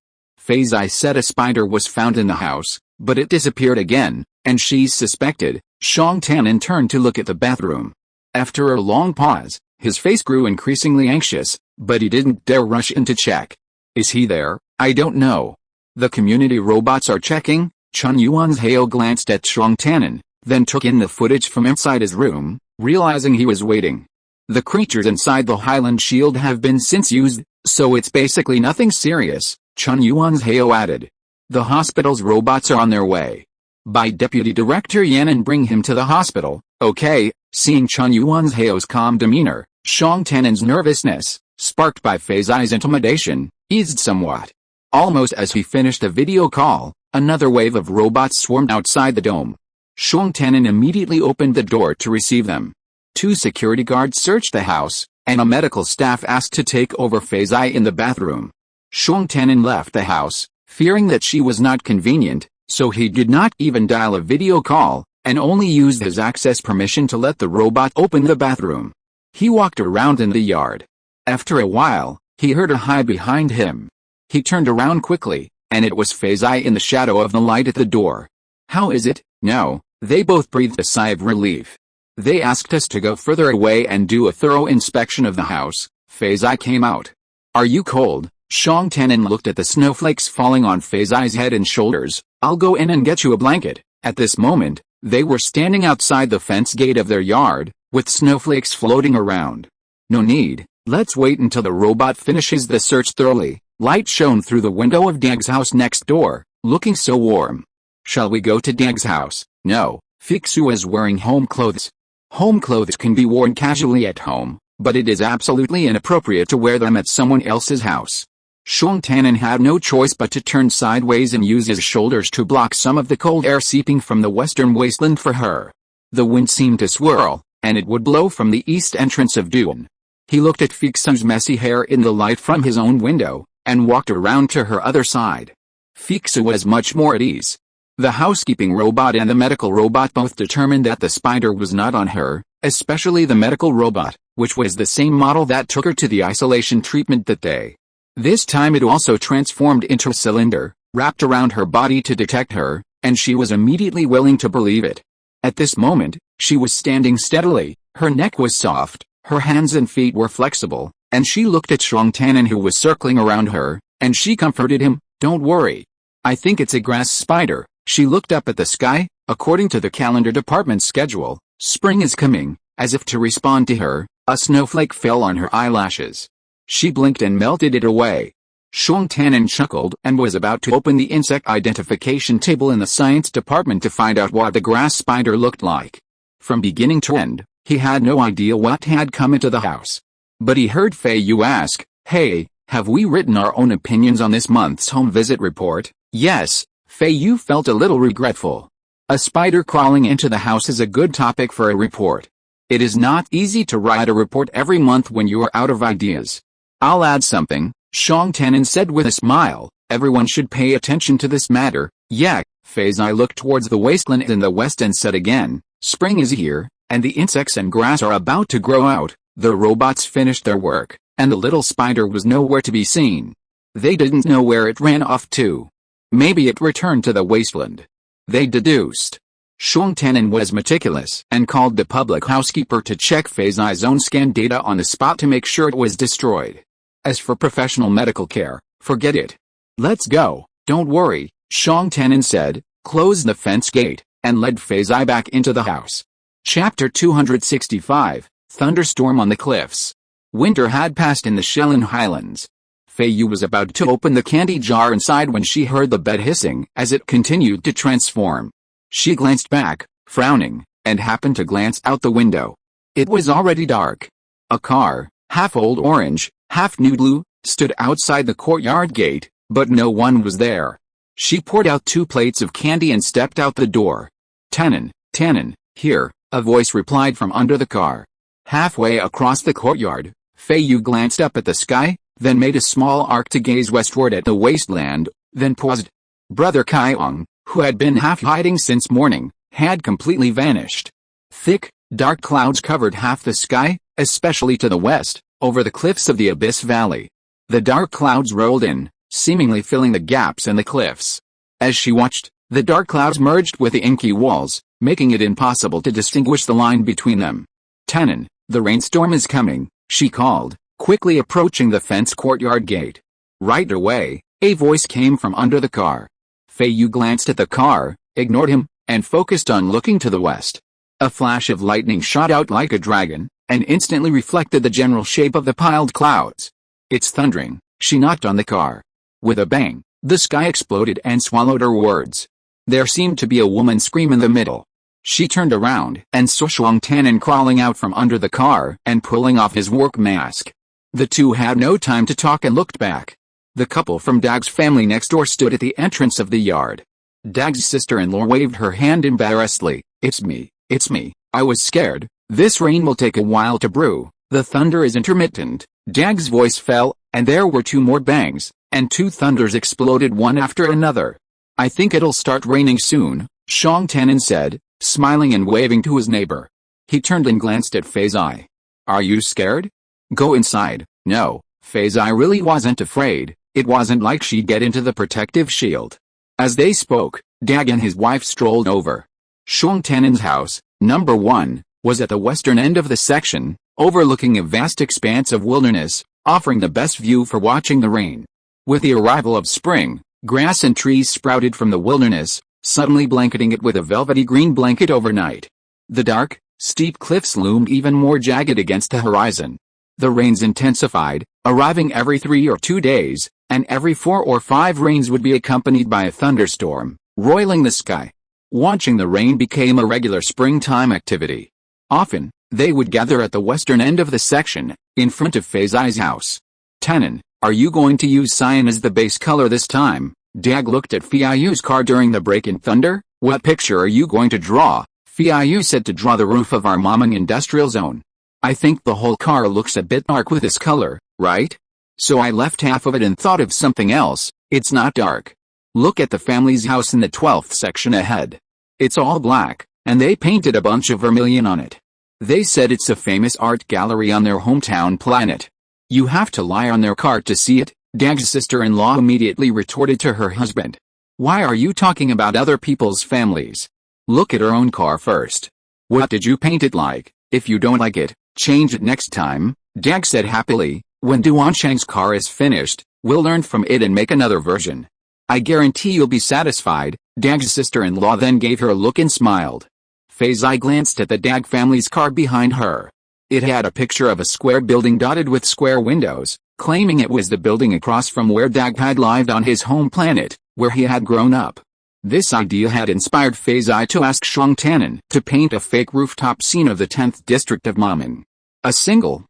Feiyu said a spider was found in the house, but it disappeared again, and she's suspected. Shuang Tanan turned to look at the bathroom. After a long pause, his face grew increasingly anxious, but he didn't dare rush in to check. "Is he there?" "I don't know. The community robots are checking." Chun Yuan's glanced at Shuang Tanan, then took in the footage from inside his room, realizing he was waiting. "The creatures inside the Highland Shield have been since used, so it's basically nothing serious," Chun Yuan's added. "The hospital's robots are on their way. By Deputy Director Yan and bring him to the hospital." "Okay." Seeing Chun Yuan's calm demeanor, Shuang Tanan's nervousness, sparked by Feiyu's intimidation, eased somewhat. Almost as he finished the video call, another wave of robots swarmed outside the dome. Shuang Tanan immediately opened the door to receive them. 2 security guards searched the house, and a medical staff asked to take over Feiyu in the bathroom. Shuang Tanan left the house, fearing that she was not convenient, so he did not even dial a video call, and only used his access permission to let the robot open the bathroom. He walked around in the yard. After a while, he heard a hi behind him. He turned around quickly, and it was Feiyu in the shadow of the light at the door. "How is it?" "No." They both breathed a sigh of relief. "They asked us to go further away and do a thorough inspection of the house." Feiyu came out. "Are you cold?" Xiang Tanin looked at the snowflakes falling on Feiyu's head and shoulders. "I'll go in and get you a blanket." At this moment, they were standing outside the fence gate of their yard, with snowflakes floating around. "No need, let's wait until the robot finishes the search thoroughly." Light shone through the window of Dag's house next door, looking so warm. "Shall we go to Dag's house?" "No, Feiyu is wearing home clothes." Home clothes can be worn casually at home, but it is absolutely inappropriate to wear them at someone else's house. Xiang Tanin had no choice but to turn sideways and use his shoulders to block some of the cold air seeping from the western wasteland for her. The wind seemed to swirl, and it would blow from the east entrance of Duan. He looked at Feiyu's messy hair in the light from his own window, and walked around to her other side. Feiyu was much more at ease. The housekeeping robot and the medical robot both determined that the spider was not on her, especially the medical robot, which was the same model that took her to the isolation treatment that day. This time it also transformed into a cylinder, wrapped around her body to detect her, and she was immediately willing to believe it. At this moment, she was standing steadily, her neck was soft, her hands and feet were flexible, and she looked at Xiang Tanin who was circling around her, and she comforted him. "Don't worry. I think it's a grass spider." She looked up at the sky. According to the calendar department's schedule, spring is coming. As if to respond to her, a snowflake fell on her eyelashes. She blinked and melted it away. Xiang Tanin chuckled and was about to open the insect identification table in the science department to find out what the grass spider looked like. From beginning to end, he had no idea what had come into the house. But he heard Feiyu ask, "Hey, have we written our own opinions on this month's home visit report?" "Yes." Feiyu felt a little regretful. A spider crawling into the house is a good topic for a report. It is not easy to write a report every month when you are out of ideas. "I'll add something," Xiang Tanin said with a smile. "Everyone should pay attention to this matter." "Yeah." Feiyu looked towards the wasteland in the west and said again, "Spring is here, and the insects and grass are about to grow out." The robots finished their work, and the little spider was nowhere to be seen. They didn't know where it ran off to. Maybe it returned to the wasteland. They deduced. Xiang Tanin was meticulous and called the public housekeeper to check Feiyu's own scan data on the spot to make sure it was destroyed. As for professional medical care, forget it. "Let's go." "Don't worry," Xiang Tanin said, closed the fence gate, and led Feiyu back into the house. Chapter 265, Thunderstorm on the Cliffs. Winter had passed in the Shilin Highlands. Feiyu was about to open the candy jar inside when she heard the bed hissing as it continued to transform. She glanced back, frowning, and happened to glance out the window. It was already dark. A car, half old orange, half new blue, stood outside the courtyard gate, but no one was there. She poured out 2 plates of candy and stepped out the door. Tanin, here," a voice replied from under the car. Halfway across the courtyard, Feiyu glanced up at the sky, then made a small arc to gaze westward at the wasteland, then paused. Brother Qi, who had been half hiding since morning, had completely vanished. Thick, dark clouds covered half the sky, especially to the west, over the cliffs of the Abyss Valley. The dark clouds rolled in, seemingly filling the gaps in the cliffs. As she watched, the dark clouds merged with the inky walls, making it impossible to distinguish the line between them. "Tanin, the rainstorm is coming," she called, quickly approaching the fence courtyard gate. Right away, a voice came from under the car. Feiyu glanced at the car, ignored him, and focused on looking to the west. A flash of lightning shot out like a dragon, and instantly reflected the general shape of the piled clouds. "It's thundering," she knocked on the car. With a bang, the sky exploded and swallowed her words. There seemed to be a woman scream in the middle. She turned around and saw Xiang Tanin crawling out from under the car and pulling off his work mask. The two had no time to talk and looked back. The couple from Dag's family next door stood at the entrance of the yard. Dag's sister-in-law waved her hand embarrassedly. It's me, I was scared. This rain will take a while to brew. The thunder is intermittent." Dag's voice fell, and there were 2 more bangs, and 2 thunders exploded one after another. "I think it'll start raining soon," Xiang Tanin said, smiling and waving to his neighbor. He turned and glanced at Feiyu. Are you scared? Go inside. No, Feiyu really wasn't afraid. It wasn't like she'd get into the protective shield. As they spoke, Dag and his wife strolled over. Xiong Tannen's house, number 1, was at the western end of the section, overlooking a vast expanse of wilderness, offering the best view for watching the rain. With the arrival of spring, grass and trees sprouted from the wilderness, suddenly blanketing it with a velvety green blanket overnight. The dark, steep cliffs loomed even more jagged against the horizon. The rains intensified, arriving every 3 or 2 days, and every 4 or 5 rains would be accompanied by a thunderstorm, roiling the sky. Watching the rain became a regular springtime activity. Often, they would gather at the western end of the section, in front of Feiyu's house. Tannen, are you going to use cyan as the base color this time? Dag looked at Feiyu's car during the break in thunder. What picture are you going to draw? Feiyu said to draw the roof of our Mamang industrial zone. I think the whole car looks a bit dark with this color, right? So I left half of it and thought of something else. It's not dark. Look at the family's house in the 12th section ahead. It's all black, and they painted a bunch of vermilion on it. They said it's a famous art gallery on their hometown planet. You have to lie on their car to see it, Dag's sister-in-law immediately retorted to her husband. Why are you talking about other people's families? Look at our own car first. What did you paint it like? If you don't like it, change it next time, Dag said happily. When Duanshang's car is finished, we'll learn from it and make another version. I guarantee you'll be satisfied. Dag's sister-in-law then gave her a look and smiled. Feiyu glanced at the Dag family's car behind her. It had a picture of a square building dotted with square windows, claiming it was the building across from where Dag had lived on his home planet, where he had grown up. This idea had inspired Feiyu to ask Xiong Tannen to paint a fake rooftop scene of the 10th district of Mamang. A single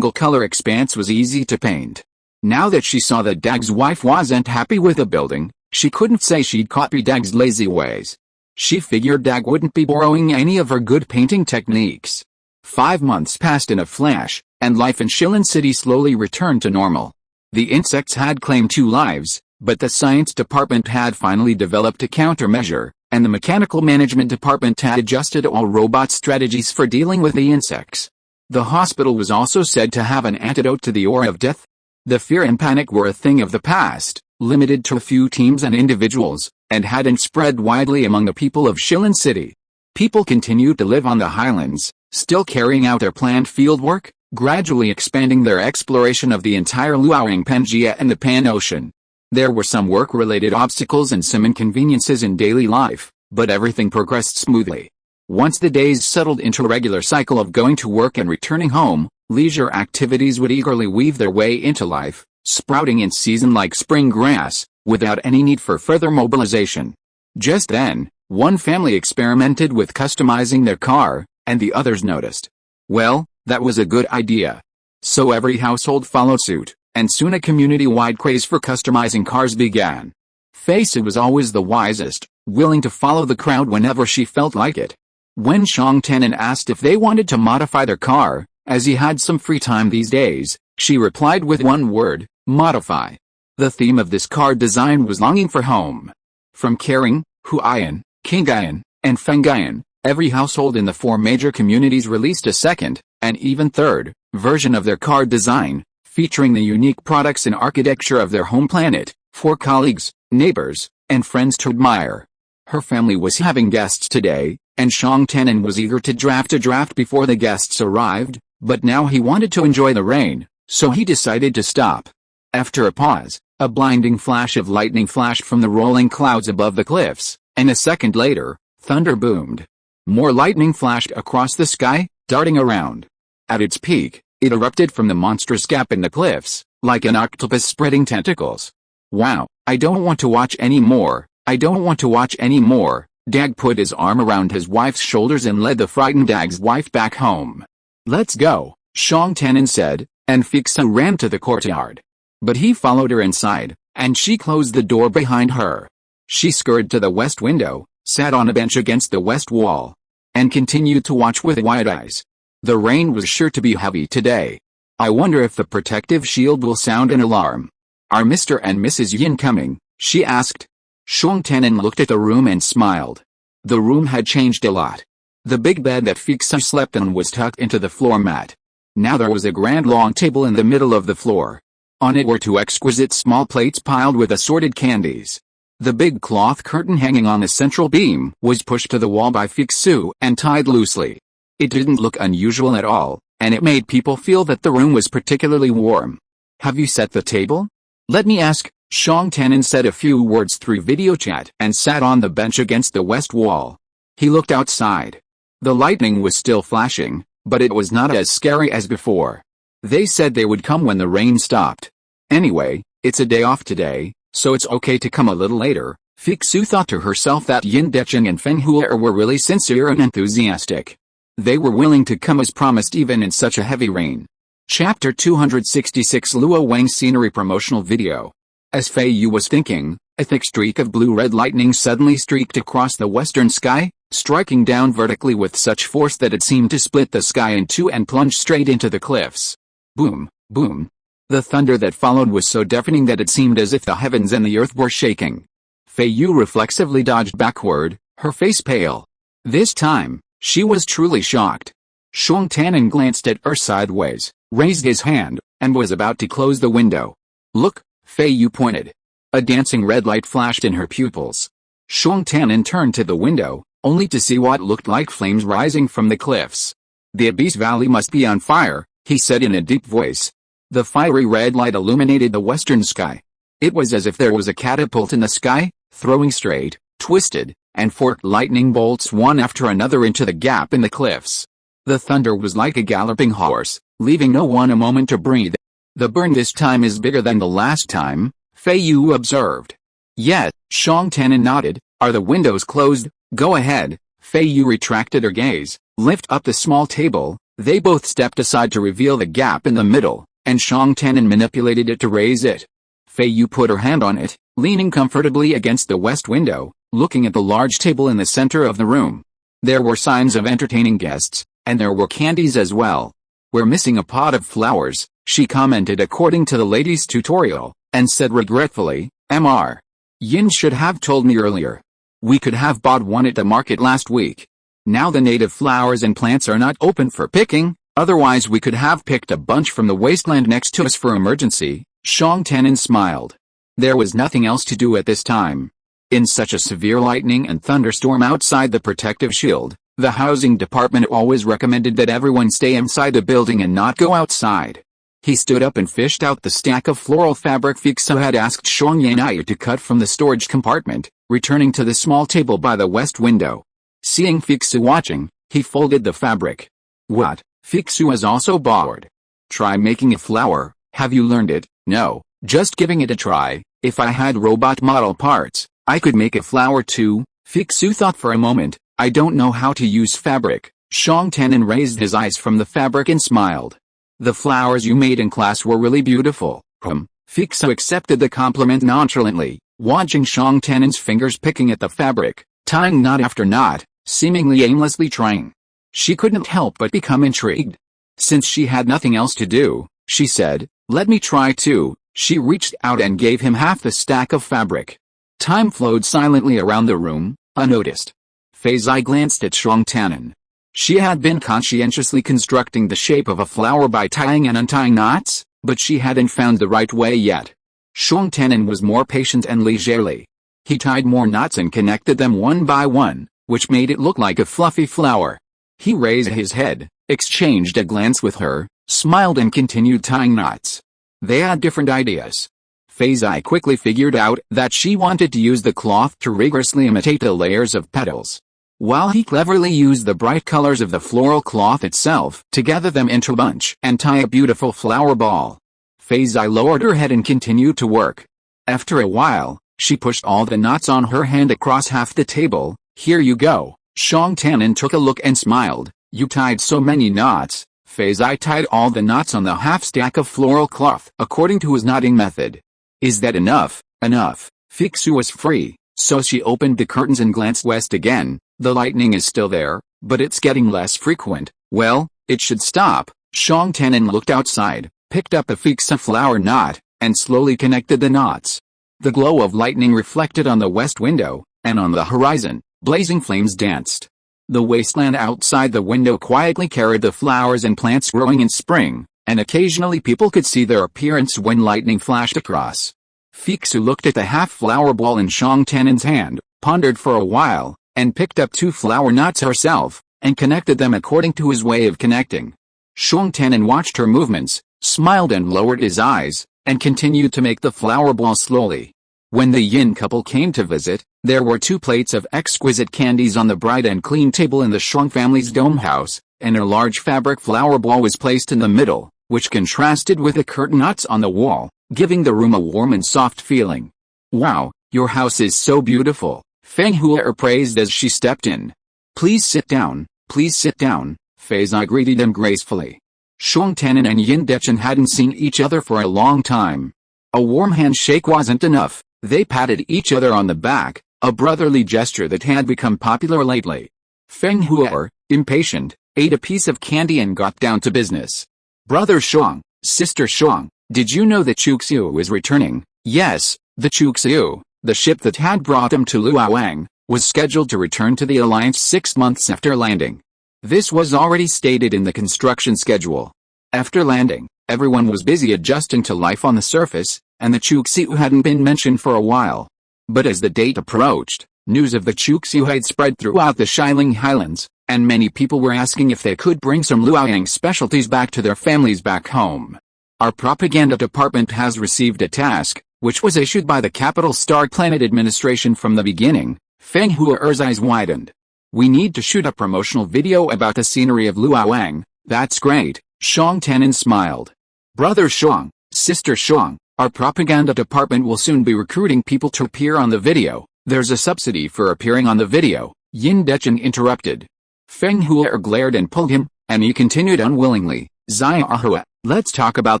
color expanse was easy to paint. Now that she saw that Dag's wife wasn't happy with the building, she couldn't say she'd copy Dag's lazy ways. She figured Dag wouldn't be borrowing any of her good painting techniques. 5 months passed in a flash, and life in Shilin City slowly returned to normal. The insects had claimed 2 lives, but the science department had finally developed a countermeasure, and the mechanical management department had adjusted all robot strategies for dealing with the insects. The hospital was also said to have an antidote to the aura of death. The fear and panic were a thing of the past, limited to a few teams and individuals, and hadn't spread widely among the people of Shilin City. People continued to live on the highlands, still carrying out their planned fieldwork, gradually expanding their exploration of the entire Luoyang Pangaea and the Pan Ocean. There were some work-related obstacles and some inconveniences in daily life, but everything progressed smoothly. Once the days settled into a regular cycle of going to work and returning home, leisure activities would eagerly weave their way into life, sprouting in season like spring grass, without any need for further mobilization. Just then, one family experimented with customizing their car, and the others noticed. Well, that was a good idea. So every household followed suit, and soon a community-wide craze for customizing cars began. Feiyu was always the wisest, willing to follow the crowd whenever she felt like it. When Xiong Tannen asked if they wanted to modify their car, as he had some free time these days, she replied with one word, modify. The theme of this car design was longing for home. From Caring, Huayan, Qingayan, and Fenggayan, every household in the 4 major communities released a second, and even third, version of their car design, featuring the unique products and architecture of their home planet, for colleagues, neighbors, and friends to admire. Her family was having guests today, and Xiong Tannen was eager to draft a draft before the guests arrived, but now he wanted to enjoy the rain, so he decided to stop. After a pause, a blinding flash of lightning flashed from the rolling clouds above the cliffs, and a second later, thunder boomed. More lightning flashed across the sky, darting around. At its peak, it erupted from the monstrous gap in the cliffs, like an octopus spreading tentacles. Wow, I don't want to watch any more, I don't want to watch any more. Dag put his arm around his wife's shoulders and led the frightened Dag's wife back home. Let's go, Xiong Tannen said, and Feiyu ran to the courtyard. But he followed her inside, and she closed the door behind her. She scurried to the west window, sat on a bench against the west wall, and continued to watch with wide eyes. The rain was sure to be heavy today. I wonder if the protective shield will sound an alarm. Are Mr. and Mrs. Yin coming? She asked. Xiong Tannen looked at the room and smiled. The room had changed a lot. The big bed that Feiyu slept on was tucked into the floor mat. Now there was a grand long table in the middle of the floor. On it were two exquisite small plates piled with assorted candies. The big cloth curtain hanging on the central beam was pushed to the wall by Feiyu and tied loosely. It didn't look unusual at all, and it made people feel that the room was particularly warm. "Have you set the table? Let me ask." Shang Tanin said a few words through video chat and sat on the bench against the west wall. He looked outside. The lightning was still flashing, but it was not as scary as before. They said they would come when the rain stopped. Anyway, it's a day off today, so it's okay to come a little later. Feiyu thought to herself that Yin Decheng and Feng Huo were really sincere and enthusiastic. They were willing to come as promised even in such a heavy rain. Chapter 266 Luo Wang Scenery Promotional Video. As Feiyu was thinking, a thick streak of blue-red lightning suddenly streaked across the western sky, striking down vertically with such force that it seemed to split the sky in two and plunge straight into the cliffs. Boom, boom. The thunder that followed was so deafening that it seemed as if the heavens and the earth were shaking. Feiyu reflexively dodged backward, her face pale. This time, she was truly shocked. Shang Tanin glanced at her sideways, raised his hand, and was about to close the window. "Look," Feiyu pointed. A dancing red light flashed in her pupils. Shang Tanin turned to the window, only to see what looked like flames rising from the cliffs. "The Abyss Valley must be on fire," he said in a deep voice. The fiery red light illuminated the western sky. It was as if there was a catapult in the sky, throwing straight, twisted, and forked lightning bolts one after another into the gap in the cliffs. The thunder was like a galloping horse, leaving no one a moment to breathe. "The burn this time is bigger than the last time," Feiyu observed. "Yet," Shang Tanin nodded. "Are the windows closed?" "Go ahead." Feiyu retracted her gaze, lift up the small table. They both stepped aside to reveal the gap in the middle, and Shang Tanin manipulated it to raise it. Feiyu put her hand on it, leaning comfortably against the west window, looking at the large table in the center of the room. There were signs of entertaining guests, and there were candies as well. "We're missing a pot of flowers," she commented according to the lady's tutorial, and said regretfully, "Mr. Yin should have told me earlier. We could have bought one at the market last week. Now the native flowers and plants are not open for picking, otherwise we could have picked a bunch from the wasteland next to us for emergency." Shang Tanin smiled. There was nothing else to do at this time. In such a severe lightning and thunderstorm outside the protective shield, the housing department always recommended that everyone stay inside the building and not go outside. He stood up and fished out the stack of floral fabric Feiyu had asked Shang Yanai to cut from the storage compartment, returning to the small table by the west window. Seeing Feiyu watching, he folded the fabric. "What?" Feiyu is also bored. "Try making a flower. Have you learned it?" "No, just giving it a try. If I had robot model parts, I could make a flower too." Feiyu thought for a moment. "I don't know how to use fabric." Shang Tanin raised his eyes from the fabric and smiled. "The flowers you made in class were really beautiful." Feiyu accepted the compliment nonchalantly, watching Shang Tanin's fingers picking at the fabric, tying knot after knot, seemingly aimlessly trying. She couldn't help but become intrigued. Since she had nothing else to do, she said, "Let me try too." She reached out and gave him half the stack of fabric. Time flowed silently around the room, unnoticed. Feiyu glanced at Shang Tanin. She had been conscientiously constructing the shape of a flower by tying and untying knots, but she hadn't found the right way yet. Shang Tanin was more patient and leisurely. He tied more knots and connected them one by one, which made it look like a fluffy flower. He raised his head, exchanged a glance with her, smiled and continued tying knots. They had different ideas. Feiyu quickly figured out that she wanted to use the cloth to rigorously imitate the layers of petals, while he cleverly used the bright colors of the floral cloth itself to gather them into a bunch and tie a beautiful flower ball. Feiyu lowered her head and continued to work. After a while, she pushed all the knots on her hand across half the table. "Here you go." Shang Tanin took a look and smiled. "You tied so many knots." Feiyu tied all the knots on the half stack of floral cloth according to his knotting method. "Is that enough?" "Enough." Feiyu was free, so she opened the curtains and glanced west again. "The lightning is still there, but it's getting less frequent." "Well, it should stop." Shang Tanin looked outside, picked up a Feiyu flower knot, and slowly connected the knots. The glow of lightning reflected on the west window, and on the horizon, blazing flames danced. The wasteland outside the window quietly carried the flowers and plants growing in spring, and occasionally people could see their appearance when lightning flashed across. Feiyu looked at the half-flower ball in Xiong Tannen's hand, pondered for a while, and picked up 2 flower knots herself, and connected them according to his way of connecting. Xiong Tannen watched her movements, smiled and lowered his eyes, and continued to make the flower ball slowly. When the Yin couple came to visit, there were 2 plates of exquisite candies on the bright and clean table in the Xiong family's dome house, and a large fabric flower ball was placed in the middle, which contrasted with the curtain knots on the wall, giving the room a warm and soft feeling. "Wow, your house is so beautiful," Feiyu praised as she stepped in. Please sit down, Feiyu greeted him gracefully. Xiong Tannen and Yin Dechen hadn't seen each other for a long time. A warm handshake wasn't enough, they patted each other on the back, a brotherly gesture that had become popular lately. Feiyu, impatient, ate a piece of candy and got down to business. "Brother Xiong, sister Xiong, did you know that Qiu is returning?" Yes, the Qiu, the ship that had brought him to Luoyang, was scheduled to return to the Alliance 6 months after landing. This was already stated in the construction schedule. After landing, everyone was busy adjusting to life on the surface, and the Qiu hadn't been mentioned for a while. But as the date approached, news of the Qiu had spread throughout the Xiling Highlands, and many people were asking if they could bring some Luoyang specialties back to their families back home. Our propaganda department has received a task, which was issued by the Capital Star Planet Administration from the beginning. Feiyu's eyes widened. "We need to shoot a promotional video about the scenery of Luoyang." "That's great," Xiong Tannen smiled. "Brother Xiong, sister Xiong, our propaganda department will soon be recruiting people to appear on the video. There's a subsidy for appearing on the video," Yin Dechen interrupted. Feiyu glared and pulled him, and he continued unwillingly, "Xiahua, let's talk about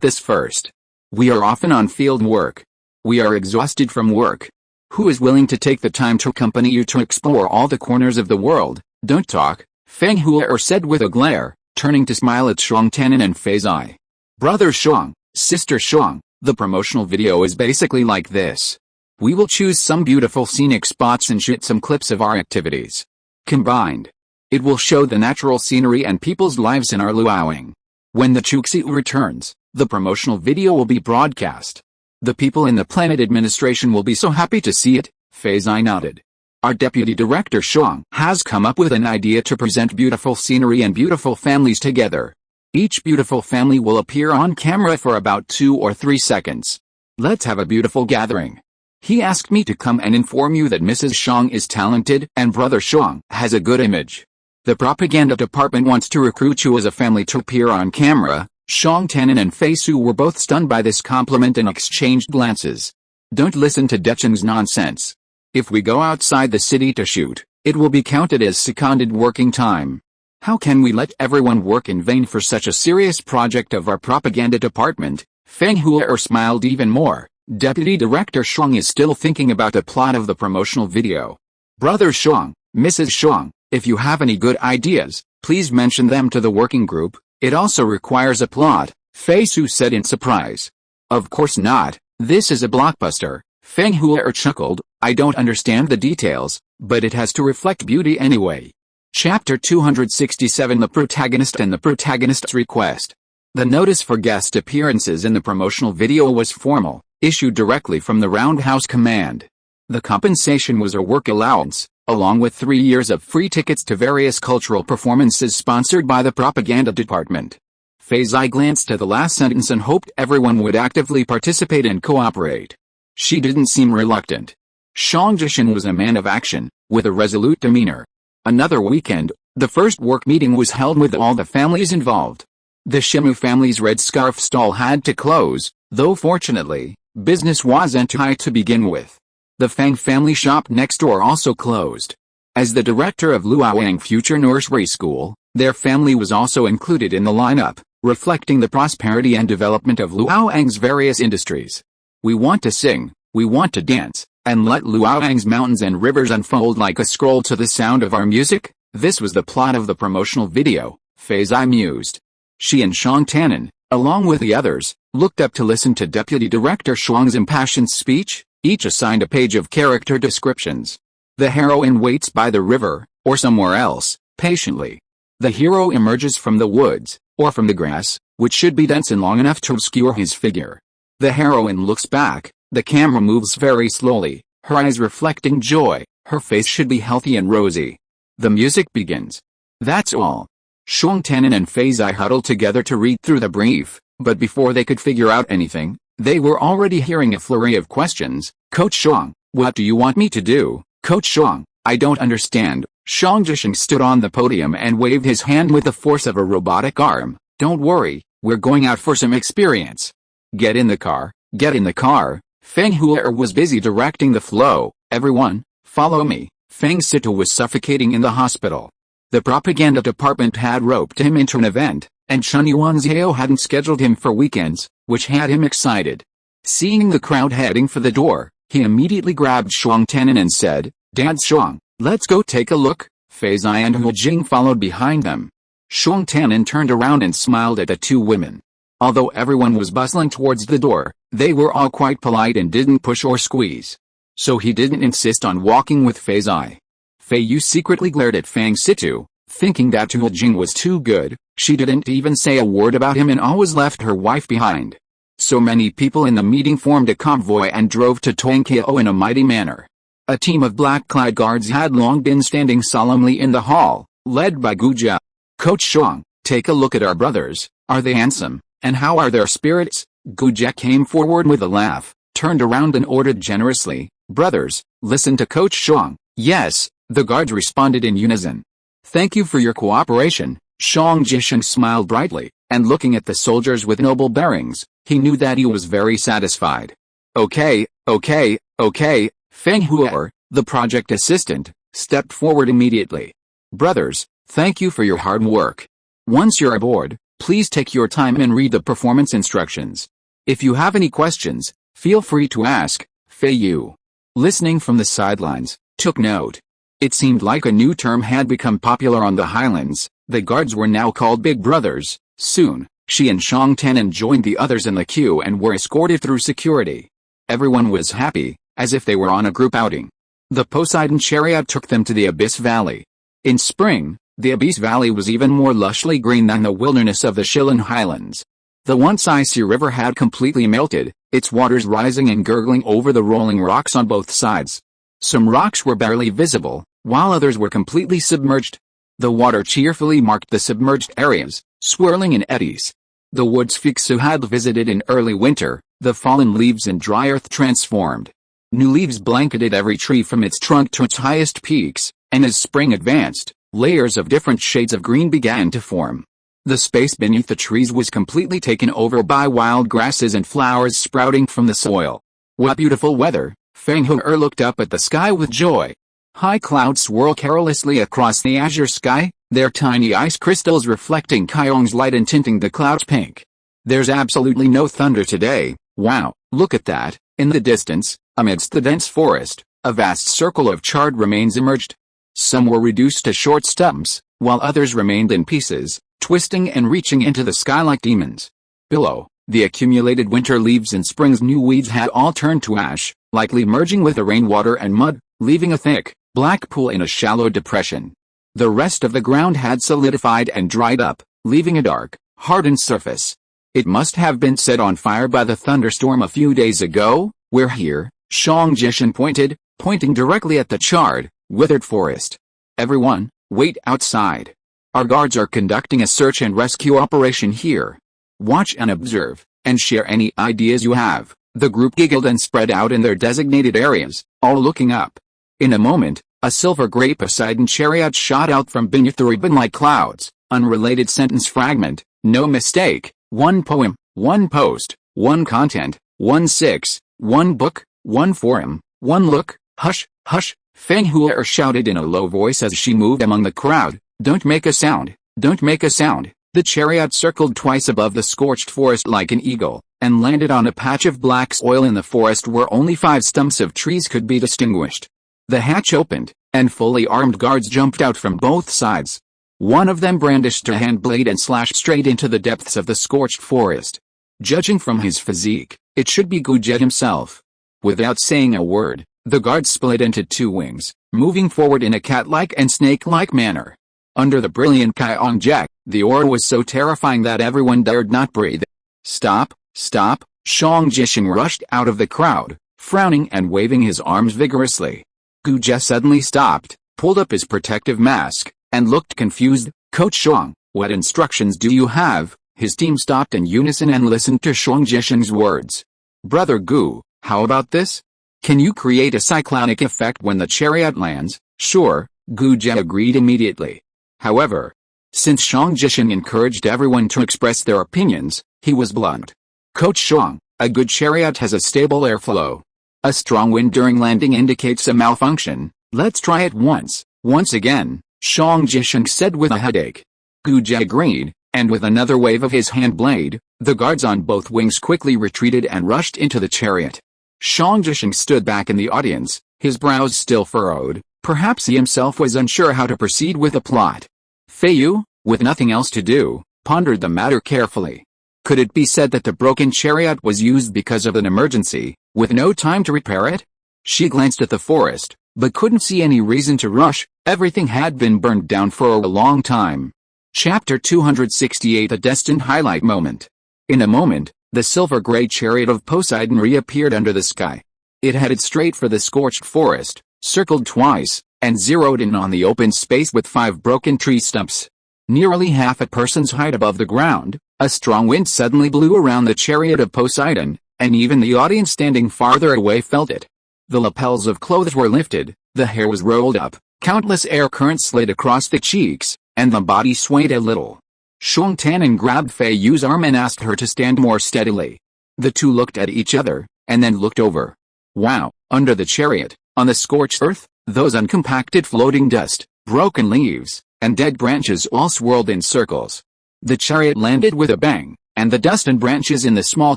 this first. We are often on field work. We are exhausted from work. Who is willing to take the time to accompany you to explore all the corners of the world?" "Don't talk," Feiyu said with a glare, turning to smile at Xiong Tannen and Feiyu. "Brother Xiong, sister Xiong, the promotional video is basically like this. We will choose some beautiful scenic spots and shoot some clips of our activities. Combined, it will show the natural scenery and people's lives in our Luoyang. When the Qiu returns, the promotional video will be broadcast. The people in the planet administration will be so happy to see it." Feiyu nodded. "Our deputy director Xiong has come up with an idea to present beautiful scenery and beautiful families together. Each beautiful family will appear on camera for about 2 or 3 seconds. Let's have a beautiful gathering. He asked me to come and inform you that Mrs. Xiong is talented and Brother Xiong has a good image. The propaganda department wants to recruit you as a family to appear on camera." Xiong Tannen and Feiyu were both stunned by this compliment and exchanged glances. "Don't listen to Dechen's nonsense. If we go outside the city to shoot, it will be counted as seconded working time. How can we let everyone work in vain for such a serious project of our propaganda department?" Feiyu smiled even more. "Deputy Director Xiong is still thinking about the plot of the promotional video. Brother Xiong, Mrs. Xiong, if you have any good ideas, please mention them to the working group. It also requires a plot," Feiyu said in surprise. "Of course not, this is a blockbuster," Feiyu chuckled. "I don't understand the details, but it has to reflect beauty anyway." Chapter 267 The Protagonist and the Protagonist's Request. The notice for guest appearances in the promotional video was formal, issued directly from the Roundhouse Command. The compensation was a work allowance, along with 3 years of free tickets to various cultural performances sponsored by the propaganda department. Feiyu glanced at the last sentence and hoped everyone would actively participate and cooperate. She didn't seem reluctant. Xiong Jishin was a man of action, with a resolute demeanor. Another weekend, the first work meeting was held with all the families involved. The Shimu family's red scarf stall had to close, though fortunately, business wasn't too high to begin with. The Fang family shop next door also closed. As the director of Luoyang Future Nursery School, their family was also included in the lineup, reflecting the prosperity and development of Luoyang's various industries. "We want to sing, we want to dance, and let Luoyang's mountains and rivers unfold like a scroll to the sound of our music." This was the plot of the promotional video, Feiyu mused. She and Xiong Tannen, along with the others, looked up to listen to Deputy Director Xiong's impassioned speech, each assigned a page of character descriptions. The heroine waits by the river, or somewhere else, Patiently. The hero emerges from the woods, or from the grass, which should be dense and long enough to obscure his figure. The heroine looks back, the camera moves very slowly, her eyes reflecting joy, her face should be healthy and rosy. The music begins. That's all. Xiong Tian'an and Fei Zai huddled together to read through the brief, but before they could figure out anything, they were already hearing a flurry of questions. Coach Xiong, what do you want me to do? Coach Xiong, I don't understand. Xiong Jisheng stood on the podium and waved his hand with the force of a robotic arm. Don't worry, we're going out for some experience. Get in the car, get in the car. Feng Huer was busy directing the flow. Everyone, follow me. Feng Sito was suffocating in the hospital. The propaganda department had roped him into an event, and Chen Yuanxiao hadn't scheduled him for weekends, which had him excited. Seeing the crowd heading for the door, he immediately grabbed Xiong Tian'an and said, Dad Xiong, let's go take a look. Fei Zai and Hu Jing followed behind them. Xiong Tian'an turned around and smiled at the two women. Although everyone was bustling towards the door, they were all quite polite and didn't push or squeeze. So he didn't insist on walking with Fei Zai. Feiyu secretly glared at Fang Situ, thinking that Hu Jing was too good. She didn't even say a word about him and always left her wife behind. So many people in the meeting formed a convoy and drove to Tongqiao in a mighty manner. A team of black-clad guards had long been standing solemnly in the hall, led by Gu Jia. Coach Xiong, take a look at our brothers. Are they handsome, and how are their spirits? Gu Jia came forward with a laugh, turned around and ordered generously, Brothers, listen to Coach Xiong. Yes, the guards responded in unison. Thank you for your cooperation. Xiong Jisheng smiled brightly, and looking at the soldiers with noble bearings, he knew that he was very satisfied. Okay. Feng Huer, the project assistant, stepped forward immediately. Brothers, thank you for your hard work. Once you're aboard, please take your time and read the performance instructions. If you have any questions, feel free to ask. Feiyu, listening from the sidelines, took note. It seemed like a new term had become popular on the highlands. The guards were now called Big Brothers. Soon, she and Xiong Tian'an joined the others in the queue and were escorted through security. Everyone was happy, as if they were on a group outing. The Poseidon chariot took them to the Abyss Valley. In spring, the Abyss Valley was even more lushly green than the wilderness of the Shilin Highlands. The once icy river had completely melted, its waters rising and gurgling over the rolling rocks on both sides. Some rocks were barely visible, while others were completely submerged. The water cheerfully marked the submerged areas, swirling in eddies. The woods Feiyu had visited in early winter, the fallen leaves and dry earth transformed. New leaves blanketed every tree from its trunk to its highest peaks, and as spring advanced, layers of different shades of green began to form. The space beneath the trees was completely taken over by wild grasses and flowers sprouting from the soil. What beautiful weather! Feng Huer looked up at the sky with joy. High clouds swirl carelessly across the azure sky, their tiny ice crystals reflecting Qiyong's light and tinting the clouds pink. There's absolutely no thunder today. Wow, look at that. In the distance, amidst the dense forest, a vast circle of charred remains emerged. Some were reduced to short stumps, while others remained in pieces, twisting and reaching into the sky like demons. Below, the accumulated winter leaves and spring's new weeds had all turned to ash, likely merging with the rainwater and mud, leaving a thick, black pool in a shallow depression. The rest of the ground had solidified and dried up, leaving a dark, hardened surface. It must have been set on fire by the thunderstorm a few days ago. We're here, Xiong Jisheng pointed, pointing directly at the charred, withered forest. Everyone, wait outside. Our guards are conducting a search and rescue operation here. Watch and observe, and share any ideas you have. The group giggled and spread out in their designated areas, all looking up. In a moment, a silver-gray Poseidon chariot shot out from beneath the ribbon like clouds. Unrelated sentence fragment, no mistake. One poem, one post, one content, 1/6, one book, one forum, one look. Hush, hush, Feng Huer shouted in a low voice as she moved among the crowd. Don't make a sound, don't make a sound. The chariot circled twice above the scorched forest like an eagle, and landed on a patch of black soil in the forest where only 5 stumps of trees could be distinguished. The hatch opened, and fully armed guards jumped out from both sides. One of them brandished a hand blade and slashed straight into the depths of the scorched forest. Judging from his physique, it should be Gu Jia himself. Without saying a word, the guards split into 2 wings, moving forward in a cat-like and snake-like manner. Under the brilliant Qi, the aura was so terrifying that everyone dared not breathe. Stop, stop, Shang Jisheng rushed out of the crowd, frowning and waving his arms vigorously. Gu Jie suddenly stopped, pulled up his protective mask, and looked confused. Coach Shang, what instructions do you have? His team stopped in unison and listened to Shang Jisheng's words. Brother Gu, how about this? Can you create a cyclonic effect when the chariot lands? Sure, Gu Jie agreed immediately. However, since Shang Jisheng encouraged everyone to express their opinions, he was blunt. Coach Shang, a good chariot has a stable airflow. A strong wind during landing indicates a malfunction. Let's try it once again, Shang Jisheng said with a headache. Gu Jie agreed, and with another wave of his hand blade, the guards on both wings quickly retreated and rushed into the chariot. Shang Jisheng stood back in the audience, his brows still furrowed. Perhaps he himself was unsure how to proceed with the plot. Feiyu, with nothing else to do, pondered the matter carefully. Could it be said that the broken chariot was used because of an emergency, with no time to repair it? She glanced at the forest, but couldn't see any reason to rush. Everything had been burned down for a long time. Chapter 268, a destined highlight moment. In a moment, the silver-gray chariot of Poseidon reappeared under the sky. It headed straight for the scorched forest, circled twice, and zeroed in on the open space with 5 broken tree stumps. Nearly half a person's height above the ground, a strong wind suddenly blew around the chariot of Poseidon, and even the audience standing farther away felt it. The lapels of clothes were lifted, the hair was rolled up, countless air currents slid across the cheeks, and the body swayed a little. Shang Tannen grabbed Feiyu's arm and asked her to stand more steadily. The two looked at each other, and then looked over. Wow, under the chariot, on the scorched earth, those uncompacted floating dust, broken leaves, and dead branches all swirled in circles. The chariot landed with a bang, and the dust and branches in the small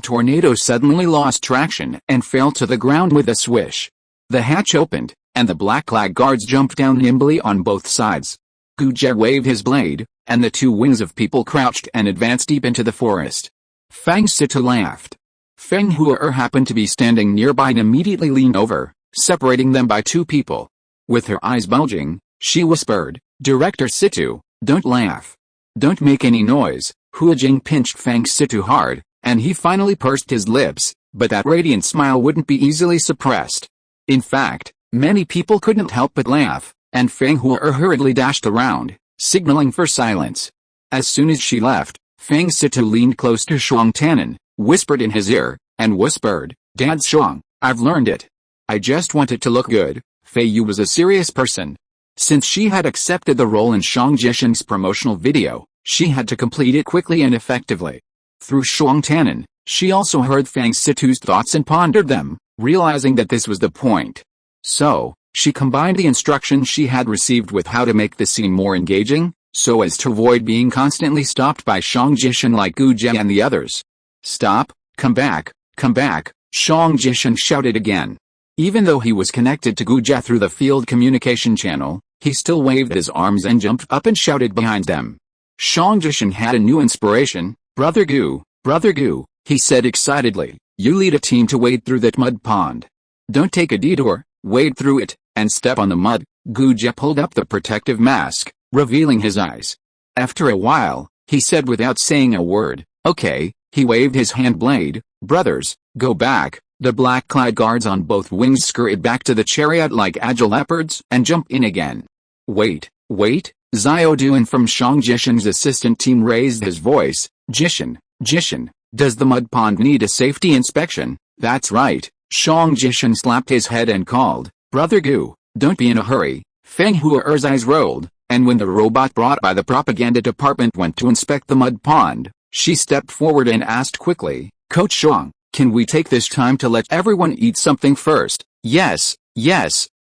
tornado suddenly lost traction and fell to the ground with a swish. The hatch opened, and the black-clad guards jumped down nimbly on both sides. Gu Jie waved his blade, and the 2 wings of people crouched and advanced deep into the forest. Fang Situ laughed. Feng Huer happened to be standing nearby and immediately leaned over, separating them by 2 people. With her eyes bulging, she whispered, Director Situ, don't laugh. Don't make any noise. Hua Jing pinched Fang Situ hard, and he finally pursed his lips, but that radiant smile wouldn't be easily suppressed. In fact, many people couldn't help but laugh, and Feng Huer hurriedly dashed around, signaling for silence. As soon as she left, Fang Situ leaned close to Shang Tannen, whispered in his ear, and whispered, Dad Shang, I've learned it. I just want it to look good. Feiyu was a serious person. Since she had accepted the role in Shang Jisheng's promotional video, she had to complete it quickly and effectively. Through Shang Tannen, she also heard Fang Situ's thoughts and pondered them, realizing that this was the point. So, she combined the instructions she had received with how to make the scene more engaging, so as to avoid being constantly stopped by Shang Jisheng like Gu Jie and the others. Stop, come back, Shang Jisheng shouted again. Even though he was connected to Gu Jie through the field communication channel, he still waved his arms and jumped up and shouted behind them. Shang Jisheng had a new inspiration. Brother Gu, he said excitedly, you lead a team to wade through that mud pond. Don't take a detour, wade through it, and step on the mud. Gu Jie pulled up the protective mask, revealing his eyes. After a while, he said without saying a word, okay. He waved his hand blade. Brothers, go back. The black-clad guards on both wings scurried back to the chariot like agile leopards and jumped in again. Wait, Xiao Duan from Shang Jisheng's assistant team raised his voice. Jishen, does the mud pond need a safety inspection? That's right. Shang Jisheng slapped his head and called, Brother Gu, don't be in a hurry. Feng Huer's eyes rolled, and when the robot brought by the propaganda department went to inspect the mud pond, she stepped forward and asked quickly, Coach Shang, can we take this time to let everyone eat something first? Yes,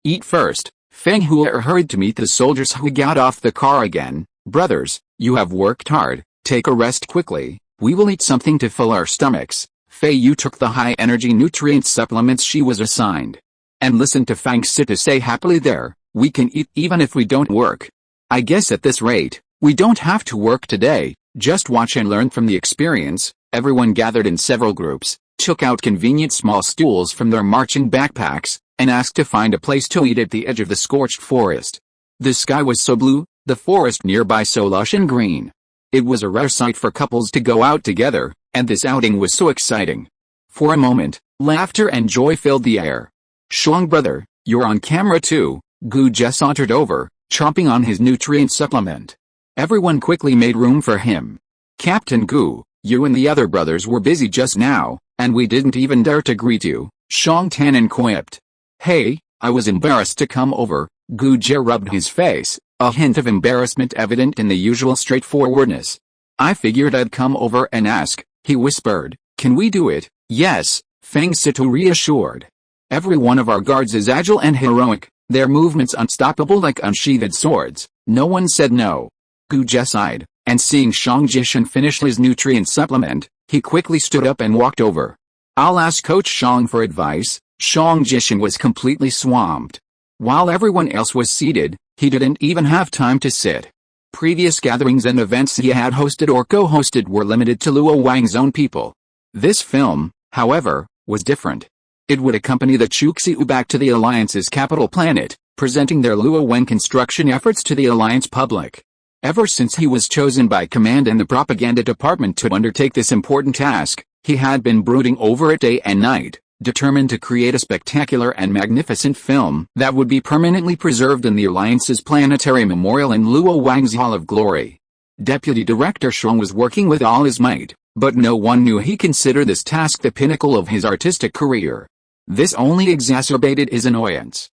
eat first. Feng Huer hurried to meet the soldiers who got off the car again. Brothers, you have worked hard, take a rest quickly, we will eat something to fill our stomachs. Feiyu took the high-energy nutrient supplements she was assigned. And listened to Fang Situ say happily there, we can eat even if we don't work. I guess at this rate, we don't have to work today, just watch and learn from the experience. Everyone gathered in several groups, took out convenient small stools from their marching backpacks, and asked to find a place to eat at the edge of the scorched forest. The sky was so blue, The forest nearby so lush and green. It was a rare sight for couples to go out together, and this outing was so exciting. For a moment, laughter and joy filled the air. "Shang brother, you're on camera too," Gu Jie sauntered over, chomping on his nutrient supplement. Everyone quickly made room for him. "Captain Gu, you and the other brothers were busy just now, and we didn't even dare to greet you," Shang Tannen quipped. "Hey, I was embarrassed to come over," Gu Jie rubbed his face, a hint of embarrassment evident in the usual straightforwardness. "I figured I'd come over and ask," he whispered. "Can we do it?" "Yes," Feng Situ reassured. "Every one of our guards is agile and heroic, their movements unstoppable like unsheathed swords." No one said no. Gu Jie sighed, and seeing Shang Jishan finish his nutrient supplement, he quickly stood up and walked over. "I'll ask Coach Shang for advice." Shang Jishan was completely swamped. While everyone else was seated, he didn't even have time to sit. Previous gatherings and events he had hosted or co-hosted were limited to Luo Wang's own people. This film, however, was different. It would accompany the Chuxiu back to the Alliance's capital planet, presenting their Luo Wang construction efforts to the Alliance public. Ever since he was chosen by Command and the Propaganda Department to undertake this important task, he had been brooding over it day and night, determined to create a spectacular and magnificent film that would be permanently preserved in the Alliance's planetary memorial in Luo Wang's Hall of Glory. Deputy Director Shang was working with all his might, but no one knew he considered this task the pinnacle of his artistic career. This only exacerbated his annoyance.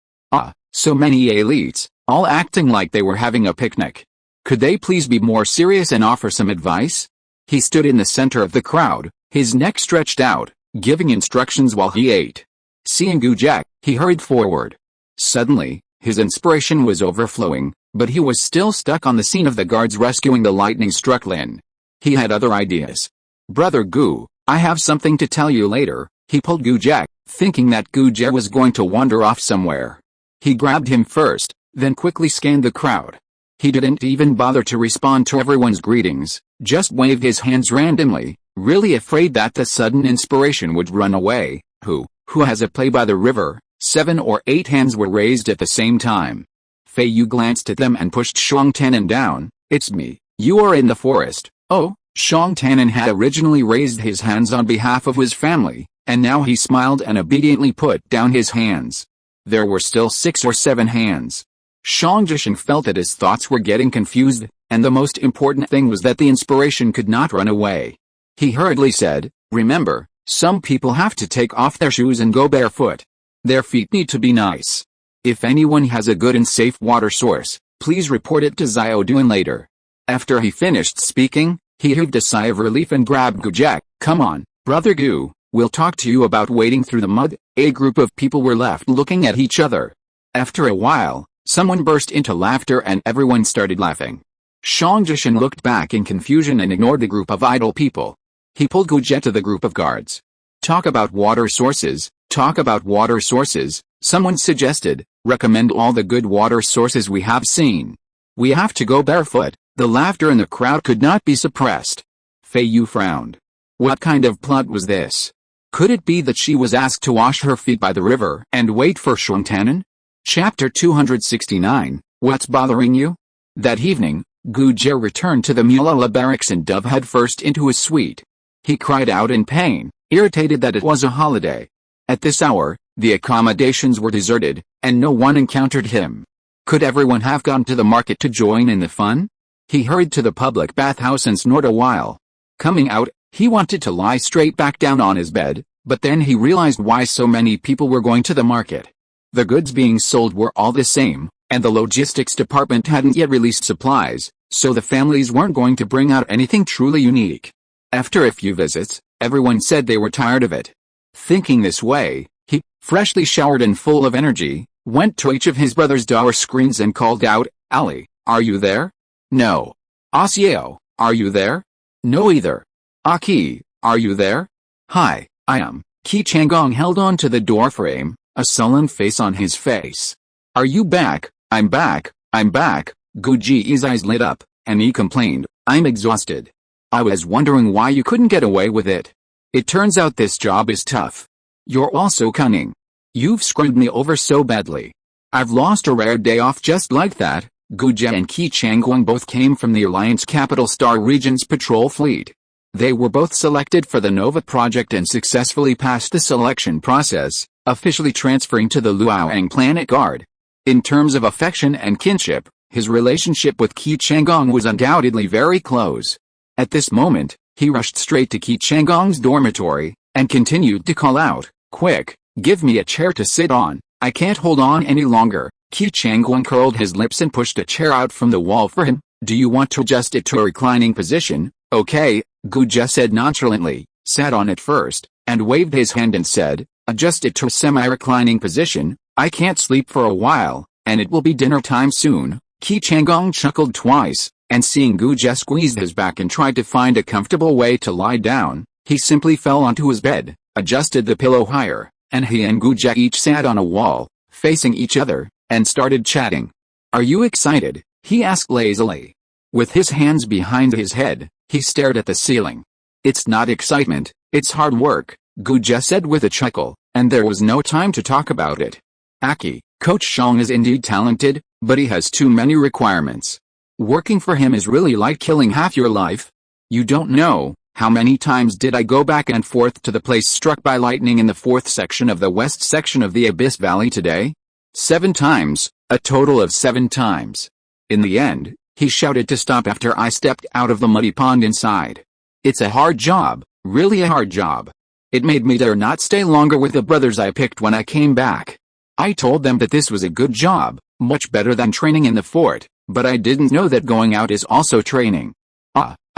So many elites, all acting like they were having a picnic. Could they please be more serious and offer some advice? He stood in the center of the crowd, his neck stretched out, giving instructions while he ate. Seeing Gu Jie, he hurried forward. Suddenly, his inspiration was overflowing, but he was still stuck on the scene of the guards rescuing the lightning-struck Lin. He had other ideas. "Brother Gu, I have something to tell you later," he pulled Gu Jie, thinking that Gu Jie was going to wander off somewhere. He grabbed him first, then quickly scanned the crowd. He didn't even bother to respond to everyone's greetings, just waved his hands randomly, really afraid that the sudden inspiration would run away. Who has a play by the river?" 7 or 8 hands were raised at the same time. Feiyu glanced at them and pushed Shang Tannen down. "It's me. You are in the forest." "Oh." Shang Tannen had originally raised his hands on behalf of his family, and now he smiled and obediently put down his hands. There were still 6 or 7 hands. Shang Jishan felt that his thoughts were getting confused, and the most important thing was that the inspiration could not run away. He hurriedly said, "Remember, some people have to take off their shoes and go barefoot. Their feet need to be nice. If anyone has a good and safe water source, please report it to Xiao Duan later." After he finished speaking, he heaved a sigh of relief and grabbed Gu Jie. "Come on, Brother Gu, we'll talk to you about wading through the mud." A group of people were left looking at each other. After a while, someone burst into laughter and everyone started laughing. Shang Jishan looked back in confusion and ignored the group of idle people. He pulled Gu Jie to the group of guards. "Talk about water sources, talk about water sources," someone suggested. "Recommend all the good water sources we have seen. We have to go barefoot." The laughter in the crowd could not be suppressed. Feiyu frowned. What kind of plot was this? Could it be that she was asked to wash her feet by the river and wait for Shang Tannen? Chapter 269, What's Bothering You? That evening, Gu Jie returned to the Mulala barracks and dove headfirst into his suite. He cried out in pain, irritated that it was a holiday. At this hour, the accommodations were deserted, and no one encountered him. Could everyone have gone to the market to join in the fun? He hurried to the public bathhouse and snored a while. Coming out, he wanted to lie straight back down on his bed, but then he realized why so many people were going to the market. The goods being sold were all the same, and the logistics department hadn't yet released supplies, so the families weren't going to bring out anything truly unique. After a few visits, everyone said they were tired of it. Thinking this way, he, freshly showered and full of energy, went to each of his brother's door screens and called out, "Ali, are you there?" "No." "Asiao, are you there?" "No either." "Aki, are you there?" "Hi, I am." Qi Changgong held on to the doorframe, a sullen face on his face. "Are you back?" I'm back. Gu Jie's eyes lit up, and he complained, "I'm exhausted. I was wondering why you couldn't get away with it. It turns out this job is tough. You're also cunning. You've screwed me over so badly. I've lost a rare day off just like that." Jia and Qi Changgong both came from the Alliance Capital Star Region's patrol fleet. They were both selected for the Nova project and successfully passed the selection process, officially transferring to the Luoyang Planet Guard. In terms of affection and kinship, his relationship with Qi Changgong was undoubtedly very close. At this moment, he rushed straight to Qi Changgong's dormitory, and continued to call out, "Quick, give me a chair to sit on, I can't hold on any longer." Qi Changgong curled his lips and pushed a chair out from the wall for him. "Do you want to adjust it to a reclining position?" "Okay," Jia said nonchalantly, sat on it first, and waved his hand and said, "Adjust it to a semi-reclining position, I can't sleep for a while, and it will be dinner time soon." Qi Changgong chuckled twice, and seeing Jia squeezed his back and tried to find a comfortable way to lie down, he simply fell onto his bed, adjusted the pillow higher, and he and Jia each sat on a wall, facing each other, and started chatting. "Are you excited?" he asked lazily. With his hands behind his head, he stared at the ceiling. "It's not excitement, it's hard work," Jia said with a chuckle, and there was no time to talk about it. "Aki, Coach Shang is indeed talented, but he has too many requirements. Working for him is really like killing half your life. You don't know, how many times did I go back and forth to the place struck by lightning in the 4th section of the west section of the Abyss Valley today? 7 times, a total of 7 times. In the end, he shouted to stop after I stepped out of the muddy pond inside. It's a hard job, really a hard job. It made me dare not stay longer with the brothers I picked when I came back. I told them that this was a good job, much better than training in the fort, but I didn't know that going out is also training.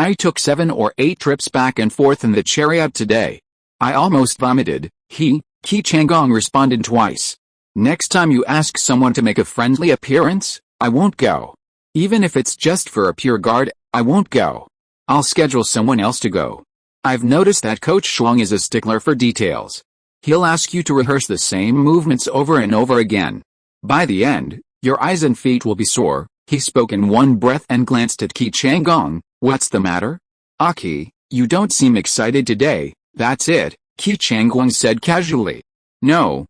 I took 7 or 8 trips back and forth in the chariot today. I almost vomited." Qi Changgong responded twice. "Next time you ask someone to make a friendly appearance, I won't go. Even if it's just for a pure guard, I won't go. I'll schedule someone else to go. I've noticed that Coach Shuang is a stickler for details. He'll ask you to rehearse the same movements over and over again. By the end, your eyes and feet will be sore." He spoke in one breath and glanced at Qi Changgong. "What's the matter? Aki, you don't seem excited today." "That's it," Qi Changgong said casually. No,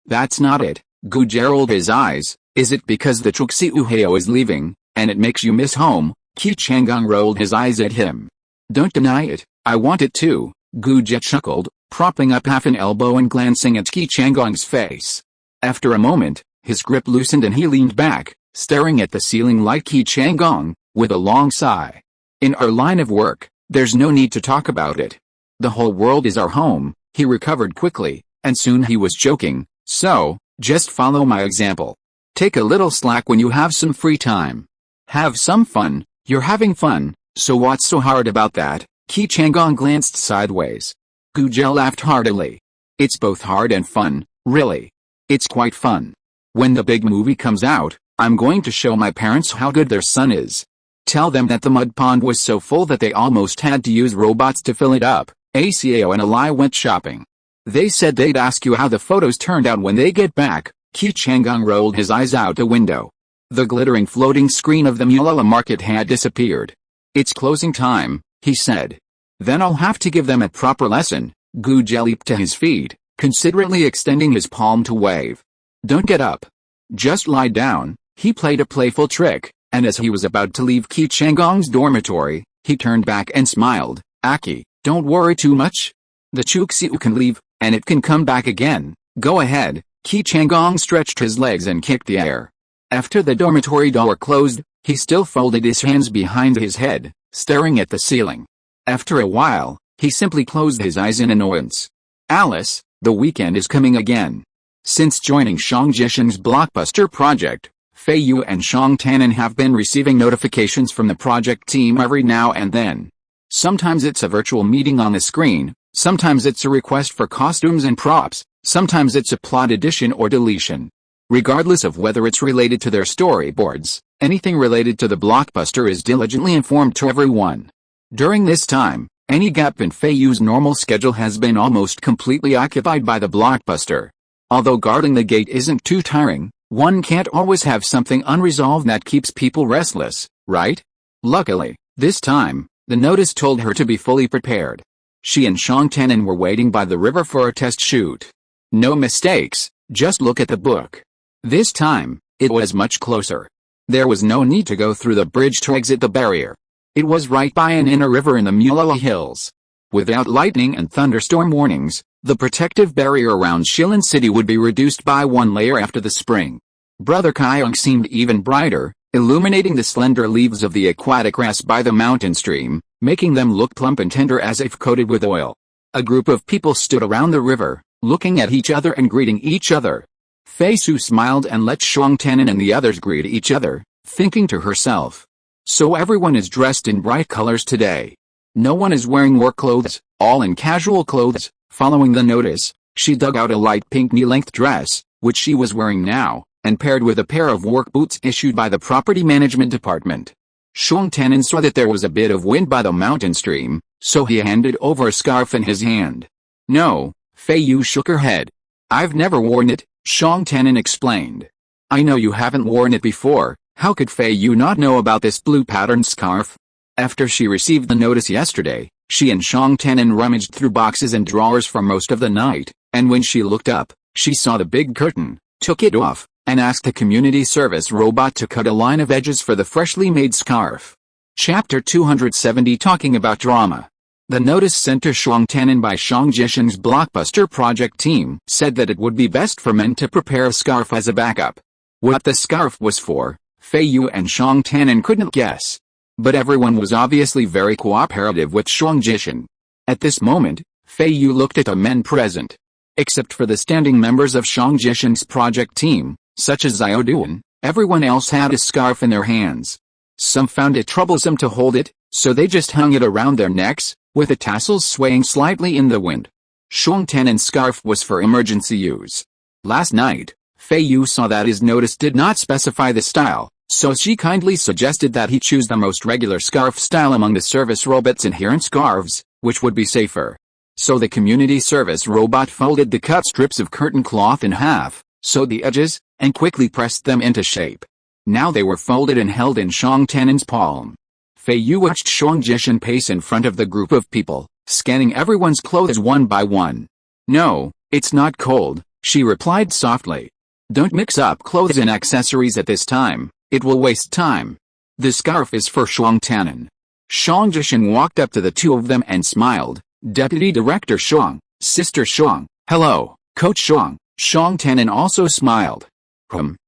that's not it." Jia rolled his eyes. "Is it because the Truxi Uheo is leaving, and it makes you miss home?" Qi Changgong rolled his eyes at him. "Don't deny it, I want it too," Jia chuckled, propping up half an elbow and glancing at Qi Changgong's face. After a moment, his grip loosened and he leaned back, staring at the ceiling like Qi Changgong, with a long sigh. "In our line of work, there's no need to talk about it. The whole world is our home." He recovered quickly, and soon he was joking. "So, just follow my example. Take a little slack when you have some free time. Have some fun, you're having fun, so what's so hard about that?" Qi Changgong glanced sideways. Jia laughed heartily. "It's both hard and fun, really. It's quite fun. When the big movie comes out, I'm going to show my parents how good their son is. Tell them that the mud pond was so full that they almost had to use robots to fill it up." Acao and Ali went shopping. "They said they'd ask you how the photos turned out when they get back." Qi Changgong rolled his eyes out the window. The glittering floating screen of the Mulala market had disappeared. "It's closing time," he said. "Then I'll have to give them a proper lesson." Jia leaped to his feet, considerately extending his palm to wave. "Don't get up. Just lie down." He played a playful trick, and as he was about to leave Qi Changgong's dormitory, he turned back and smiled. "Aki, don't worry too much. The Chuxiu can leave, and it can come back again. Go ahead." Qi Changgong stretched his legs and kicked the air. After the dormitory door closed, he still folded his hands behind his head, staring at the ceiling. After a while, he simply closed his eyes in annoyance. "Alice, the weekend is coming again." Since joining Shang Jisheng's blockbuster project, Feiyu and Shang Tannen have been receiving notifications from the project team every now and then. Sometimes it's a virtual meeting on the screen, sometimes it's a request for costumes and props, sometimes it's a plot addition or deletion. Regardless of whether it's related to their storyboards, anything related to the blockbuster is diligently informed to everyone. During this time, any gap in Feiyu's normal schedule has been almost completely occupied by the blockbuster. Although guarding the gate isn't too tiring, one can't always have something unresolved that keeps people restless, right? Luckily, this time, the notice told her to be fully prepared. She and Shang Tannen were waiting by the river for a test shoot. No mistakes, just look at the book. This time, it was much closer. There was no need to go through the bridge to exit the barrier. It was right by an inner river in the Mulala Hills. Without lightning and thunderstorm warnings, the protective barrier around Shilin City would be reduced by one layer after the spring. Brother Qi seemed even brighter, illuminating the slender leaves of the aquatic grass by the mountain stream, making them look plump and tender as if coated with oil. A group of people stood around the river, looking at each other and greeting each other. Feiyu smiled and let Shuang Tianan and the others greet each other, thinking to herself. So everyone is dressed in bright colors today. No one is wearing work clothes, all in casual clothes. Following the notice, she dug out a light pink knee-length dress, which she was wearing now, and paired with a pair of work boots issued by the property management department. Shuang Tianan saw that there was a bit of wind by the mountain stream, so he handed over a scarf in his hand. No, Feiyu shook her head. I've never worn it, Shuang Tianan explained. I know you haven't worn it before. How could Feiyu not know about this blue patterned scarf? After she received the notice yesterday, she and Shuang Tianan rummaged through boxes and drawers for most of the night, and when she looked up, she saw the big curtain, took it off, and asked the community service robot to cut a line of edges for the freshly made scarf. Chapter 270 Talking about Drama. The notice sent to Shuang Tianan by Shang Jishan's blockbuster project team said that it would be best for men to prepare a scarf as a backup. What the scarf was for, Feiyu and Shuang Tianan couldn't guess. But everyone was obviously very cooperative with Shang Jishan. At this moment, Feiyu looked at the men present. Except for the standing members of Shang Jishan's project team, such as Xiao Duan, everyone else had a scarf in their hands. Some found it troublesome to hold it, so they just hung it around their necks, with the tassels swaying slightly in the wind. Shuang Tianan's scarf was for emergency use. Last night, Feiyu saw that his notice did not specify the style, so she kindly suggested that he choose the most regular scarf style among the service robot's inherent scarves, which would be safer. So the community service robot folded the cut strips of curtain cloth in half, sewed the edges, and quickly pressed them into shape. Now they were folded and held in Shuang Tianan's palm. Feiyu watched Shang Jishan pace in front of the group of people, scanning everyone's clothes one by one. No, it's not cold, she replied softly. Don't mix up clothes and accessories at this time, it will waste time. The scarf is for Shuang Tianan. Shang Jishan walked up to the two of them and smiled. Deputy Director Shuang, Sister Shuang, hello, Coach Shuang. Shuang Tianan also smiled.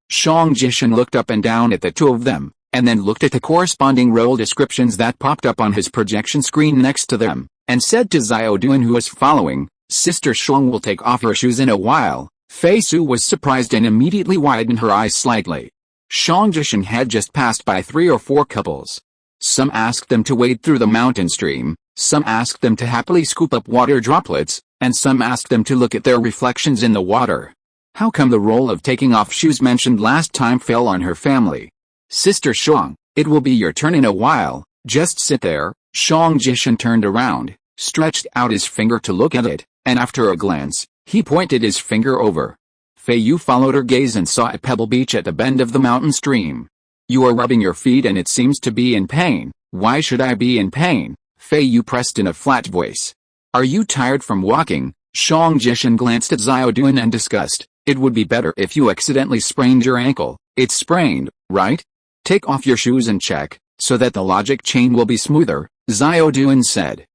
Shang Jishan looked up and down at the two of them, and then looked at the corresponding role descriptions that popped up on his projection screen next to them, and said to Xiao Duan who was following, Sister Shuang will take off her shoes in a while. Feiyu was surprised and immediately widened her eyes slightly. Shang Jishan had just passed by 3 or 4 couples. Some asked them to wade through the mountain stream, some asked them to happily scoop up water droplets, and some asked them to look at their reflections in the water. How come the role of taking off shoes mentioned last time fell on her family? Sister Shuang, it will be your turn in a while, just sit there. Shang Jishan turned around, stretched out his finger to look at it, and after a glance, he pointed his finger over. Feiyu followed her gaze and saw a pebble beach at the bend of the mountain stream. You are rubbing your feet and it seems to be in pain. Why should I be in pain? Feiyu pressed in a flat voice. Are you tired from walking? Shang Jishan glanced at Xiao Duan and discussed. It would be better if you accidentally sprained your ankle. It's sprained, right? Take off your shoes and check, so that the logic chain will be smoother, Xiao Duan said.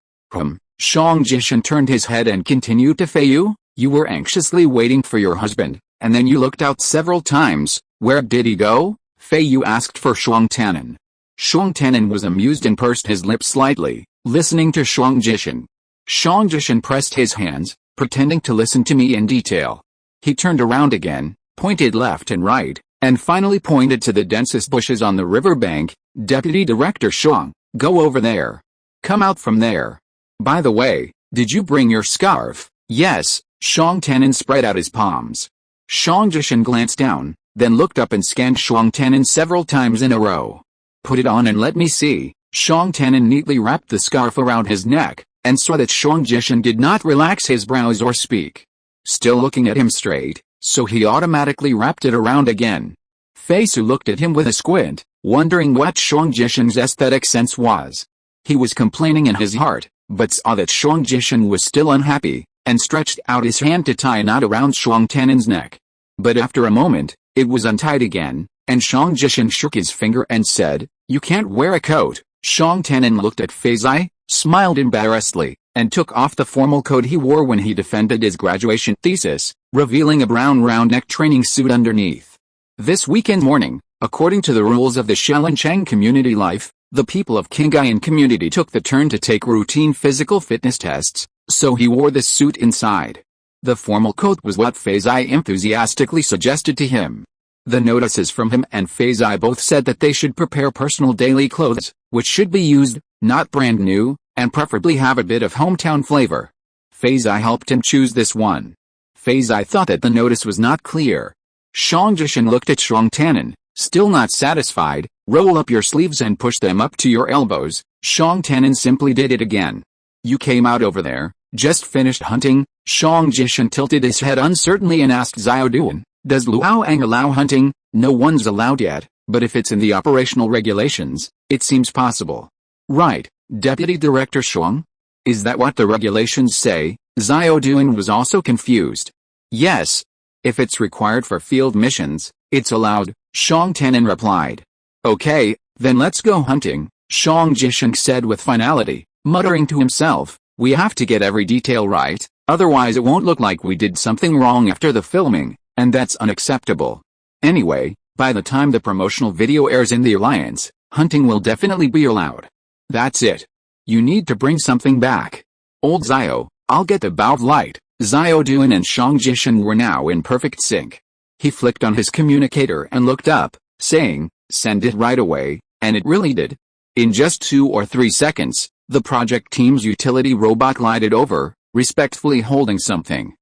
Shang Jishan turned his head and continued to Feiyu. You were anxiously waiting for your husband, and then you looked out several times. Where did he go? Feiyu asked for Shuang Tianan. Shuang Tianan was amused and pursed his lips slightly, listening to Shang Jishan. Shang Jishan pressed his hands, pretending to listen to me in detail. He turned around again, pointed left and right, and finally pointed to the densest bushes on the river bank. Deputy Director Shuang, go over there. Come out from there. By the way, did you bring your scarf? Yes. Shuang Tianan spread out his palms. Shang Jishan glanced down, then looked up and scanned Shuang Tianan several times in a row. Put it on and let me see. Shuang Tianan neatly wrapped the scarf around his neck, and saw that Shang Jishan did not relax his brows or speak. Still looking at him straight, so he automatically wrapped it around again. Feiyu looked at him with a squint, wondering what Shang Jishan's aesthetic sense was. He was complaining in his heart, but saw that Shang Jishan was still unhappy, and stretched out his hand to tie a knot around Shuang Tianan's neck. But after a moment, it was untied again, and Shang Jishan shook his finger and said, "You can't wear a coat." Shang Tanin looked at Feiyu, smiled embarrassedly, and took off the formal coat he wore when he defended his graduation thesis, revealing a brown round-neck training suit underneath. This weekend morning, according to the rules of the Xiaolanchang community life, the people of Qinghai community took the turn to take routine physical fitness tests, so he wore this suit inside. The formal coat was what Feiyu enthusiastically suggested to him. The notices from him and Feiyu both said that they should prepare personal daily clothes, which should be used, not brand new, and preferably have a bit of hometown flavor. Feiyu helped him choose this one. Feiyu thought that the notice was not clear. Shang Jishan looked at Shang Tanin, still not satisfied. "Roll up your sleeves and push them up to your elbows." Shang Tanin simply did it again. "You came out over there, just finished hunting?" Shang Jishan tilted his head uncertainly and asked Xiao Duan, "Does Luoang allow hunting?" "No one's allowed yet, but if it's in the operational regulations, it seems possible." "Right, Deputy Director Shuang? Is that what the regulations say?" Xiao Duan was also confused. "Yes. If it's required for field missions, it's allowed," Shang Tanin replied. "Okay, then let's go hunting," Shang Jishan said with finality, muttering to himself, "We have to get every detail right, otherwise it won't look like we did something wrong after the filming, and that's unacceptable. Anyway, by the time the promotional video airs in the Alliance, hunting will definitely be allowed. That's it. You need to bring something back. Old Xiao, I'll get the bow of light." Xiao Duan and Shang Jishan were now in perfect sync. He flicked on his communicator and looked up, saying, "Send it right away," and it really did. In just 2 or 3 seconds, the project team's utility robot glided over, respectfully holding something.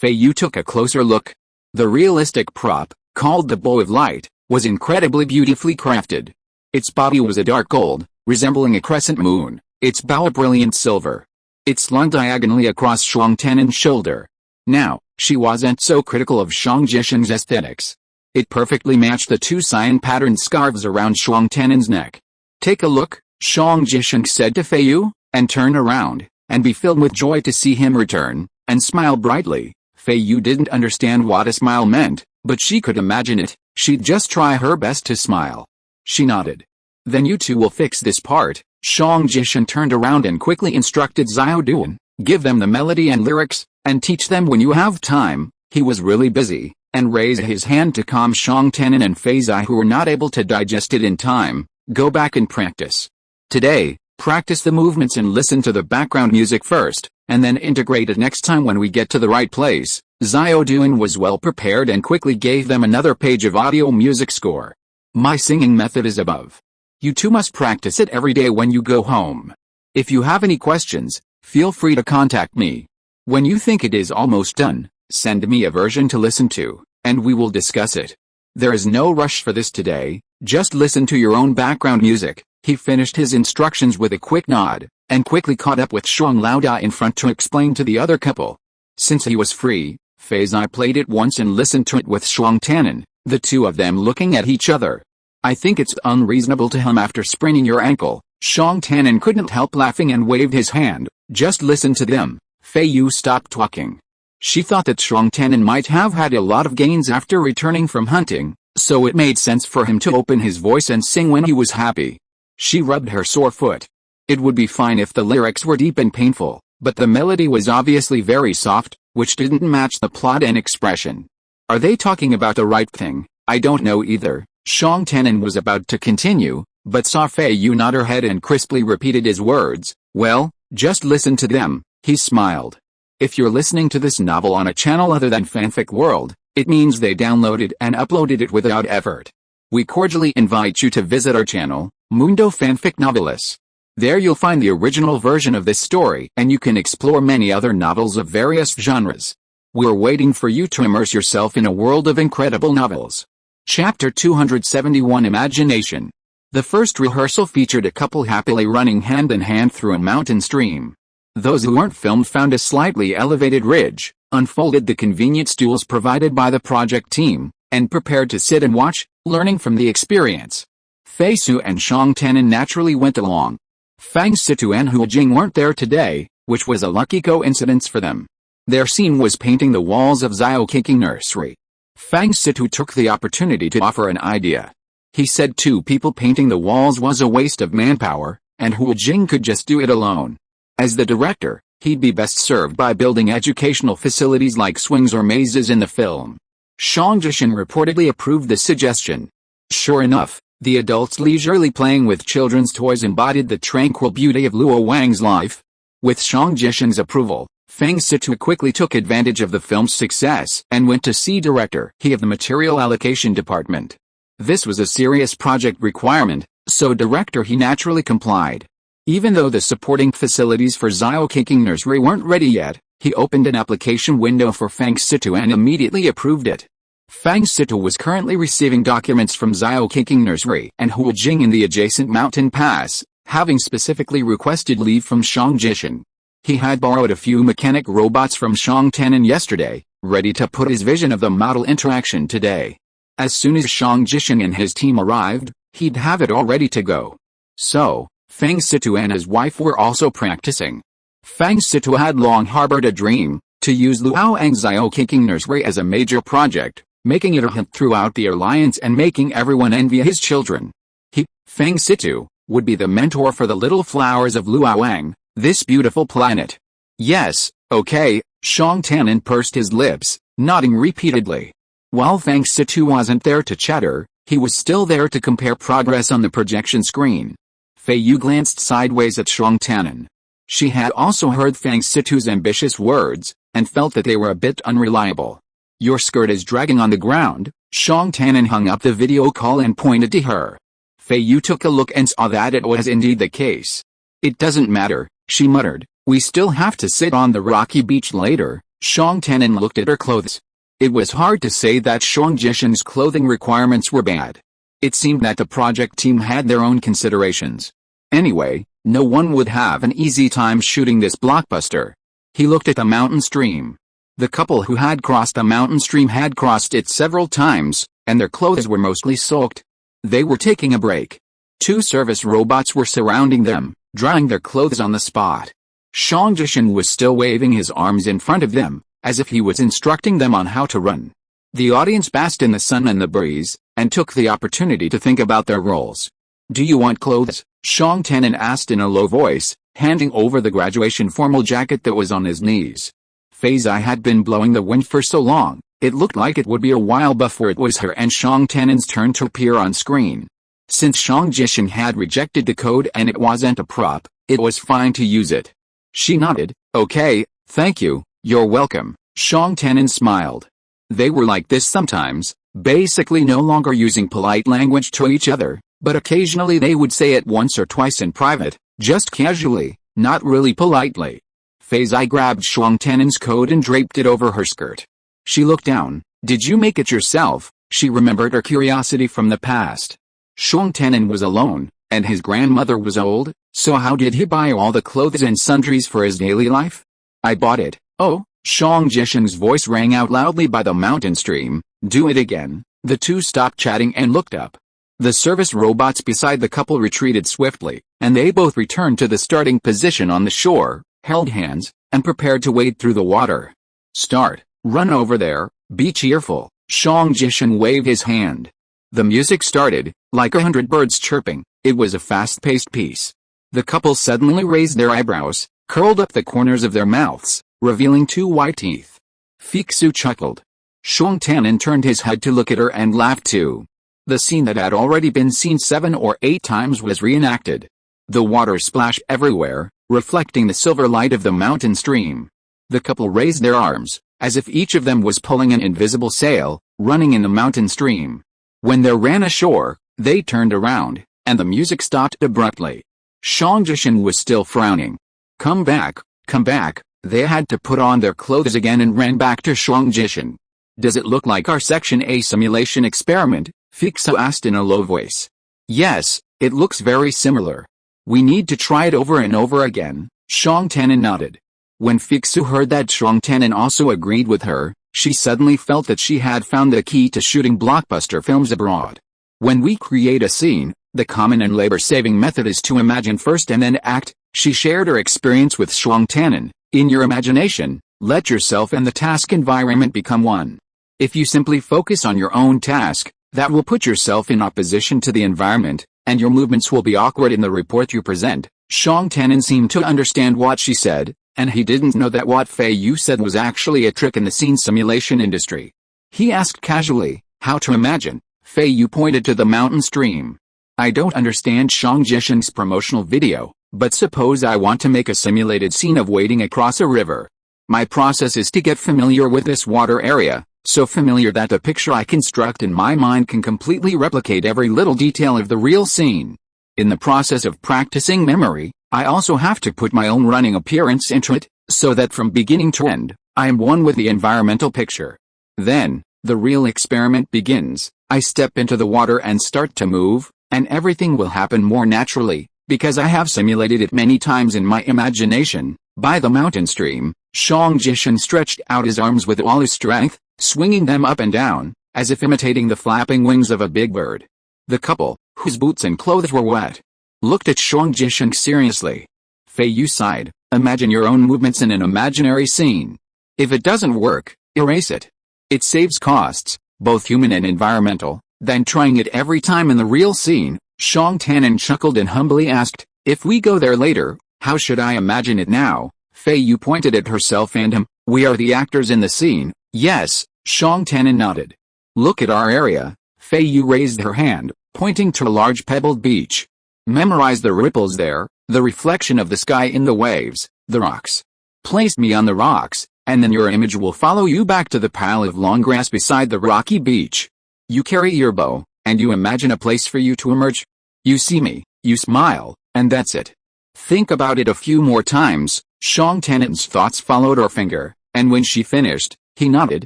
Feiyu took a closer look. The realistic prop, called the bow of light, was incredibly beautifully crafted. Its body was a dark gold, resembling a crescent moon, its bow a brilliant silver. It slung diagonally across Shang Tanin's shoulder. Now, she wasn't so critical of Shang Jishan's aesthetics. It perfectly matched the 2 cyan-patterned scarves around Shang Tanin's neck. "Take a look," Shang Jishan said to Feiyu, and turned around, and be filled with joy to see him return, and smile brightly. Feiyu didn't understand what a smile meant, but she could imagine it. She'd just try her best to smile. She nodded. "Then you two will fix this part." Shang Jishan turned around and quickly instructed Xiao Duan, "Give them the melody and lyrics, and teach them when you have time." He was really busy, and raised his hand to calm Shang Tanin and Feiyu who were not able to digest it in time. "Go back and practice. Today, practice the movements and listen to the background music first, and then integrate it next time when we get to the right place." Xiao Duan was well prepared and quickly gave them another page of audio music score. "My singing method is above. You two must practice it every day when you go home. If you have any questions, feel free to contact me. When you think it is almost done, send me a version to listen to, and we will discuss it. There is no rush for this today, just listen to your own background music." He finished his instructions with a quick nod, and quickly caught up with Shuang Laoda in front to explain to the other couple. Since he was free, Feiyu played it once and listened to it with Shang Tanin, the two of them looking at each other. "I think it's unreasonable to hum after spraining your ankle." Shang Tanin couldn't help laughing and waved his hand. "Just listen to them." Feiyu stopped talking. She thought that Shang Tanin might have had a lot of gains after returning from hunting, so it made sense for him to open his voice and sing when he was happy. She rubbed her sore foot. It would be fine if the lyrics were deep and painful, but the melody was obviously very soft, which didn't match the plot and expression. "Are they talking about the right thing? I don't know either." Shang Tanin was about to continue, but saw Feiyu nod her head and crisply repeated his words. "Well, just listen to them." He smiled. "If you're listening to this novel on a channel other than Fanfic World, it means they downloaded and uploaded it without effort. We cordially invite you to visit our channel, Mundo Fanfic Novelis. There you'll find the original version of this story and you can explore many other novels of various genres. We're waiting for you to immerse yourself in a world of incredible novels." Chapter 271 Imagination. The first rehearsal featured a couple happily running hand in hand through a mountain stream. Those who weren't filmed found a slightly elevated ridge, unfolded the convenient stools provided by the project team, and prepared to sit and watch, learning from the experience. Feiyu and Shang Tanin naturally went along. Fang Situ and Huijing weren't there today, which was a lucky coincidence for them. Their scene was painting the walls of Xiao Kicking Nursery. Fang Situ took the opportunity to offer an idea. He said 2 people painting the walls was a waste of manpower, and Hu Jing could just do it alone. As the director, he'd be best served by building educational facilities like swings or mazes in the film. Shang Jishan reportedly approved the suggestion. Sure enough, the adults leisurely playing with children's toys embodied the tranquil beauty of Luo Wang's life. With Shang Jishan's approval, Fang Situ quickly took advantage of the film's success and went to see director He of the Material Allocation Department. This was a serious project requirement, so director He naturally complied. Even though the supporting facilities for Zhao Kicking Nursery weren't ready yet, he opened an application window for Fang Situ and immediately approved it. Fang Situ was currently receiving documents from Zhao Kicking Nursery and Hu Jing in the adjacent mountain pass, having specifically requested leave from Shang Jishan. He had borrowed a few mechanic robots from Shang Tannen yesterday, ready to put his vision of the model interaction today. As soon as Shang Jishan and his team arrived, he'd have it all ready to go. So, Fang Situ and his wife were also practicing. Fang Situ had long harbored a dream, to use Luo Wang's Zhao Kicking Nursery as a major project, making it a hit throughout the alliance and making everyone envy his children. He, Fang Situ, would be the mentor for the little flowers of Luo Wang, this beautiful planet. Yes, okay, Shang Tannen pursed his lips, nodding repeatedly. While Fang Situ wasn't there to chatter, he was still there to compare progress on the projection screen. Feiyu glanced sideways at Shang Tannen. She had also heard Fang Situ's ambitious words, and felt that they were a bit unreliable. Your skirt is dragging on the ground. Shang Tannen hung up the video call and pointed to her. Feiyu took a look and saw that it was indeed the case. It doesn't matter, she muttered, we still have to sit on the rocky beach later. Shang Tannen looked at her clothes. It was hard to say that Shang Jishan's clothing requirements were bad. It seemed that the project team had their own considerations. Anyway, no one would have an easy time shooting this blockbuster. He looked at the mountain stream. The couple who had crossed the mountain stream had crossed it several times, and their clothes were mostly soaked. They were taking a break. 2 service robots were surrounding them, drying their clothes on the spot. Shang Jishan was still waving his arms in front of them, as if he was instructing them on how to run. The audience basked in the sun and the breeze, and took the opportunity to think about their roles. Do you want clothes? Shang Tannen asked in a low voice, handing over the graduation formal jacket that was on his knees. Feiyu had been blowing the wind for so long, it looked like it would be a while before it was her and Shang Tannen's turn to appear on screen. Since Shang Jishan had rejected the code and it wasn't a prop, it was fine to use it. She nodded, okay, thank you. You're welcome, Shang Tannen smiled. They were like this sometimes, basically no longer using polite language to each other, but occasionally they would say it once or twice in private, just casually, not really politely. Feiyu grabbed Shang Tannen's coat and draped it over her skirt. She looked down. Did you make it yourself? She remembered her curiosity from the past. Shang Tannen was alone, and his grandmother was old, so how did he buy all the clothes and sundries for his daily life? I bought it. Oh, Shang Jishan's voice rang out loudly by the mountain stream. Do it again. The 2 stopped chatting and looked up. The service robots beside the couple retreated swiftly, and they both returned to the starting position on the shore, held hands, and prepared to wade through the water. Start. Run over there. Be cheerful. Shang Jishan waved his hand. The music started, like 100 birds chirping. It was a fast-paced piece. The couple suddenly raised their eyebrows, curled up the corners of their mouths, revealing 2 white teeth. Feiyu chuckled. Shang Tannen turned his head to look at her and laughed too. The scene that had already been seen 7 or 8 times was reenacted. The water splashed everywhere, reflecting the silver light of the mountain stream. The couple raised their arms, as if each of them was pulling an invisible sail, running in the mountain stream. When they ran ashore, they turned around, and the music stopped abruptly. Shang Jishan was still frowning. Come back, come back. They had to put on their clothes again and ran back to Shang Jishan. Does it look like our Section A simulation experiment? Feiyu asked in a low voice. Yes, it looks very similar. We need to try it over and over again. Shang Tannen nodded. When Feiyu heard that Shang Tannen also agreed with her, she suddenly felt that she had found the key to shooting blockbuster films abroad. When we create a scene, the common and labor-saving method is to imagine first and then act. She shared her experience with Shang Tannen. In your imagination, let yourself and the task environment become one. If you simply focus on your own task, that will put yourself in opposition to the environment, and your movements will be awkward in the report you present. Shang Tanin seemed to understand what she said, and he didn't know that what Feiyu said was actually a trick in the scene simulation industry. He asked casually, how to imagine. Feiyu pointed to the mountain stream. I don't understand Shang Jisheng's promotional video, but suppose I want to make a simulated scene of wading across a river. My process is to get familiar with this water area, so familiar that the picture I construct in my mind can completely replicate every little detail of the real scene. In the process of practicing memory, I also have to put my own running appearance into it, so that from beginning to end, I am one with the environmental picture. Then, the real experiment begins. I step into the water and start to move, and everything will happen more naturally, because I have simulated it many times in my imagination. By the mountain stream, Shang Jisheng stretched out his arms with all his strength, swinging them up and down, as if imitating the flapping wings of a big bird. The couple, whose boots and clothes were wet, looked at Shang Jisheng seriously. Feiyu sighed, imagine your own movements in an imaginary scene. If it doesn't work, erase it. It saves costs, both human and environmental, than trying it every time in the real scene. Shang Tanin chuckled and humbly asked, if we go there later, how should I imagine it now? Feiyu pointed at herself and him. We are the actors in the scene. Yes, Shang Tanin nodded. Look at our area. Feiyu raised her hand, pointing to a large pebbled beach. Memorize the ripples there, the reflection of the sky in the waves, the rocks. Place me on the rocks, and then your image will follow you back to the pile of long grass beside the rocky beach. You carry your bow, and you imagine a place for you to emerge. You see me, you smile, and that's it. Think about it a few more times. Shang Tanin's thoughts followed her finger, and when she finished, he nodded,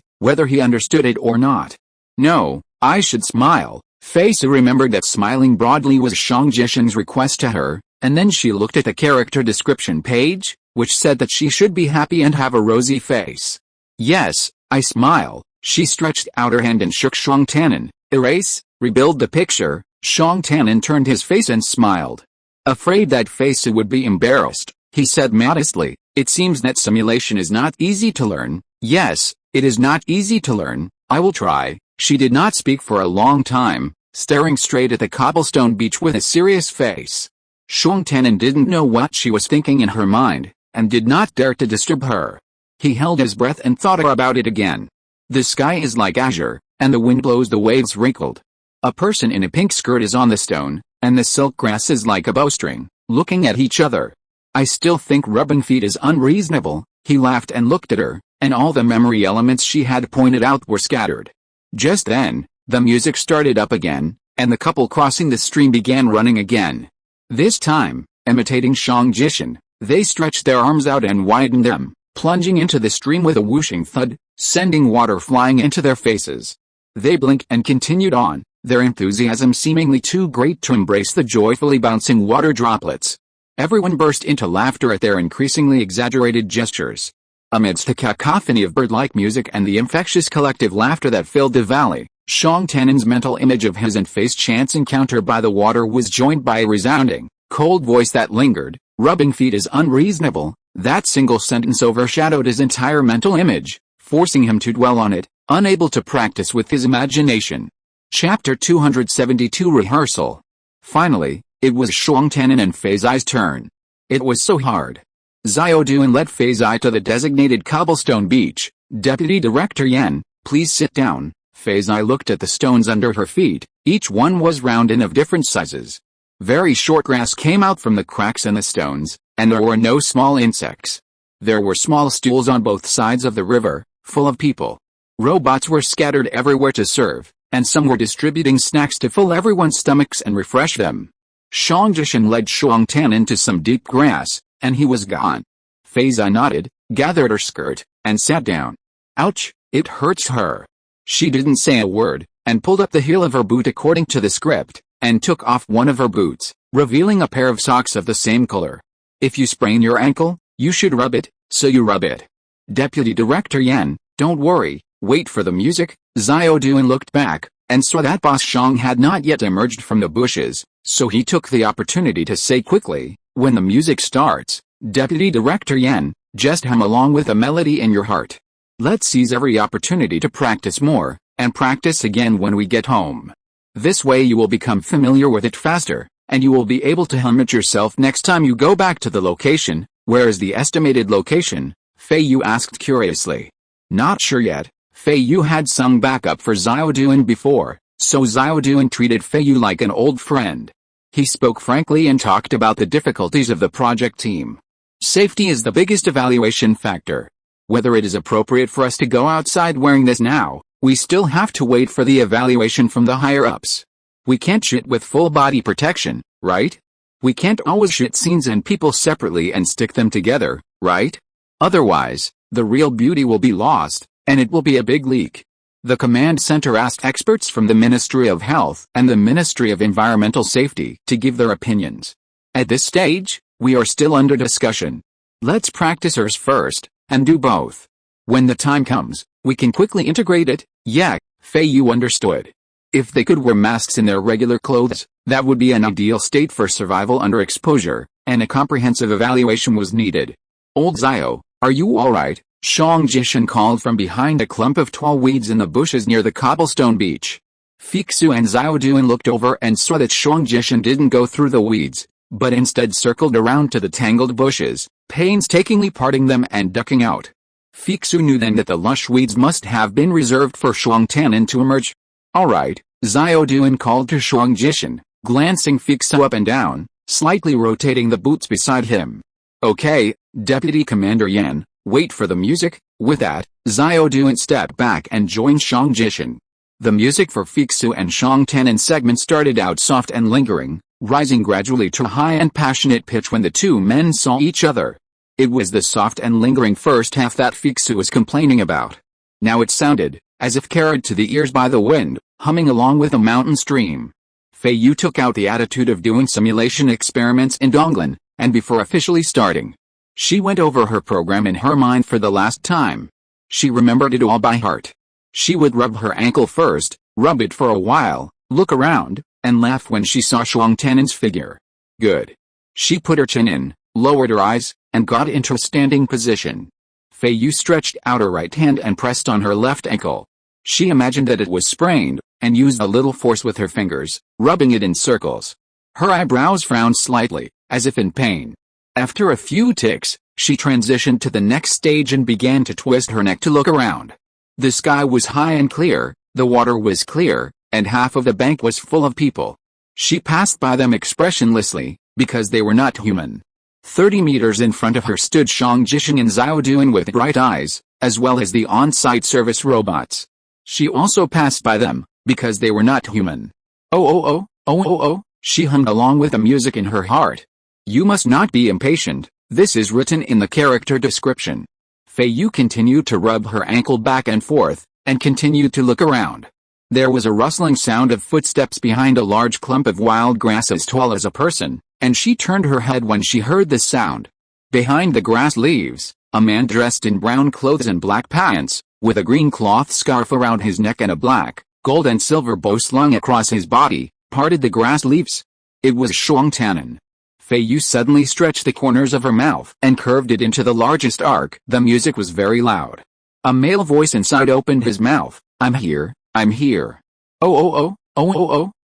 whether he understood it or not. No, I should smile. Feiyu remembered that smiling broadly was Shang Jisheng's request to her, and then she looked at the character description page, which said that she should be happy and have a rosy face. Yes, I smile. She stretched out her hand and shook Shang Tanin. Erase, rebuild the picture. Shang Tanin turned his face and smiled. Afraid that Feiyu would be embarrassed, he said modestly, it seems that simulation is not easy to learn. Yes, it is not easy to learn. I will try. She did not speak for a long time, staring straight at the cobblestone beach with a serious face. Shang Tanin didn't know what she was thinking in her mind, and did not dare to disturb her. He held his breath and thought about it again. The sky is like azure, and the wind blows the waves wrinkled. A person in a pink skirt is on the stone, and the silk grass is like a bowstring, looking at each other. I still think rubbing feet is unreasonable. He laughed and looked at her, and all the memory elements she had pointed out were scattered. Just then, the music started up again, and the couple crossing the stream began running again. This time, imitating Shang Jisheng, they stretched their arms out and widened them, plunging into the stream with a whooshing thud, sending water flying into their faces. They blinked and continued on, their enthusiasm seemingly too great to embrace the joyfully bouncing water droplets. Everyone burst into laughter at their increasingly exaggerated gestures. Amidst the cacophony of bird-like music and the infectious collective laughter that filled the valley, Shang Tanin's mental image of his and Fei's chance encounter by the water was joined by a resounding, cold voice that lingered. Rubbing feet is unreasonable. That single sentence overshadowed his entire mental image, forcing him to dwell on it, unable to practice with his imagination. Chapter 272 Rehearsal. Finally, it was Shang Tanin and Fei's turn. It was so hard. Xiao Duan led Fei to the designated cobblestone beach. Deputy Director Yan, please sit down. Fei looked at the stones under her feet. Each one was round and of different sizes. Very short grass came out from the cracks in the stones, and there were no small insects. There were small stools on both sides of the river, full of people. Robots were scattered everywhere to serve, and some were distributing snacks to fill everyone's stomachs and refresh them. Shang Jisheng led Shang Tanin into some deep grass, and he was gone. Fei nodded, gathered her skirt, and sat down. Ouch, it hurts her. She didn't say a word, and pulled up the heel of her boot according to the script, and took off one of her boots, revealing a pair of socks of the same color. If you sprain your ankle, you should rub it, so you rub it. Deputy Director Yan, don't worry, wait for the music. Xiao Duan looked back, and saw that Boss Shang had not yet emerged from the bushes, so he took the opportunity to say quickly, when the music starts, Deputy Director Yan, just hum along with the melody in your heart. Let's seize every opportunity to practice more, and practice again when we get home. This way you will become familiar with it faster, and you will be able to hum it yourself next time you go back to the location. Where is the estimated location? Feiyu asked curiously. Not sure yet. Feiyu had sung backup for Xiaoduan before, so Xiaoduan treated Feiyu like an old friend. He spoke frankly and talked about the difficulties of the project team. Safety is the biggest evaluation factor. Whether it is appropriate for us to go outside wearing this now, we still have to wait for the evaluation from the higher-ups. We can't shoot with full body protection, right? We can't always shoot scenes and people separately and stick them together, right? Otherwise, the real beauty will be lost, and it will be a big leak. The command center asked experts from the Ministry of Health and the Ministry of Environmental Safety to give their opinions. At this stage, we are still under discussion. Let's practice ours first, and do both. When the time comes, we can quickly integrate it. Yeah, Feiyu understood. If they could wear masks in their regular clothes, that would be an ideal state for survival under exposure, and a comprehensive evaluation was needed. Old Xiao, are you alright? Shang Jishan called from behind a clump of tall weeds in the bushes near the cobblestone beach. Feiyu and Xiaoduan looked over and saw that Shang Jishan didn't go through the weeds, but instead circled around to the tangled bushes, painstakingly parting them and ducking out. Feiyu knew then that the lush weeds must have been reserved for Shuang Tanin to emerge. Alright, Xiaoduan called to Shang Jishan, glancing Feiyu up and down, slightly rotating the boots beside him. Okay, Deputy Commander Yan, wait for the music. With that, Xiaoduan stepped back and joined Shang Jishan. The music for Feiyu and Shang Tanin segment started out soft and lingering, rising gradually to a high and passionate pitch when the two men saw each other. It was the soft and lingering first half that Feiyu was complaining about. Now it sounded, as if carried to the ears by the wind, humming along with a mountain stream. Feiyu took out the attitude of doing simulation experiments in Donglan, and before officially starting, she went over her program in her mind for the last time. She remembered it all by heart. She would rub her ankle first, rub it for a while, look around, and laugh when she saw Shuang Tanin's figure. Good. She put her chin in, lowered her eyes, and got into a standing position. Feiyu stretched out her right hand and pressed on her left ankle. She imagined that it was sprained, and used a little force with her fingers, rubbing it in circles. Her eyebrows frowned slightly, as if in pain. After a few ticks, she transitioned to the next stage and began to twist her neck to look around. The sky was high and clear, the water was clear, and half of the bank was full of people. She passed by them expressionlessly, because they were not human. 30 meters in front of her stood Shang Jishan and Xiaoduan with bright eyes, as well as the on-site service robots. She also passed by them, because they were not human. Oh, she hummed along with the music in her heart. You must not be impatient, this is written in the character description. Feiyu continued to rub her ankle back and forth, and continued to look around. There was a rustling sound of footsteps behind a large clump of wild grass as tall as a person, and she turned her head when she heard this sound. Behind the grass leaves, a man dressed in brown clothes and black pants, with a green cloth scarf around his neck and a black, gold and silver bow slung across his body, parted the grass leaves. It was Shuang Tanin. Feiyu suddenly stretched the corners of her mouth and curved it into the largest arc. The music was very loud. A male voice inside opened his mouth. I'm here, I'm here. Oh,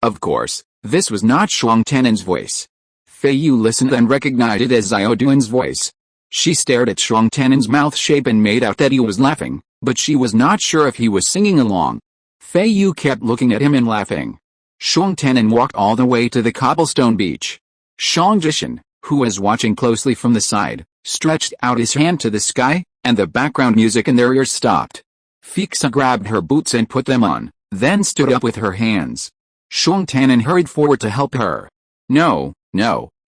of course, this was not Shuang Tanin's voice. Feiyu listened and recognized it as Xiaoduan's voice. She stared at Shuang Tanin's mouth shape and made out that he was laughing, but she was not sure if he was singing along. Feiyu kept looking at him and laughing. Shuang Tanin walked all the way to the cobblestone beach. Shang Jishan, who was watching closely from the side, stretched out his hand to the sky, and the background music in their ears stopped. Feiyu grabbed her boots and put them on, then stood up with her hands. Shuang Tanin hurried forward to help her. No,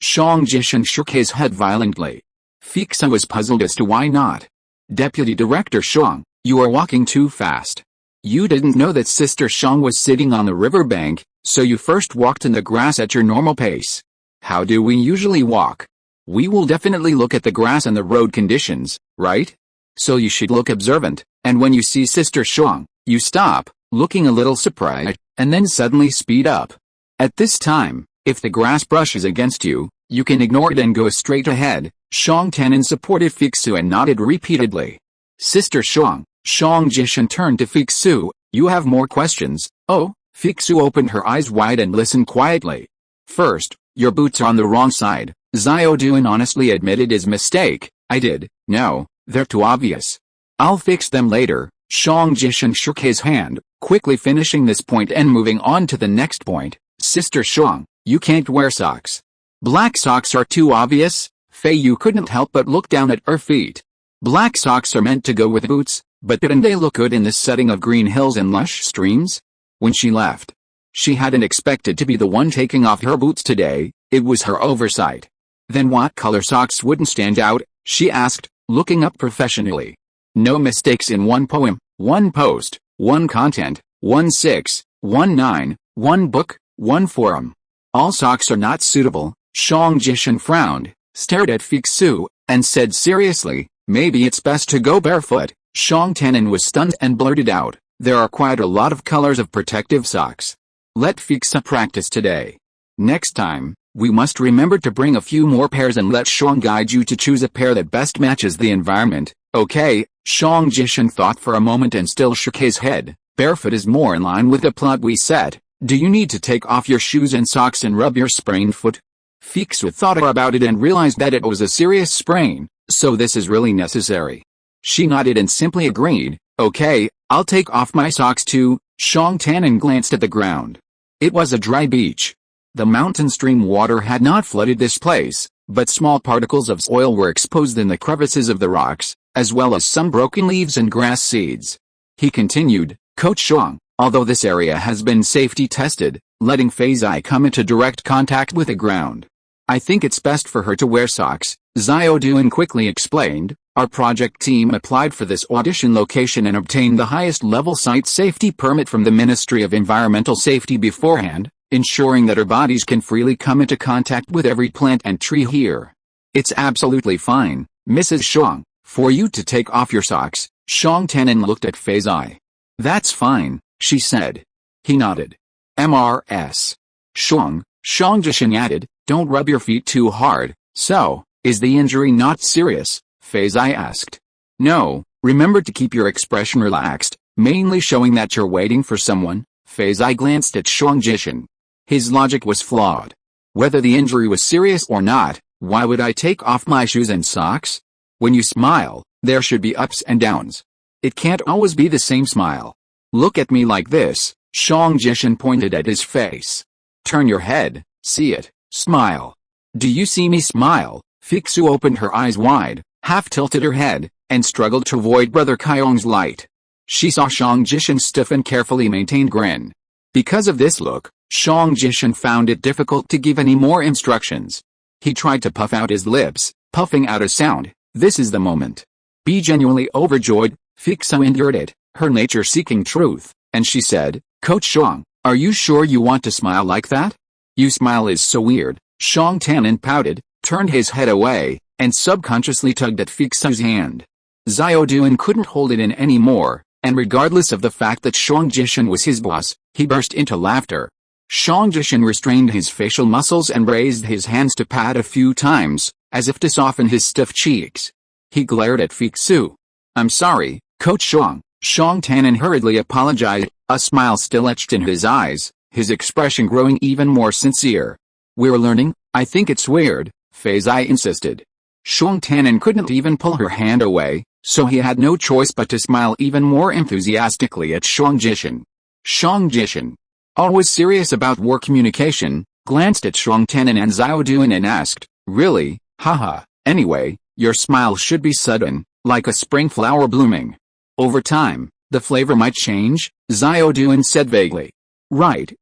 Shang Jishan shook his head violently. Feiyu was puzzled as to why not. Deputy Director Shang, you are walking too fast. You didn't know that Sister Shang was sitting on the riverbank, so you first walked in the grass at your normal pace. How do we usually walk? We will definitely look at the grass and the road conditions, right? So you should look observant, and when you see Sister Shang, you stop, looking a little surprised, and then suddenly speed up. At this time, if the grass brushes against you, you can ignore it and go straight ahead. Shang Tanin supported Feiyu and nodded repeatedly. Sister Shang, Shang Jishan turned to Feiyu. You have more questions? Oh, Feiyu opened her eyes wide and listened quietly. First, your boots are on the wrong side. Xiao Duan honestly admitted his mistake. I did. No, they're too obvious. I'll fix them later. Shang Jishan shook his hand, quickly finishing this point and moving on to the next point. Sister Shang, you can't wear socks. Black socks are too obvious. Feiyu couldn't help but look down at her feet. Black socks are meant to go with boots, but didn't they look good in the setting of green hills and lush streams? When she left, she hadn't expected to be the one taking off her boots today. It was her oversight. Then what color socks wouldn't stand out? She asked, looking up professionally. No mistakes in one poem, one post, one content, 1619, one book, one forum. All socks are not suitable. Shang Jishan frowned, stared at Feiyu, and said seriously, maybe it's best to go barefoot. Shang Tannen was stunned and blurted out, there are quite a lot of colors of protective socks. Let Feiyu practice today. Next time, we must remember to bring a few more pairs and let Shang guide you to choose a pair that best matches the environment. Okay, Shang Jishan thought for a moment and still shook his head. Barefoot is more in line with the plot we set. Do you need to take off your shoes and socks and rub your sprained foot? Feiyu thought about it and realized that it was a serious sprain, so this is really necessary. She nodded and simply agreed. Okay, I'll take off my socks too. Shang Tannen glanced at the ground. It was a dry beach. The mountain stream water had not flooded this place, but small particles of soil were exposed in the crevices of the rocks, as well as some broken leaves and grass seeds. He continued, Coach Shang, although this area has been safety tested, letting Feiyu come into direct contact with the ground, I think it's best for her to wear socks. Xiao Duan quickly explained, our project team applied for this audition location and obtained the highest level site safety permit from the Ministry of Environmental Safety beforehand, ensuring that our bodies can freely come into contact with every plant and tree here. It's absolutely fine, Mrs. Shang, for you to take off your socks. Shang Tannen looked at Feiyu. That's fine, she said. He nodded. MRS. Shang Jishan added, don't rub your feet too hard. So, is the injury not serious? Feiyu asked. No, remember to keep your expression relaxed, mainly showing that you're waiting for someone. Feiyu glanced at Shang Jishan. His logic was flawed. Whether the injury was serious or not, why would I take off my shoes and socks? When you smile, there should be ups and downs. It can't always be the same smile. Look at me like this. Shang Jishan pointed at his face. Turn your head, see it, smile. Do you see me smile? Feiyu opened her eyes wide, half-tilted her head, and struggled to avoid Brother Kyong's light. She saw Shang Jishan's stiff and carefully maintained grin. Because of this look, Shang Jishan found it difficult to give any more instructions. He tried to puff out his lips, puffing out a sound. This is the moment. Be genuinely overjoyed. Feiyu endured it, her nature seeking truth, and she said, Coach Shang, are you sure you want to smile like that? You smile is so weird. Shang Tannen pouted, turned his head away, and subconsciously tugged at Feiyu's hand. Xiao Duan couldn't hold it in anymore, and regardless of the fact that Shang Jishan was his boss, he burst into laughter. Shang Jishan restrained his facial muscles and raised his hands to pat a few times, as if to soften his stiff cheeks. He glared at Feiyu. I'm sorry, Coach Shang. Shang Tannen hurriedly apologized, a smile still etched in his eyes, his expression growing even more sincere. We're learning, I think it's weird, Feiyu insisted. Shang Tannen couldn't even pull her hand away, so he had no choice but to smile even more enthusiastically at Shang Jishan. Shang Jishan, always serious about work communication, glanced at Shang Tannen and Xiao Duan and asked, really, haha, anyway, your smile should be sudden, like a spring flower blooming. Over time, the flavor might change, Xiao Duan said vaguely. Right,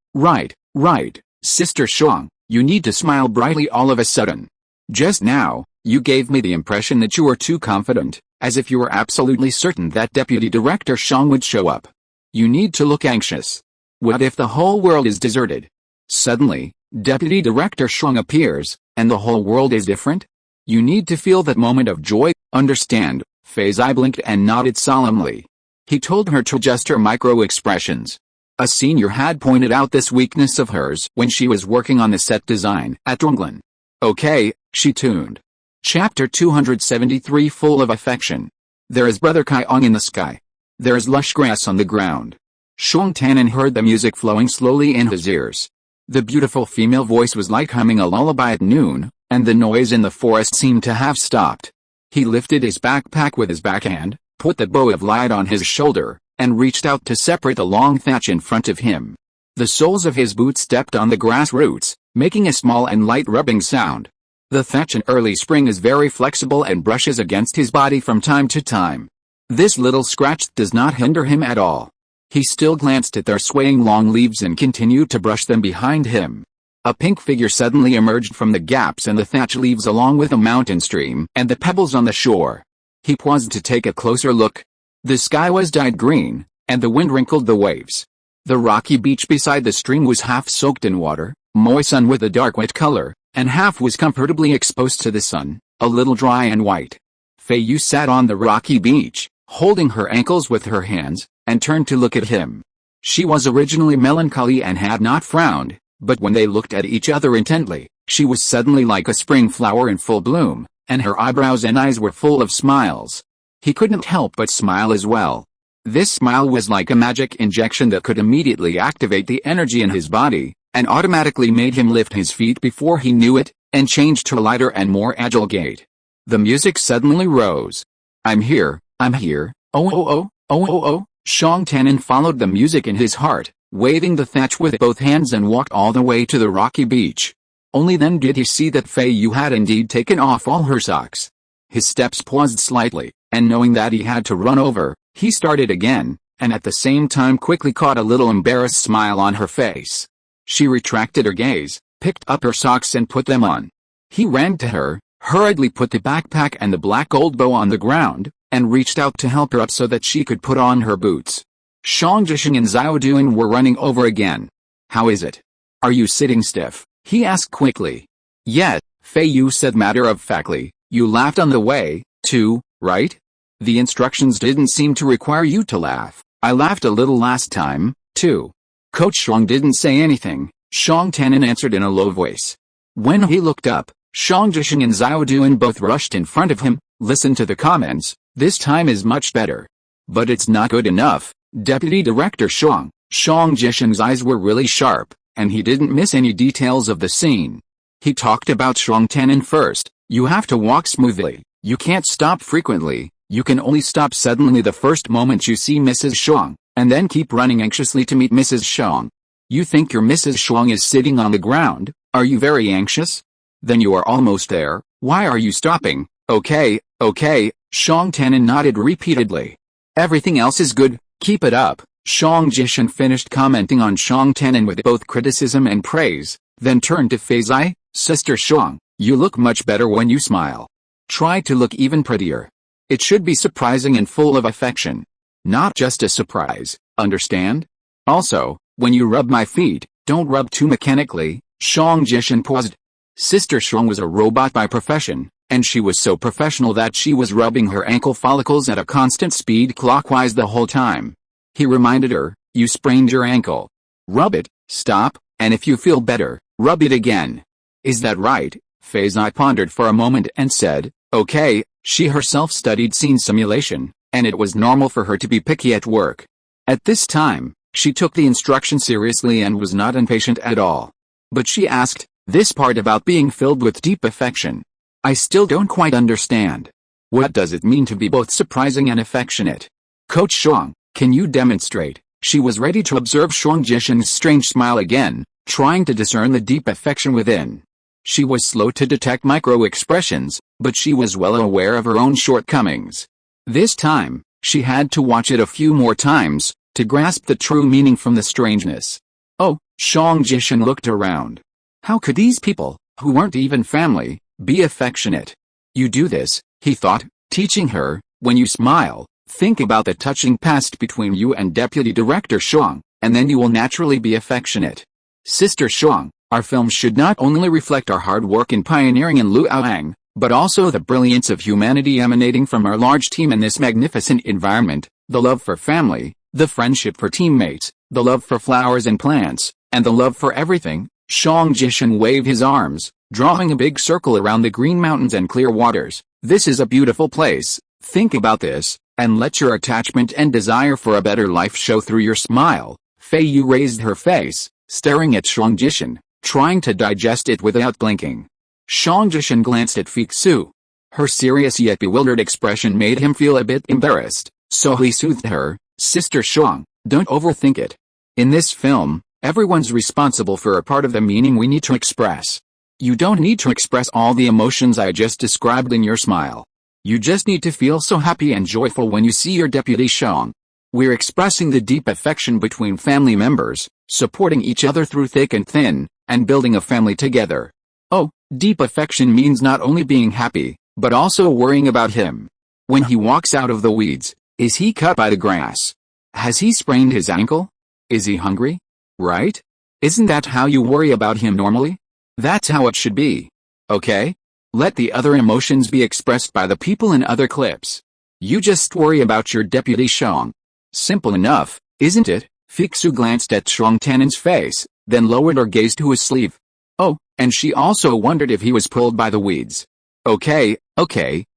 Sister Shang, you need to smile brightly all of a sudden. Just now, you gave me the impression that you were too confident, as if you were absolutely certain that Deputy Director Shang would show up. You need to look anxious. What if the whole world is deserted? Suddenly, Deputy Director Shang appears, and the whole world is different? You need to feel that moment of joy, understand? Feiyu blinked and nodded solemnly. He told her to adjust her micro-expressions. A senior had pointed out this weakness of hers when she was working on the set design at Donglan. Okay, she tuned. Chapter 273 Full of affection. There is Brother Kyong in the sky. There's lush grass on the ground. Shuang Tanan heard the music flowing slowly in his ears. The beautiful female voice was like humming a lullaby at noon, and the noise in the forest seemed to have stopped. He lifted his backpack with his backhand, put the bow of light on his shoulder, and reached out to separate the long thatch in front of him. The soles of his boots stepped on the grass roots, making a small and light rubbing sound. The thatch in early spring is very flexible and brushes against his body from time to time. This little scratch does not hinder him at all. He still glanced at their swaying long leaves and continued to brush them behind him. A pink figure suddenly emerged from the gaps in the thatch leaves along with a mountain stream and the pebbles on the shore. He paused to take a closer look. The sky was dyed green, and the wind wrinkled the waves. The rocky beach beside the stream was half soaked in water, moistened with a dark wet color, and half was comfortably exposed to the sun, a little dry and white. Feiyu sat on the rocky beach, holding her ankles with her hands, and turned to look at him. She was originally melancholy and had not frowned, but when they looked at each other intently, she was suddenly like a spring flower in full bloom, and her eyebrows and eyes were full of smiles. He couldn't help but smile as well. This smile was like a magic injection that could immediately activate the energy in his body, and automatically made him lift his feet before he knew it, and change to a lighter and more agile gait. The music suddenly rose. I'm here, oh oh oh, oh oh oh. Shuang Tanan followed the music in his heart, waving the thatch with both hands and walked all the way to the rocky beach. Only then did he see that Feiyu had indeed taken off all her socks. His steps paused slightly, and knowing that he had to run over, he started again, and at the same time quickly caught a little embarrassed smile on her face. She retracted her gaze, picked up her socks and put them on. He ran to her, hurriedly put the backpack and the black gold bow on the ground, and reached out to help her up so that she could put on her boots. Shuang Jisheng and Xiao Duan were running over again. How is it? Are you sitting stiff? He asked quickly. Yet, Feiyu said matter-of-factly, you laughed on the way, too, right? The instructions didn't seem to require you to laugh. I laughed a little last time, too. Coach Shuang didn't say anything, Shuang Tanan answered in a low voice. When he looked up, Shuang Jisheng and Xiao Duan both rushed in front of him. Listen to the comments, this time is much better. But it's not good enough, Deputy Director Shuang. Shuang Jisheng's eyes were really sharp, and he didn't miss any details of the scene. He talked about Shuang Tanan first. You have to walk smoothly, you can't stop frequently, you can only stop suddenly the first moment you see Mrs. Shuang, and then keep running anxiously to meet Mrs. Shuang. You think your Mrs. Shuang is sitting on the ground, are you very anxious? Then you are almost there, why are you stopping? Okay, Shuang Tanan nodded repeatedly. Everything else is good, keep it up. Shuang Jisheng finished commenting on Shuang Tanan with both criticism and praise, then turned to Feiyu. Sister Shuang, you look much better when you smile. Try to look even prettier. It should be surprising and full of affection. Not just a surprise, understand? Also, when you rub my feet, don't rub too mechanically. Shuang Jisheng paused. Sister Shuang was a robot by profession, and she was so professional that she was rubbing her ankle follicles at a constant speed clockwise the whole time. He reminded her, you sprained your ankle. Rub it, stop, and if you feel better, rub it again. Is that right? Feiyu pondered for a moment and said, okay. She herself studied scene simulation, and it was normal for her to be picky at work. At this time, she took the instruction seriously and was not impatient at all. But she asked, this part about being filled with deep affection. I still don't quite understand. What does it mean to be both surprising and affectionate? Coach Shuang, can you demonstrate? She was ready to observe Shuang Jisheng's strange smile again, trying to discern the deep affection within. She was slow to detect micro-expressions, but she was well aware of her own shortcomings. This time, she had to watch it a few more times, to grasp the true meaning from the strangeness. Oh, Shuang Jisheng looked around. How could these people, who weren't even family, be affectionate? You do this, he thought, teaching her, when you smile, think about the touching past between you and Deputy Director Shuang, and then you will naturally be affectionate. Sister Shuang, our films should not only reflect our hard work in pioneering in Luoyang, but also the brilliance of humanity emanating from our large team in this magnificent environment, the love for family, the friendship for teammates, the love for flowers and plants, and the love for everything. Shuang Jisheng waved his arms, drawing a big circle around the green mountains and clear waters. This is a beautiful place, think about this, And let your attachment and desire for a better life show through your smile. Feiyu raised her face, staring at Shang Jishan, trying to digest it without blinking. Shang Jishan glanced at Feiyu. Her serious yet bewildered expression made him feel a bit embarrassed, so he soothed her. Sister Shang, don't overthink it. In this film, everyone's responsible for a part of the meaning we need to express. You don't need to express all the emotions I just described in your smile. You just need to feel so happy and joyful when you see your deputy Shang. We're expressing the deep affection between family members, supporting each other through thick and thin, and building a family together. Oh, deep affection means not only being happy, but also worrying about him. When he walks out of the weeds, is he cut by the grass? Has he sprained his ankle? Is he hungry? Right? Isn't that how you worry about him normally? That's how it should be. Okay? Let the other emotions be expressed by the people in other clips. You just worry about your deputy Shang. Simple enough, isn't it? Feiyu glanced at Shang Tanin's face, then lowered her gaze to his sleeve. Oh, and she also wondered if he was pulled by the weeds. Okay,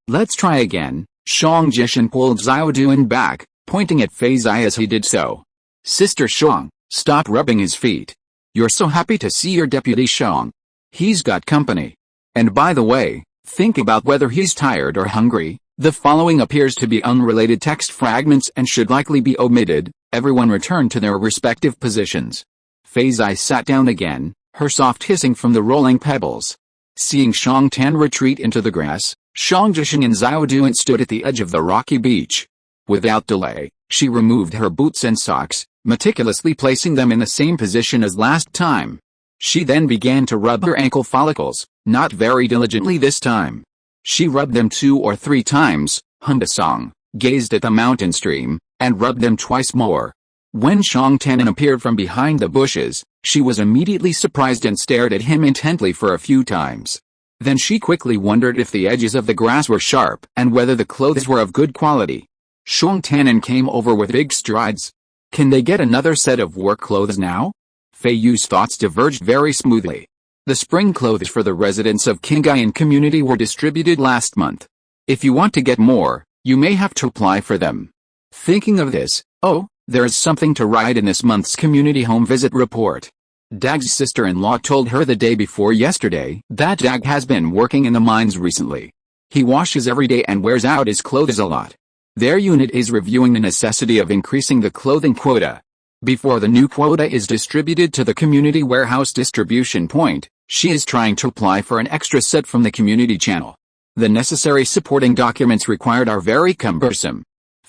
let's try again. Shang Jishan pulled Xiaoduan back, pointing at Feiyu as he did so. Sister Shang, stop rubbing his feet. You're so happy to see your deputy Shang. He's got company. And by the way, think about whether he's tired or hungry. The following appears to be unrelated text fragments and should likely be omitted. Everyone returned to their respective positions. Feiyu sat down again, her soft hissing from the rolling pebbles. Seeing Shang Tan retreat into the grass, Shang Jishan and Xiaoduan stood at the edge of the rocky beach. Without delay, she removed her boots and socks, meticulously placing them in the same position as last time. She then began to rub her ankle follicles, not very diligently this time. She rubbed them 2 or 3 times, hummed a song, gazed at the mountain stream, and rubbed them twice more. When Shang Tanin appeared from behind the bushes, she was immediately surprised and stared at him intently for a few times. Then she quickly wondered if the edges of the grass were sharp and whether the clothes were of good quality. Shang Tanin came over with big strides. Can they get another set of work clothes now? Feiyu's thoughts diverged very smoothly. The spring clothes for the residents of Qinggong community were distributed last month. If you want to get more, you may have to apply for them. Thinking of this, oh, there is something to write in this month's community home visit report. Dag's sister-in-law told her the day before yesterday that Dag has been working in the mines recently. He washes every day and wears out his clothes a lot. Their unit is reviewing the necessity of increasing the clothing quota. Before the new quota is distributed to the community warehouse distribution point, she is trying to apply for an extra set from the community channel. The necessary supporting documents required are very cumbersome.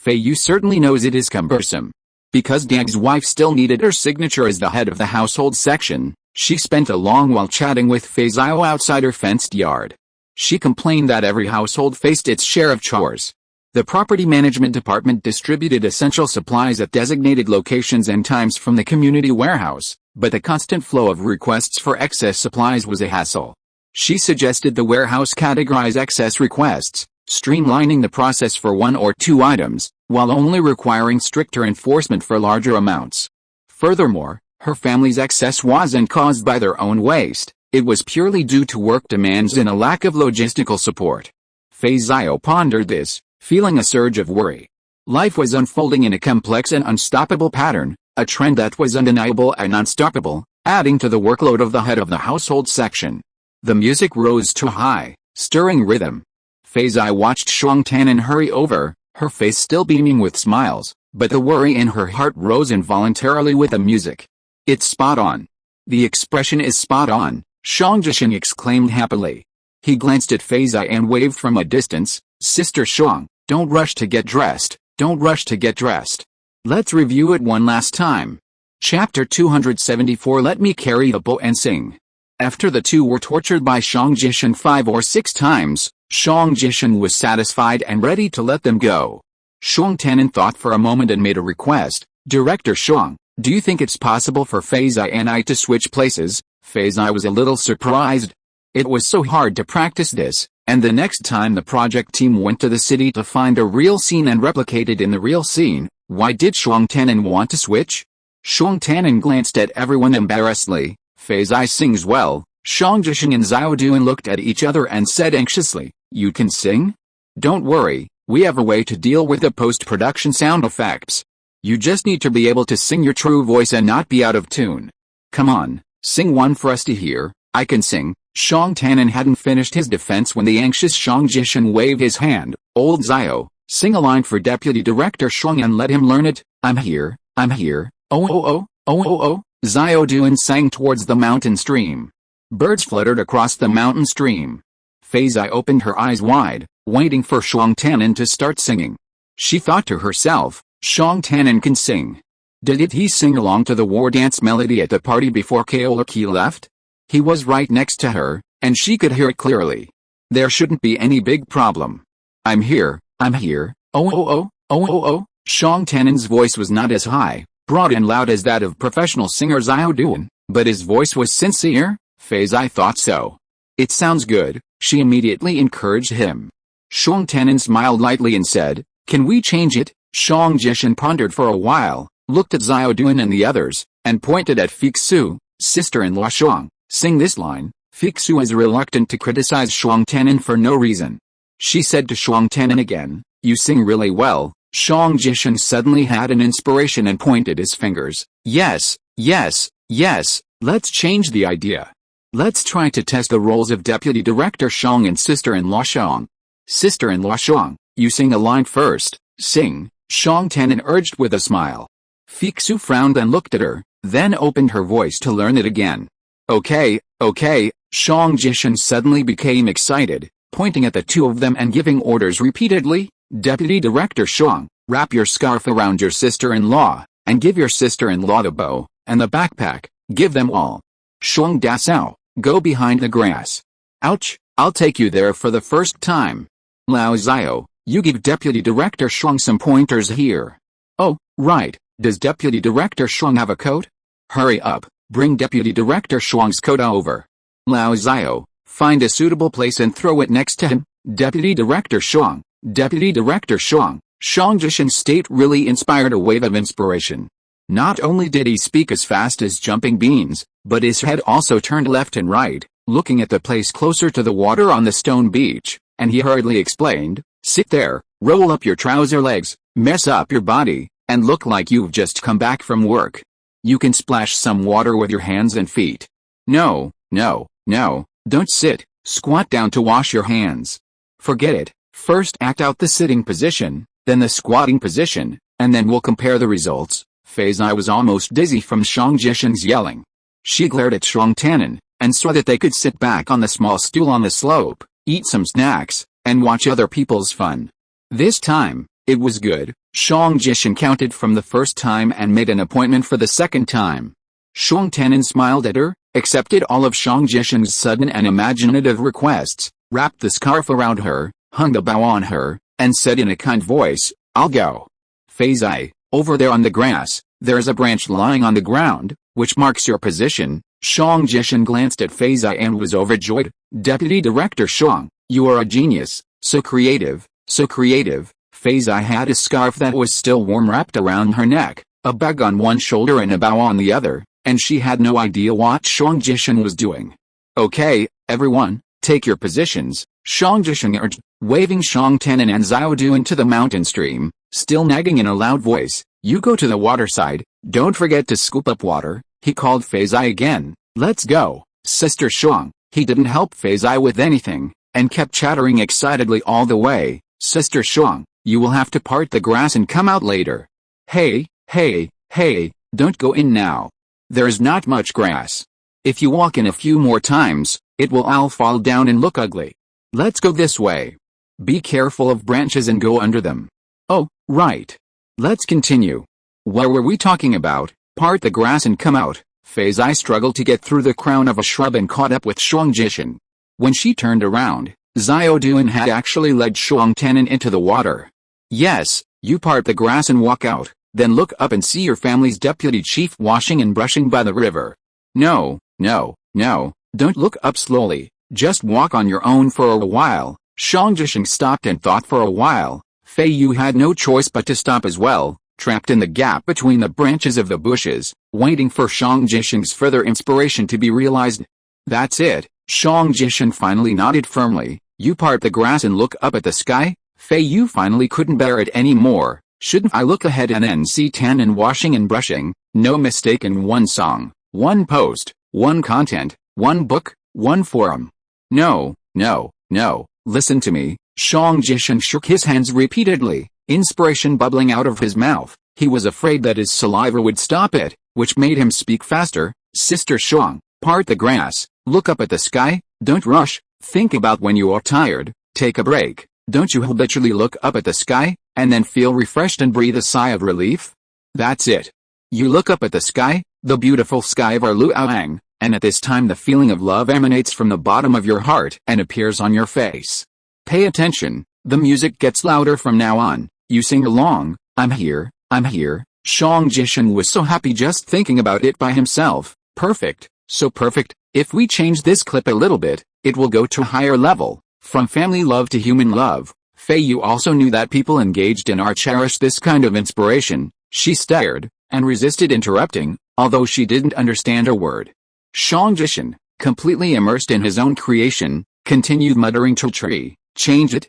Feiyu certainly knows it is cumbersome. Because Dag's wife still needed her signature as the head of the household section, she spent a long while chatting with Feiyu outside her fenced yard. She complained that every household faced its share of chores. The property management department distributed essential supplies at designated locations and times from the community warehouse, but the constant flow of requests for excess supplies was a hassle. She suggested the warehouse categorize excess requests, streamlining the process for 1 or 2 items, while only requiring stricter enforcement for larger amounts. Furthermore, her family's excess wasn't caused by their own waste, it was purely due to work demands and a lack of logistical support. Feiyu pondered this, feeling a surge of worry. Life was unfolding in a complex and unstoppable pattern, a trend that was undeniable and unstoppable, adding to the workload of the head of the household section. The music rose to a high, stirring rhythm. Feiyu watched Shang Tanin hurry over, her face still beaming with smiles, but the worry in her heart rose involuntarily with the music. It's spot on. The expression is spot on, Shang Jishan exclaimed happily. He glanced at Feiyu and waved from a distance, Sister Shang, don't rush to get dressed, don't rush to get dressed. Let's review it one last time. Chapter 274 Let me carry the bow and sing. After the two were tortured by Shang Jishan 5 or 6 times, Shang Jishan was satisfied and ready to let them go. Shang Tanin thought for a moment and made a request. Director Shang, do you think it's possible for Feiyu and I to switch places? Feiyu was a little surprised. It was so hard to practice this, and the next time the project team went to the city to find a real scene and replicate it in the real scene, why did Shang Tanin want to switch? Shang Tanin glanced at everyone embarrassedly. Feiyu sings well. Shang Jishan and Xiaoduan looked at each other and said anxiously, you can sing? Don't worry, We have a way to deal with the post-production sound effects. You just need to be able to sing your true voice and not be out of tune. Come on, sing one for us to hear. I can sing. Shang Tanin hadn't finished his defense when the anxious Shang Jishan waved his hand. Old Zio, sing a line for Deputy Director Shang and let him learn it. I'm here, I'm here. Oh oh oh, oh oh oh. Zio Duan sang towards the mountain stream. Birds fluttered across the mountain stream. Feiyu opened her eyes wide, waiting for Shang Tanin to start singing. She thought to herself, Shang Tanin can sing. Did he sing along to the war dance melody at the party before Qi left? He was right next to her, and she could hear it clearly. There shouldn't be any big problem. I'm here, I'm here. Oh oh oh, oh oh oh. Shang Tanin's voice was not as high, broad and loud as that of professional singer Zio Duan, but his voice was sincere. Feiyu thought so. It sounds good, she immediately encouraged him. Shang Tanin smiled lightly and said, can we change it? Shang Jishan pondered for a while, looked at Zio Duan and the others, and pointed at Feiyu, sister-in-law Shang. Sing this line. Feiyu is reluctant to criticize Shang Tanin for no reason. She said to Shang Tanin again, you sing really well. Shang Jishan suddenly had an inspiration and pointed his fingers. Yes, yes, yes, let's change the idea. Let's try to test the roles of Deputy Director Shang and sister-in-law Shang. Sister-in-law Shang, you sing a line first. Sing, Shang Tanin urged with a smile. Feiyu frowned and looked at her, then opened her voice to learn it again. Okay, okay, Shang Jishan suddenly became excited, pointing at the two of them and giving orders repeatedly. Deputy Director Shang, wrap your scarf around your sister-in-law, and give your sister-in-law the bow, and the backpack, give them all. Shang Dasao, go behind the grass. Ouch, I'll take you there for the first time. Lao Zio, you give Deputy Director Shang some pointers here. Oh, right, does Deputy Director Shang have a coat? Hurry up, bring Deputy Director Shang's coat over. Lao Zio, find a suitable place and throw it next to him. Deputy Director Shang, Deputy Director Shang. Shang Jishan's state really inspired a wave of inspiration. Not only did he speak as fast as jumping beans, but his head also turned left and right, looking at the place closer to the water on the stone beach, and he hurriedly explained, sit there, roll up your trouser legs, mess up your body, and look like you've just come back from work. You can splash some water with your hands and feet. No, no, no, don't sit, squat down to wash your hands. Forget it, first act out the sitting position, then the squatting position, and then we'll compare the results. Feiyu was almost dizzy from Shang Jishan's yelling. She glared at Shang Tanin, and saw that they could sit back on the small stool on the slope, eat some snacks, and watch other people's fun. This time, it was good. Shang Jishan counted from the first time and made an appointment for the second time. Shang Tanin smiled at her, accepted all of Shang Jishan's sudden and imaginative requests, wrapped the scarf around her, hung the bow on her, and said in a kind voice, I'll go. Feiyu, over there on the grass, there's a branch lying on the ground, which marks your position. Shang Jishan glanced at Feiyu and was overjoyed. Deputy Director Shang, you are a genius, so creative, so creative. Feiyu had a scarf that was still warm wrapped around her neck, a bag on one shoulder and a bow on the other, and she had no idea what Shang Jishan was doing. Okay, everyone, take your positions, Shang Jishan urged, waving Shang Tanin and Zio Duan to the mountain stream, still nagging in a loud voice. You go to the water side, don't forget to scoop up water. He called Feiyu again. Let's go, Sister Shang. He didn't help Feiyu with anything, and kept chattering excitedly all the way. Sister Shang, you will have to part the grass and come out later. Hey, hey, hey, don't go in now. There's not much grass. If you walk in a few more times, it will all fall down and look ugly. Let's go this way. Be careful of branches and go under them. Oh, right. Let's continue. What were we talking about? Part the grass and come out. Feiyu struggled to get through the crown of a shrub and caught up with Shang Jishan. When she turned around, Zio Duan had actually led Shang Tanin into the water. Yes, you part the grass and walk out, then look up and see your family's deputy chief washing and brushing by the river. No, no, no, don't look up slowly, just walk on your own for a while. Shang Jishan stopped and thought for a while. Feiyu had no choice but to stop as well, trapped in the gap between the branches of the bushes, waiting for Shang Jishan's further inspiration to be realized. That's it, Shang Jishan finally nodded firmly. You part the grass and look up at the sky. Feiyu finally couldn't bear it anymore. Shouldn't I look ahead and then see Tannen washing and brushing? No mistake in one song, one post, one content, one book, one forum. No, no, no, listen to me. Shang Jishan shook his hands repeatedly, inspiration bubbling out of his mouth. He was afraid that his saliva would stop it, which made him speak faster. Sister Shang, part the grass, look up at the sky, don't rush, think about when you are tired, take a break. Don't you habitually look up at the sky, and then feel refreshed and breathe a sigh of relief? That's it. You look up at the sky, the beautiful sky of our Luoyang, and at this time the feeling of love emanates from the bottom of your heart and appears on your face. Pay attention, the music gets louder from now on, you sing along, I'm here, I'm here. Shang Jishan was so happy just thinking about it by himself. Perfect, so perfect. If we change this clip a little bit, it will go to a higher level. From family love to human love. Feiyu also knew that people engaged in art cherish this kind of inspiration. She stared, and resisted interrupting, although she didn't understand a word. Shang Jishan, completely immersed in his own creation, continued muttering to Tree, change it,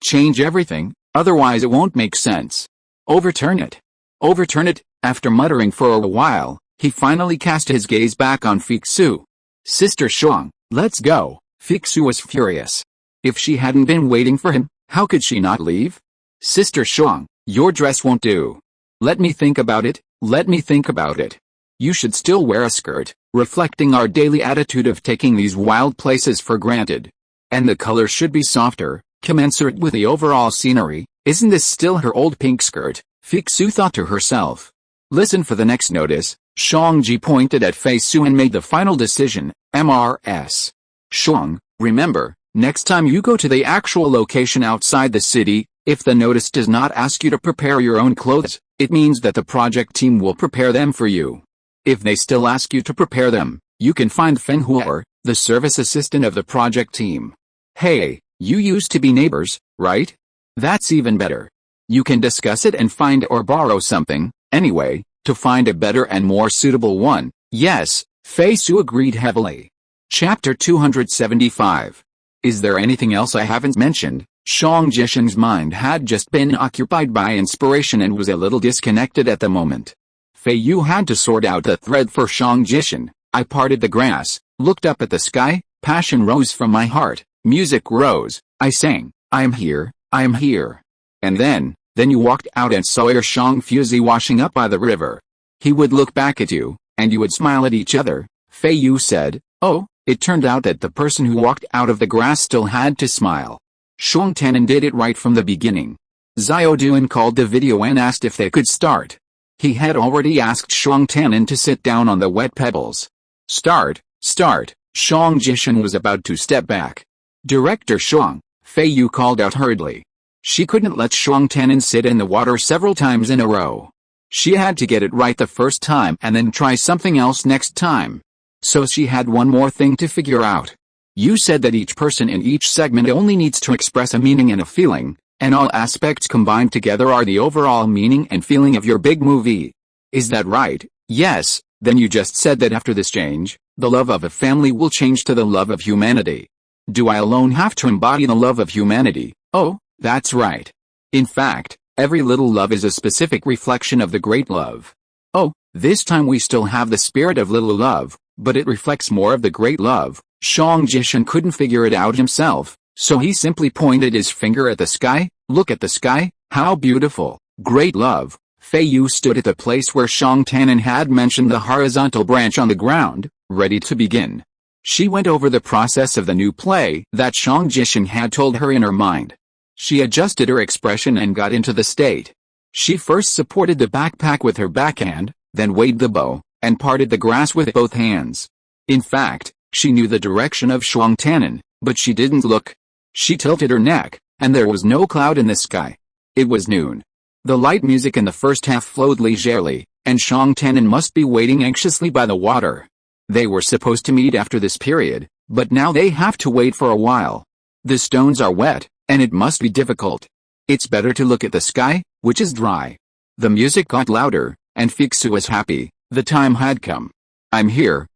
change everything, otherwise it won't make sense. Overturn it. Overturn it. After muttering for a while, he finally cast his gaze back on Feiyu. Sister Shang, let's go. Feiyu was furious. If she hadn't been waiting for him, how could she not leave? Sister Shang, your dress won't do. Let me think about it, let me think about it. You should still wear a skirt, reflecting our daily attitude of taking these wild places for granted. And the color should be softer, commensurate with the overall scenery. Isn't this still her old pink skirt? Feiyu thought to herself. Listen for the next notice. Shangji pointed at Feiyu and made the final decision. MRS. Shang, remember, next time you go to the actual location outside the city, if the notice does not ask you to prepare your own clothes, it means that the project team will prepare them for you. If they still ask you to prepare them, you can find Feng Huo, the service assistant of the project team. Hey, you used to be neighbors, right? That's even better. You can discuss it and find or borrow something, anyway, to find a better and more suitable one. Yes, Feiyu agreed heavily. Chapter 275. Is there anything else I haven't mentioned? Shang Jishan's mind had just been occupied by inspiration and was a little disconnected at the moment. Feiyu had to sort out the thread for Shang Jishan. I parted the grass, looked up at the sky, passion rose from my heart, music rose, I sang, I am here, I am here. And then you walked out and saw your Shang Fuzi washing up by the river. He would look back at you, and you would smile at each other. Feiyu said, oh, it turned out that the person who walked out of the grass still had to smile. Shang Tannen did it right from the beginning. Xiao Duan called the video and asked if they could start. He had already asked Shang Tannen to sit down on the wet pebbles. Start. Shang Jishan was about to step back. Director Shang, Feiyu called out hurriedly. She couldn't let Shang Tannen sit in the water several times in a row. She had to get it right the first time and then try something else next time. So she had one more thing to figure out. You said that each person in each segment only needs to express a meaning and a feeling, and all aspects combined together are the overall meaning and feeling of your big movie. Is that right? Yes, then you just said that after this change, the love of a family will change to the love of humanity. Do I alone have to embody the love of humanity? Oh, that's right. In fact, every little love is a specific reflection of the great love. Oh, this time we still have the spirit of little love, but it reflects more of the great love. Shang Jishan couldn't figure it out himself, so he simply pointed his finger at the sky. Look at the sky, how beautiful, great love. Feiyu stood at the place where Shang Tannen had mentioned the horizontal branch on the ground, ready to begin. She went over the process of the new play that Shang Jishan had told her in her mind. She adjusted her expression and got into the state. She first supported the backpack with her backhand, then waved the bow, and parted the grass with both hands. In fact, she knew the direction of Shang Tannen, but she didn't look. She tilted her neck, and there was no cloud in the sky. It was noon. The light music in the first half flowed leisurely, and Shang Tannen must be waiting anxiously by the water. They were supposed to meet after this period, but now they have to wait for a while. The stones are wet, and it must be difficult. It's better to look at the sky, which is dry. The music got louder, and Feiyu was happy. The time had come. I'm here,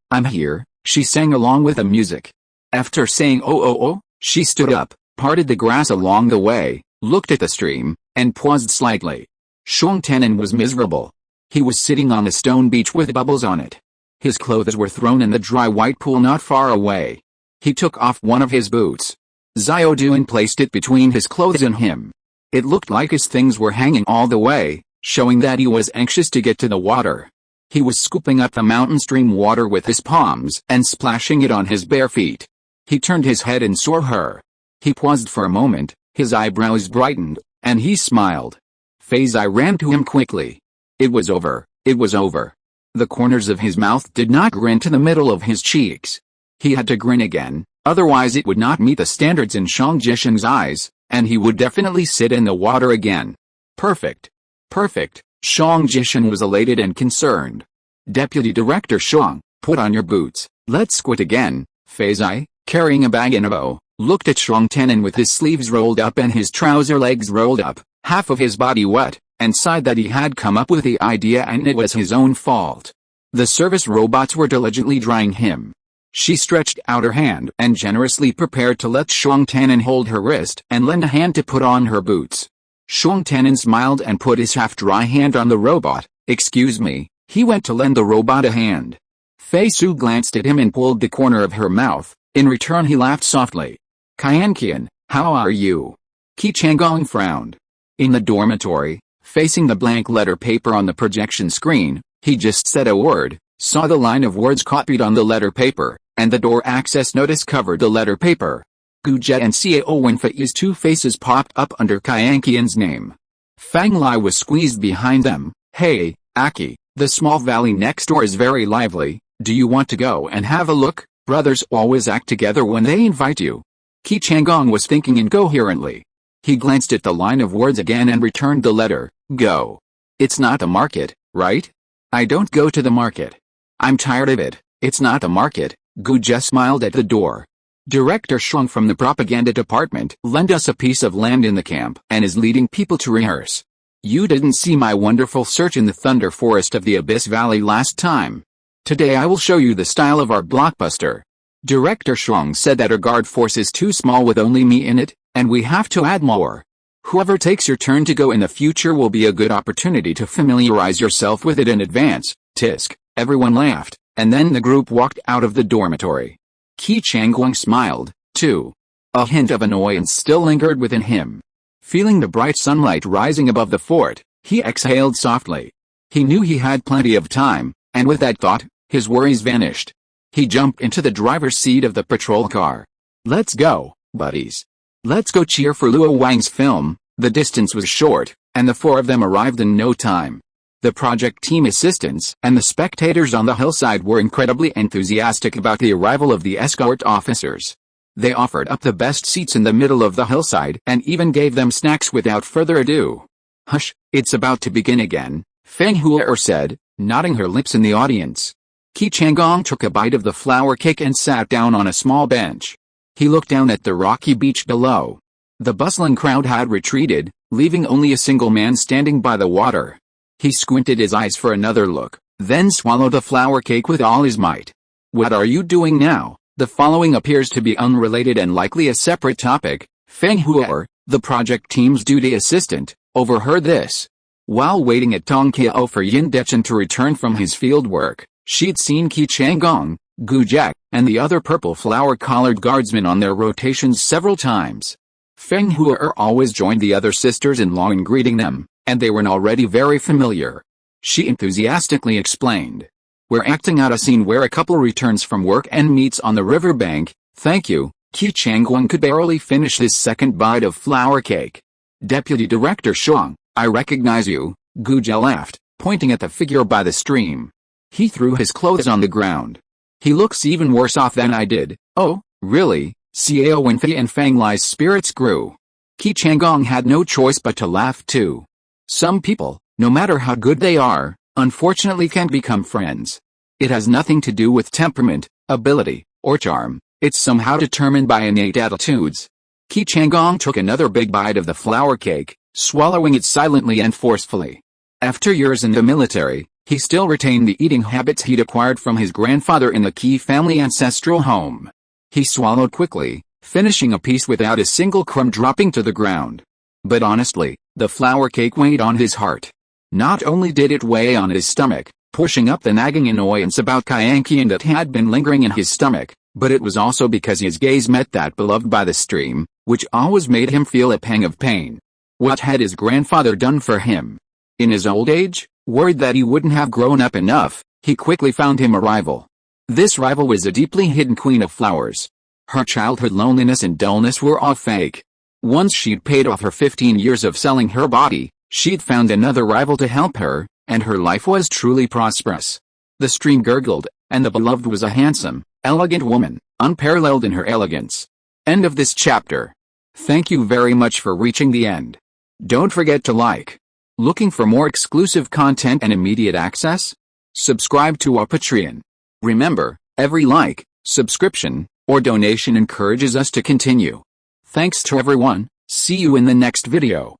she sang along with the music. After saying oh, she stood up, parted the grass along the way, looked at the stream, and paused slightly. Shuang Tianan was miserable. He was sitting on a stone beach with bubbles on it. His clothes were thrown in the dry white pool not far away. He took off one of his boots. Xiao Duan placed it between his clothes and him. It looked like his things were hanging all the way, showing that he was anxious to get to the water. He was scooping up the mountain stream water with his palms and splashing it on his bare feet. He turned his head and saw her. He paused for a moment, his eyebrows brightened, and he smiled. Feiyu ran to him quickly. It was over, it was over. The corners of his mouth did not grin to the middle of his cheeks. He had to grin again, otherwise it would not meet the standards in Xiang Jisheng's eyes, and he would definitely sit in the water again. Perfect. Perfect. Xiang Jisheng was elated and concerned. Deputy Director Xiang, put on your boots, let's quit again. Feiyu, carrying a bag and a bow, looked at Shuang Tianan with his sleeves rolled up and his trouser legs rolled up, half of his body wet, and sighed that he had come up with the idea and it was his own fault. The service robots were diligently drying him. She stretched out her hand and generously prepared to let Shuang Tianan hold her wrist and lend a hand to put on her boots. Shuang Tianan smiled and put his half-dry hand on the robot. Excuse me, he went to lend the robot a hand. Feiyu glanced at him and pulled the corner of her mouth. In return he laughed softly. Qianqian, how are you? Qi Changgong frowned. In the dormitory, facing the blank letter paper on the projection screen, he just said a word, saw the line of words copied on the letter paper, and the door access notice covered the letter paper. Gujet and Xiao Wenfei's two faces popped up under Qianqian's name. Fang Lai was squeezed behind them. Hey, Aki, the small valley next door is very lively, do you want to go and have a look? Brothers always act together when they invite you. Qi Changgong was thinking incoherently. He glanced at the line of words again and returned the letter, go. It's not a market, right? I don't go to the market. I'm tired of it, it's not a market. Gujet smiled at the door. Director Shuang from the propaganda department lent us a piece of land in the camp and is leading people to rehearse. You didn't see my wonderful search in the thunder forest of the Abyss Valley last time. Today I will show you the style of our blockbuster. Director Shuang said that our guard force is too small with only me in it, and we have to add more. Whoever takes your turn to go in the future will be a good opportunity to familiarize yourself with it in advance. Tisk. Everyone laughed, and then the group walked out of the dormitory. Qi Changgong smiled, too. A hint of annoyance still lingered within him. Feeling the bright sunlight rising above the fort, he exhaled softly. He knew he had plenty of time, and with that thought, his worries vanished. He jumped into the driver's seat of the patrol car. Let's go, buddies. Let's go cheer for Luo Wang's film. The distance was short, and the four of them arrived in no time. The project team assistants and the spectators on the hillside were incredibly enthusiastic about the arrival of the escort officers. They offered up the best seats in the middle of the hillside and even gave them snacks without further ado. Hush, it's about to begin again, Feng Huer said, nodding her lips in the audience. Qi Changgong took a bite of the flour cake and sat down on a small bench. He looked down at the rocky beach below. The bustling crowd had retreated, leaving only a single man standing by the water. He squinted his eyes for another look, then swallowed the flour cake with all his might. What are you doing now? The following appears to be unrelated and likely a separate topic. Feng Huer, the project team's duty assistant, overheard this. While waiting at Tongqiao for Yin Dechen to return from his field work, she'd seen Qi Changgong, Gujet, and the other purple flower-collared guardsmen on their rotations several times. Feng Huer always joined the other sisters-in-law in greeting them, and they were already very familiar. She enthusiastically explained. We're acting out a scene where a couple returns from work and meets on the riverbank. Thank you. Qi Changgong could barely finish his second bite of flour cake. Deputy Director Shuang, I recognize you, Gujet laughed, pointing at the figure by the stream. He threw his clothes on the ground. He looks even worse off than I did. Oh, really? Xiao Wenfei and Fang Lai's spirits grew. Qi Changgong had no choice but to laugh too. Some people, no matter how good they are, unfortunately can't become friends. It has nothing to do with temperament, ability, or charm. It's somehow determined by innate attitudes. Qi Changgong took another big bite of the flour cake, swallowing it silently and forcefully. After years in the military, he still retained the eating habits he'd acquired from his grandfather in the Qi family ancestral home. He swallowed quickly, finishing a piece without a single crumb dropping to the ground. But honestly, the flour cake weighed on his heart. Not only did it weigh on his stomach, pushing up the nagging annoyance about Qianqian that had been lingering in his stomach, but it was also because his gaze met that beloved by the stream, which always made him feel a pang of pain. What had his grandfather done for him? In his old age, worried that he wouldn't have grown up enough, he quickly found him a rival. This rival was a deeply hidden queen of flowers. Her childhood loneliness and dullness were all fake. Once she'd paid off her 15 years of selling her body, she'd found another rival to help her, and her life was truly prosperous. The stream gurgled, and the beloved was a handsome, elegant woman, unparalleled in her elegance. End of this chapter. Thank you very much for reaching the end. Don't forget to like. Looking for more exclusive content and immediate access? Subscribe to our Patreon. Remember, every like, subscription, or donation encourages us to continue. Thanks to everyone, see you in the next video.